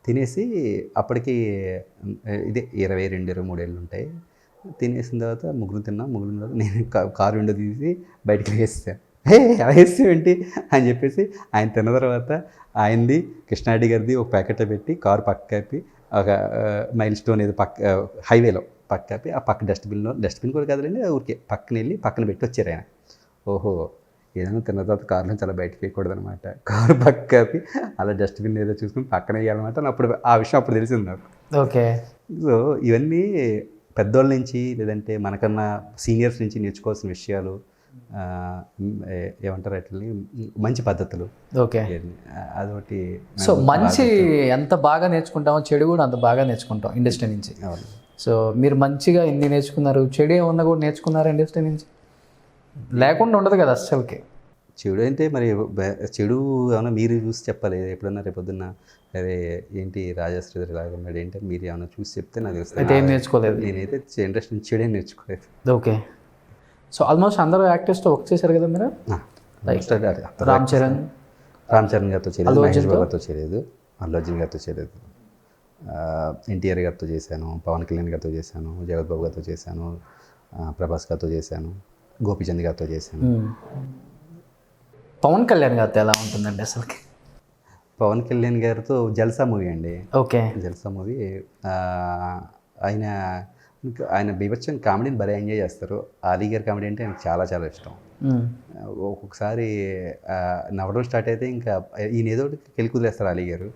తినేసి అప్పటికి ఇదే 22-23 ఏళ్ళు ఉంటాయి. తినేసిన తర్వాత ముగ్గురు తిన్నాం. తర్వాత నేను కారు విండో తీసి బయటికి వేస్తాను. వేస్తే ఏంటి అని చెప్పేసి ఆయన తిన్న తర్వాత ఆయనది, కృష్ణారెడ్డి గారిది ఒక ప్యాకెట్ పెట్టి కారు పక్క కాపి ఒక మైల్ స్టోన్ ఏదో హైవేలో పక్క కాపి ఆ పక్క డస్ట్బిన్ కూడా కదలండి, ఊరికే పక్కన వెళ్ళి పక్కన పెట్టి వచ్చారు ఆయన. ఓహో, ఏదైనా తిన్న తర్వాత కారులో చాలా బయటకు వేయకూడదు అనమాట. కారు పక్క కాపి అలా డస్ట్బిన్ ఏదో చూసుకుని పక్కన వేయాలన్నమాట. అప్పుడు ఆ విషయం అప్పుడు తెలిసింది నాకు. ఓకే. సో ఇవన్నీ పెద్దోళ్ళ నుంచి లేదంటే మనకన్నా సీనియర్స్ నుంచి నేర్చుకోవాల్సిన విషయాలు, ఏమంటారు అట్లని మంచి పద్ధతులు. ఓకే. అదొకటి. సో మంచి ఎంత బాగా నేర్చుకుంటామో చెడు కూడా అంత బాగా నేర్చుకుంటాం ఇండస్ట్రీ నుంచి. సో మీరు మంచిగా ఎన్ని నేర్చుకున్నారు, చెడు ఏమన్నా కూడా నేర్చుకున్నారు ఇండస్ట్రీ నుంచి? లేకుండా ఉండదు కదా అస్సలకి. చెడు అంటే మరి చెడు ఏమన్నా మీరు చూసి చెప్పాలి ఎప్పుడన్నా రేపొద్దున్న, అరే ఏంటి రాజశ్రీధర్ ఇలాగ ఉన్నాడు ఏంటి మీరు ఏమైనా చూసి చెప్తే నాకు తెలుస్తుంది. అయితే ఏం నేర్చుకోలేదు? నేనైతే ఇండస్ట్రీ నుంచి చెడే నేర్చుకోలేదు. ఓకే. సో ఆల్మోస్ట్ అందరూ యాక్టర్స్తో వర్క్ చేశారు కదా మీరు? రామ్ చరణ్ గారితో చేయలేదు, మహేష్ బాబు గారితో చేయలేదు, అల్లు అర్జున్ గారితో చేయలేదు, ఎన్టీఆర్ గారితో చేశాను, పవన్ కళ్యాణ్ గారితో చేశాను, జగత్ బాబు గారితో చేశాను, ప్రభాస్ గారితో చేశాను, గోపీచంద్ గారితో చేశాను. పవన్ కళ్యాణ్ గారితో ఎలా ఉంటుందండి అసలుకి? పవన్ కళ్యాణ్ గారితో జల్సా మూవీ అండి. ఓకే. జల్సా మూవీ ఆయన బీభత్సం కామెడీని భలే ఎంజాయ్ చేస్తారు. అలీ గారి కామెడీ అంటే ఆయనకు చాలా చాలా ఇష్టం. ఒక్కొక్కసారి నవ్వడం స్టార్ట్ అయితే ఇంకా ఈయన ఏదో కెళ్ళి కుదిలేస్తారు అలీ గారు.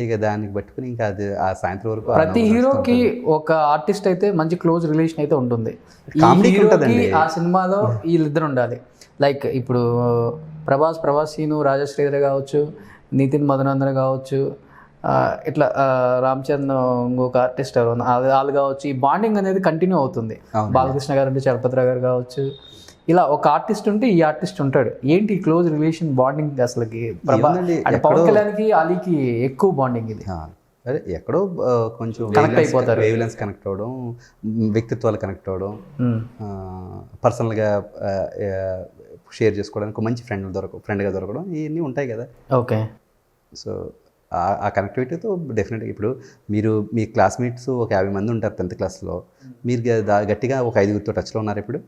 ఇక దానికి పట్టుకుని ఇంకా అది ఆ సాయంత్రం వరకు ప్రతి హీరోకి ఒక ఆర్టిస్ట్ అయితే మంచి క్లోజ్ రిలేషన్ అయితే ఉంటుంది. కామెడీ ఉంటుందండి. ఆ సినిమాలో వీళ్ళిద్దరు ఉండాలి. లైక్ ఇప్పుడు ప్రభాస్ సీను, రాజశ్రీధర్ కావచ్చు, నితిన్ మధునందన్ కావచ్చు, ఇట్లా రామ్ చరణ్ ఇంకొక ఆర్టిస్ట్ వాళ్ళు కావచ్చు. ఈ బాండింగ్ అనేది కంటిన్యూ అవుతుంది. బాలకృష్ణ గారు అంటే చలపతిరావు గారు కావచ్చు. ఇలా ఒక ఆర్టిస్ట్ ఉంటే ఈ ఆర్టిస్ట్ ఉంటాడు. ఏంటి క్లోజ్ రిలేషన్ బాండింగ్ అసలుకి? పవన్ కళ్యాణ్కి అలీకి ఎక్కువ బాండింగ్ ఇది. అదే ఎక్కడో కొంచెం కనెక్ట్ అయిపోతారు. వేవ్లెన్స్ కనెక్ట్ అవ్వడం, వ్యక్తిత్వాలు కనెక్ట్ అవ్వడం, పర్సనల్గా షేర్ చేసుకోవడానికి మంచి ఫ్రెండ్గా దొరకడం, ఇవన్నీ ఉంటాయి కదా. ఓకే. సో ఆ కనెక్టివిటీతో డెఫినెట్గా ఇప్పుడు మీ క్లాస్మేట్స్ ఒక 50 మంది ఉంటారు 10th క్లాస్లో, మీరు గట్టిగా ఒక 5గురితో టచ్లో ఉన్నారు ఇప్పుడు?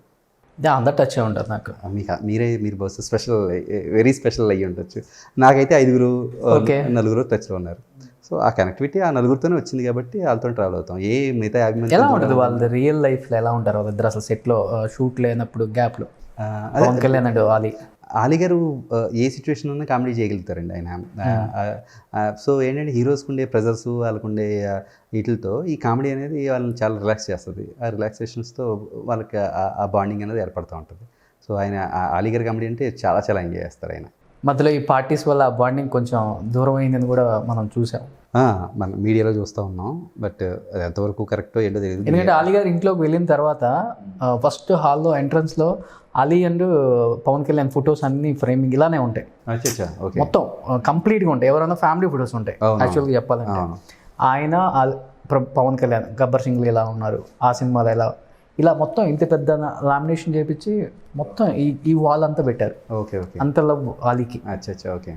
అందరు టచ్ ఉంటారు నాకు. మీరు బస్ స్పెషల్, వెరీ స్పెషల్ అయ్యి ఉండొచ్చు. నాకైతే 5-4 టచ్లో ఉన్నారు. సో ఆ కనెక్టివిటీ ఆ 4గురితోనే వచ్చింది కాబట్టి వాళ్ళతో ట్రావెల్ అవుతాం. మిగతా 50 మంది ఎలా ఉంటుంది వాళ్ళ రియల్ లైఫ్లో? ఎలా ఉంటారు వాళ్ళిద్దరు అసలు సెట్లో షూట్ లేనప్పుడు గ్యాప్లో? పవన్ కళ్యాణ్ అండ్ అలీ గారు ఏ సిచ్యువేషన్ ఉన్నా కామెడీ చేయగలుగుతారండి ఆయన. సో ఏంటంటే హీరోస్కి ఉండే ప్రెజర్స్, వాళ్ళకు ఉండే వీటితో ఈ కామెడీ అనేది వాళ్ళని చాలా రిలాక్స్ చేస్తుంది. ఆ రిలాక్సేషన్స్తో వాళ్ళకి ఆ బాండింగ్ అనేది ఏర్పడుతూ ఉంటుంది. సో ఆయన అలీ గారి కామెడీ అంటే చాలా చాలా ఎంజాయ్ చేస్తారు ఆయన. మధ్యలో ఈ పార్టీస్ వల్ల ఆ బాండింగ్ కొంచెం దూరం అయిందని కూడా మనం చూసాం, మన మీడియాలో చూస్తూ ఉన్నాం. బట్ అది ఎంతవరకు కరెక్టో ఏంటో తెలియదు. ఎందుకంటే అలీ గారు ఇంట్లోకి వెళ్ళిన తర్వాత ఫస్ట్ హాల్లో ఎంట్రన్స్లో అలీ అండ్ పవన్ కళ్యాణ్ ఫొటోస్ అన్ని ఫ్రేమింగ్ ఇలానే ఉంటాయి. మొత్తం కంప్లీట్గా ఉంటాయి. ఎవరైనా ఫ్యామిలీ ఫొటోస్ ఉంటాయి యాక్చువల్గా చెప్పాలంటే. ఆయన పవన్ కళ్యాణ్ గబ్బర్ సింగ్లు ఎలా ఉన్నారు, ఆ సినిమాలో ఎలా, ఇలా మొత్తం ఇంత పెద్ద లామినేషన్ చేపించి మొత్తం ఈ వాల్ అంతా పెట్టారు. అంత లవ్ అలీకి. ఓకే.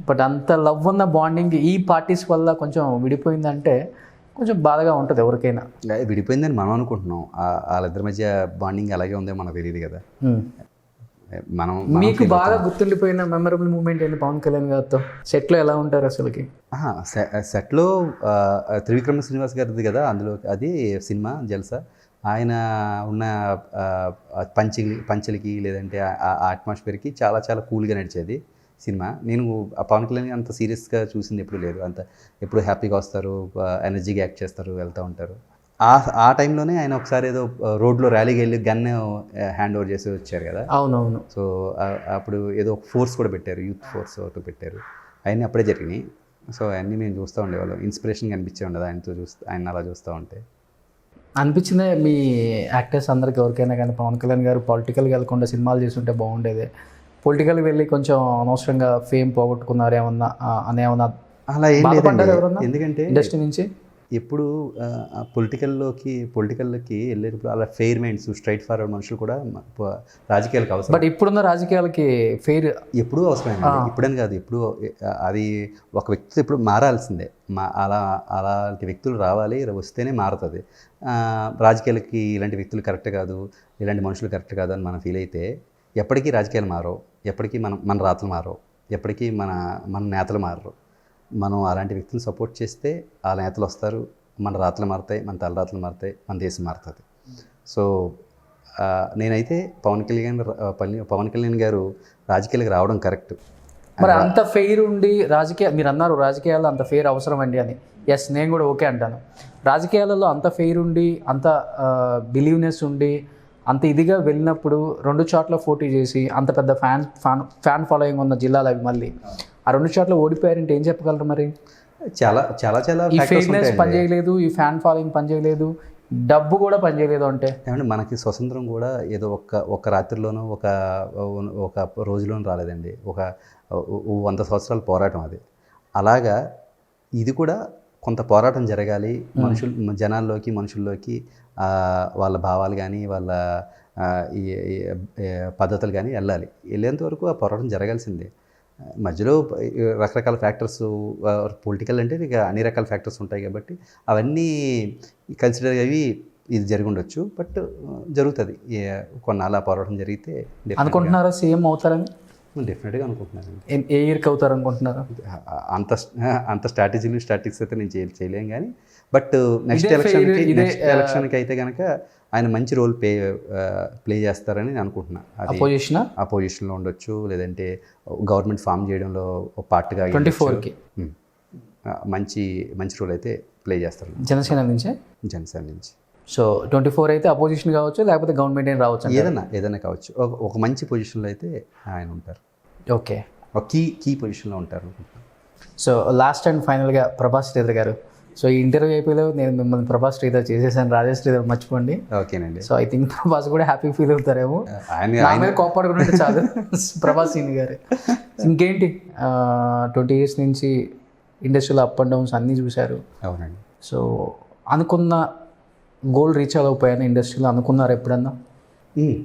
బట్ అంత లవ్ ఉన్న బాండింగ్ ఈ పార్టీస్ వల్ల కొంచెం విడిపోయిందంటే కొంచెం బాధగా ఉంటుంది ఎవరికైనా. విడిపోయిందని మనం అనుకుంటున్నాం, వాళ్ళిద్దరి మధ్య బాండింగ్ అలాగే ఉందో మనకు తెలియదు కదా. మీకు బాగా గుర్తుండిపోయిన మెమరబుల్ మూమెంట్ ఏంటి పవన్ కళ్యాణ్ గారితో సెట్లో? ఎలా ఉంటారు అసలుకి సెట్లో? త్రివిక్రమ శ్రీనివాస్ గారిది కదా అందులో, అది సినిమా జల్సా. ఆయన ఉన్న పంచలకి లేదంటే ఆ అట్మాస్ఫియర్కి చాలా చాలా కూల్గా నడిచేది సినిమా. నేను ఆ పవన్ కళ్యాణ్ అంత సీరియస్గా చూసింది ఎప్పుడు లేదు. ఎప్పుడు హ్యాపీగా వస్తారు, ఎనర్జీగా యాక్ట్ చేస్తారు, వెళ్తూ ఉంటారు. ఆ టైంలోనే ఆయన ఒకసారి ఏదో రోడ్లో ర్యాలీకి వెళ్ళి గన్ హ్యాండ్ ఓవర్ చేసి వచ్చారు కదా. అవునవును. సో అప్పుడు ఏదో ఫోర్స్ కూడా పెట్టారు, యూత్ ఫోర్స్ ఒకటి పెట్టారు. అవన్నీ అప్పుడే జరిగినాయి. సో అవన్నీ మేము చూస్తూ ఉండేవాళ్ళం. ఇన్స్పిరేషన్గా అనిపించే ఉండదు ఆయన అలా చూస్తూ ఉంటే. అనిపించిందే మీ యాక్టర్స్ అందరికి ఎవరికైనా కానీ పవన్ కళ్యాణ్ గారు పొలిటికల్గా వెళ్ళకుండా సినిమాలు చేస్తుంటే బాగుండేది, పొలిటికల్కి వెళ్ళి కొంచెం అనవసరంగా ఫేమ్ పోగొట్టుకున్నారు ఏమన్నా అనేమన్నా అలా ఏం బాధపడ్డారు లేదండి. ఎవరన్నా ఎందుకంటే ఇండస్ట్రీ నుంచి? ఎప్పుడు పొలిటికల్కి వెళ్ళేటప్పుడు అలా ఫెయిర్ మైండ్స్, స్ట్రైట్ ఫార్వర్డ్ మనుషులు కూడా రాజకీయాలకు అవసరం. బట్ ఇప్పుడున్న రాజకీయాలకి ఫెయిర్ ఎప్పుడూ అవసరమైంది. ఇప్పుడని కాదు, ఎప్పుడు అది ఒక వ్యక్తి ఎప్పుడు మారాల్సిందే. అలాంటి వ్యక్తులు రావాలి, వస్తేనే మారుతుంది. రాజకీయాలకి ఇలాంటి వ్యక్తులు కరెక్ట్ కాదు, ఇలాంటి మనుషులు కరెక్ట్ కాదు అని మనం ఫీల్ అయితే ఎప్పటికీ రాజకీయాలు మారవు, ఎప్పటికీ మన రాతలు మారవు, ఎప్పటికీ మన నేతలు మారరు. మనం అలాంటి వ్యక్తులు సపోర్ట్ చేస్తే ఆ నేతలు వస్తారు, మన రాతలు మారుతాయి, మన తలరాతలు మారుతాయి, మన దేశం మారుతుంది. సో నేనైతే పవన్ కళ్యాణ్ గారు రాజకీయాలకు రావడం కరెక్ట్. మరి అంత ఫెయిర్ ఉండి మీరు అన్నారు రాజకీయాల్లో అంత ఫెయిర్ అవసరం అండి అని. ఎస్, నేను కూడా ఓకే అంటాను. రాజకీయాలలో అంత ఫెయిర్ ఉండి, అంత బిలీవ్నెస్ ఉండి, అంత ఇదిగా వెళ్ళినప్పుడు 2 చోట్ల పోటీ చేసి అంత పెద్ద ఫ్యాన్ ఫాలోయింగ్ ఉన్న జిల్లాలు అవి, మళ్ళీ ఆ 2 చోట్ల ఓడిపోయారంటే ఏం చెప్పగలరు మరి? చాలా ఈ ఫెయిర్నెస్ పనిచేయలేదు, ఈ ఫ్యాన్ ఫాలోయింగ్ పనిచేయలేదు, డబ్బు కూడా పనిచేయలేదు అంటే ఏమంటే మనకి స్వతంత్రం కూడా ఏదో ఒక రాత్రిలోనో ఒక రోజులోనూ రాలేదండి. ఒక 100 సంవత్సరాల పోరాటం అది. అలాగా ఇది కూడా కొంత పోరాటం జరగాలి, జనాల్లోకి మనుషుల్లోకి వాళ్ళ భావాలు కానీ వాళ్ళ ఈ పద్ధతులు కానీ వెళ్ళేంత వరకు ఆ పోరాటం జరగాల్సిందే. మధ్యలో రకరకాల ఫ్యాక్టర్స్, పొలిటికల్ అంటే ఇక అన్ని రకాల ఫ్యాక్టర్స్ ఉంటాయి కాబట్టి అవన్నీ కన్సిడర్ అయ్యి ఇది జరిగి ఉండొచ్చు. బట్ జరుగుతుంది, కొన్నాళ్ళ పోరాటం జరిగితే. అనుకుంటున్నారా సీఎం అవుతారని? డెఫినెట్గా అనుకుంటున్నాను. ఏ ఇయర్కి అవుతారు అనుకుంటున్నారు? అంత స్ట్రాటజిక్స్ అయితే నేను చేయలేం కానీ, బట్ నెక్స్ట్ ఎలక్షన్కి అయితే కనుక ఆయన మంచి రోల్ ప్లే చేస్తారని నేను అనుకుంటున్నాను. ఆ పొజిషన్లో ఉండొచ్చు, లేదంటే గవర్నమెంట్ ఫామ్ చేయడంలో పార్ట్గా 24కి మంచి రోల్ అయితే ప్లే చేస్తారు జనసేన నుంచి. సో 24 అయితే అపోజిషన్ కావచ్చు, లేకపోతే గవర్నమెంట్ ఏం రావచ్చు, ఏదైనా కావచ్చు. ఒక మంచి పొజిషన్లో అయితే ఆయన ఉంటారు. ఓకే, ఒక కీ పొజిషన్లో ఉంటారు. సో లాస్ట్ అండ్ ఫైనల్గా ప్రభాస్ శ్రీధర్ గారు, సో ఈ ఇంటర్వ్యూ అయిపోయి నేను మిమ్మల్ని ప్రభాస్ శ్రీధర్ చేసేసాను, రాజేష్ శ్రీధర్ మర్చిపోండి. ఓకేనండి. సో ఐ థింక్ ప్రభాస్ కూడా హ్యాపీ ఫీల్ అవుతారేమో, ఆయన కోపాడుకుంటే చాలు ప్రభాస్ సీని గారు. ఇంకేంటి 20 years నుంచి ఇండస్ట్రీలో అప్ అండ్ డౌన్స్ అన్నీ చూశారు. అవునండి. సో అనుకున్న గోల్ రీచ్ అవ్వకపోయాను ఇండస్ట్రీలో అనుకున్నారు ఎప్పుడన్నా?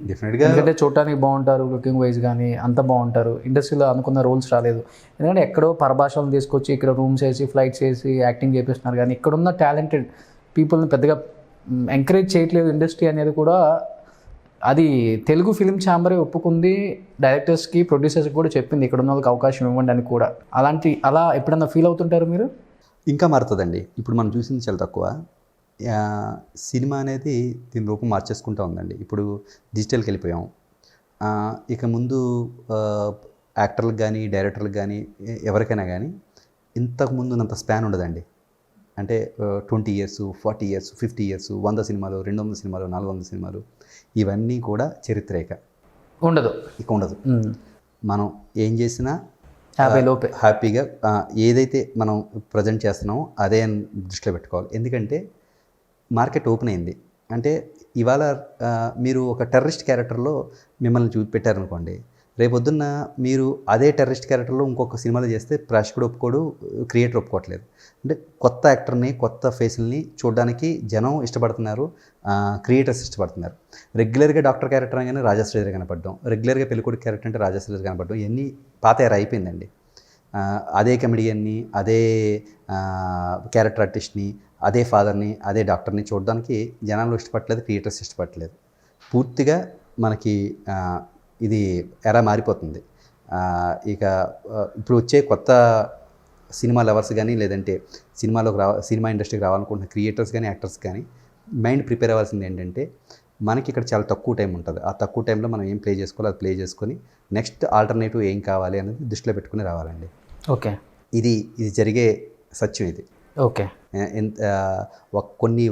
డెఫినెట్గా. ఎందుకంటే చూడటానికి బాగుంటారు, లుకింగ్ వైజ్ కానీ అంత బాగుంటారు, ఇండస్ట్రీలో అనుకున్న రోల్స్ రాలేదు. ఎందుకంటే ఎక్కడో పరభాషలను తీసుకొచ్చి ఇక్కడ రూమ్స్ వేసి ఫ్లైట్స్ వేసి యాక్టింగ్ చేపిస్తున్నారు, కానీ ఇక్కడున్న టాలెంటెడ్ పీపుల్ని పెద్దగా ఎంకరేజ్ చేయట్లేదు ఇండస్ట్రీ అనేది కూడా. అది తెలుగు ఫిలిం ఛాంబరే ఒప్పుకుంది, డైరెక్టర్స్కి ప్రొడ్యూసర్స్కి కూడా చెప్పింది ఇక్కడ ఉన్న వాళ్ళకి అవకాశం ఇవ్వండి అని కూడా. అలా ఎప్పుడన్నా ఫీల్ అవుతుంటారు మీరు? ఇంకా మారుతుందండి. ఇప్పుడు మనం చూసింది చాలా తక్కువ. సినిమా అనేది దీని రూపం మార్చేసుకుంటూ ఉందండి. ఇప్పుడు డిజిటల్కి వెళ్ళిపోయాం. ఇక ముందు యాక్టర్లకు కానీ డైరెక్టర్లకు కానీ ఎవరికైనా కానీ ఇంతకుముందు అంత స్పాన్ ఉండదండి. అంటే 20 years, 40 years, 50 years, 100 సినిమాలు, 200 సినిమాలు, 400 సినిమాలు, ఇవన్నీ కూడా చరిత్రేక ఉండదు. మనం ఏం చేసినా హ్యాపీగా ఏదైతే మనం ప్రజెంట్ చేస్తున్నామో అదే దృష్టిలో పెట్టుకోవాలి. ఎందుకంటే మార్కెట్ ఓపెన్ అయింది. అంటే ఇవాళ మీరు ఒక టెర్రరిస్ట్ క్యారెక్టర్లో మిమ్మల్ని పెట్టారనుకోండి, రేపొద్దున్న మీరు అదే టెర్రరిస్ట్ క్యారెక్టర్లో ఇంకొక సినిమాలో చేస్తే ప్రేక్షకుడు ఒప్పుకోడు, క్రియేటర్ ఒప్పుకోవట్లేదు. అంటే కొత్త యాక్టర్ని, కొత్త ఫేసుల్ని చూడడానికి జనం ఇష్టపడుతున్నారు, క్రియేటర్స్ ఇష్టపడుతున్నారు. రెగ్యులర్గా డాక్టర్ క్యారెక్టర్ అనగానే రాజా శ్రీధర్ కనపడడం, రెగ్యులర్గా పెళ్ళికొడుకు క్యారెక్టర్ అంటే రాజా శ్రీధర్ కనపడడం, ఇవన్నీ పాత ఎరా అయిపోయిందండి. అదే కమెడియన్ని, అదే క్యారెక్టర్ ఆర్టిస్ట్ని, అదే ఫాదర్ని, అదే డాక్టర్ని చూడడానికి జనాలు ఇష్టపడలేదు, క్రియేటర్స్ ఇష్టపడలేదు. పూర్తిగా మనకి ఇది ఎరా మారిపోతుంది. ఇక ఇప్పుడు వచ్చే కొత్త సినిమా లవర్స్ కానీ, లేదంటే సినిమా ఇండస్ట్రీకి రావాలనుకుంటున్న క్రియేటర్స్ కానీ, యాక్టర్స్ కానీ మైండ్ ప్రిపేర్ అవ్వాల్సింది ఏంటంటే, మనకి ఇక్కడ చాలా తక్కువ టైం ఉంటుంది. ఆ తక్కువ టైంలో మనం ఏం ప్లే చేసుకోవాలో అది ప్లే చేసుకొని నెక్స్ట్ ఆల్టర్నేటివ్ ఏం కావాలి అనేది దృష్టిలో పెట్టుకుని రావాలండి. ఓకే, ఇది జరిగే సత్యం ఇది. ఓకే, కొన్ని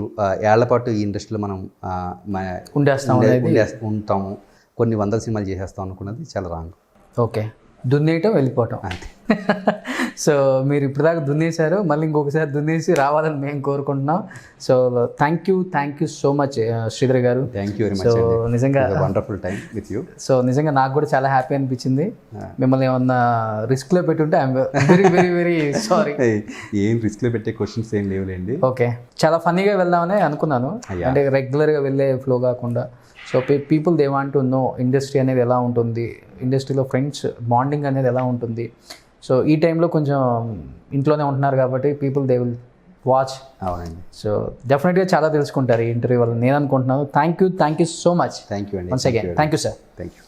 ఏళ్ల పాటు ఈ ఇండస్ట్రీలో మనం ఉంటాము, కొన్ని 100 సినిమాలు చేసేస్తాం అనుకున్నది చాలా రాంగ్. ఓకే, దున్నేయటం వెళ్ళిపోవటం. అంతే. సో మీరు ఇప్పటిదాకా దున్నేశారు, మళ్ళీ ఇంకొకసారి దున్నేసి రావాలని మేము కోరుకుంటున్నాం. So thank you so much Sridhar garu. Thank you very so much. నిజంగా wonderful time with you. So నిజంగా నాకు కూడా చాలా హ్యాపీ అనిపించింది. మిమ్మల్ని ఏమన్నా రిస్క్లో పెట్టుంటే I'm very very very sorry. ఏం రిస్క్లో పెట్టే క్వశ్చన్స్ ఏం లేవులేండి. ఓకే, చాలా ఫన్నీగా వెళ్దామని అనుకున్నాను, అంటే రెగ్యులర్గా వెళ్ళే ఫ్లో కాకుండా. So people they want to know industry అనేది ఎలా ఉంటుంది, ఇండస్ట్రీలో ఫ్రెండ్స్ బాండింగ్ అనేది ఎలా ఉంటుంది. సో ఈ టైంలో కొంచెం ఇంట్లోనే ఉంటున్నారు కాబట్టి పీపుల్ దే విల్ వాచ్. అవునండి. సో డెఫినెట్గా చాలా తెలుసుకుంటారు ఈ ఇంటర్వ్యూ వల్ల నేను అనుకుంటున్నాను. Thank you so much. Thank you అండి. Once again thank you sir. Thank you.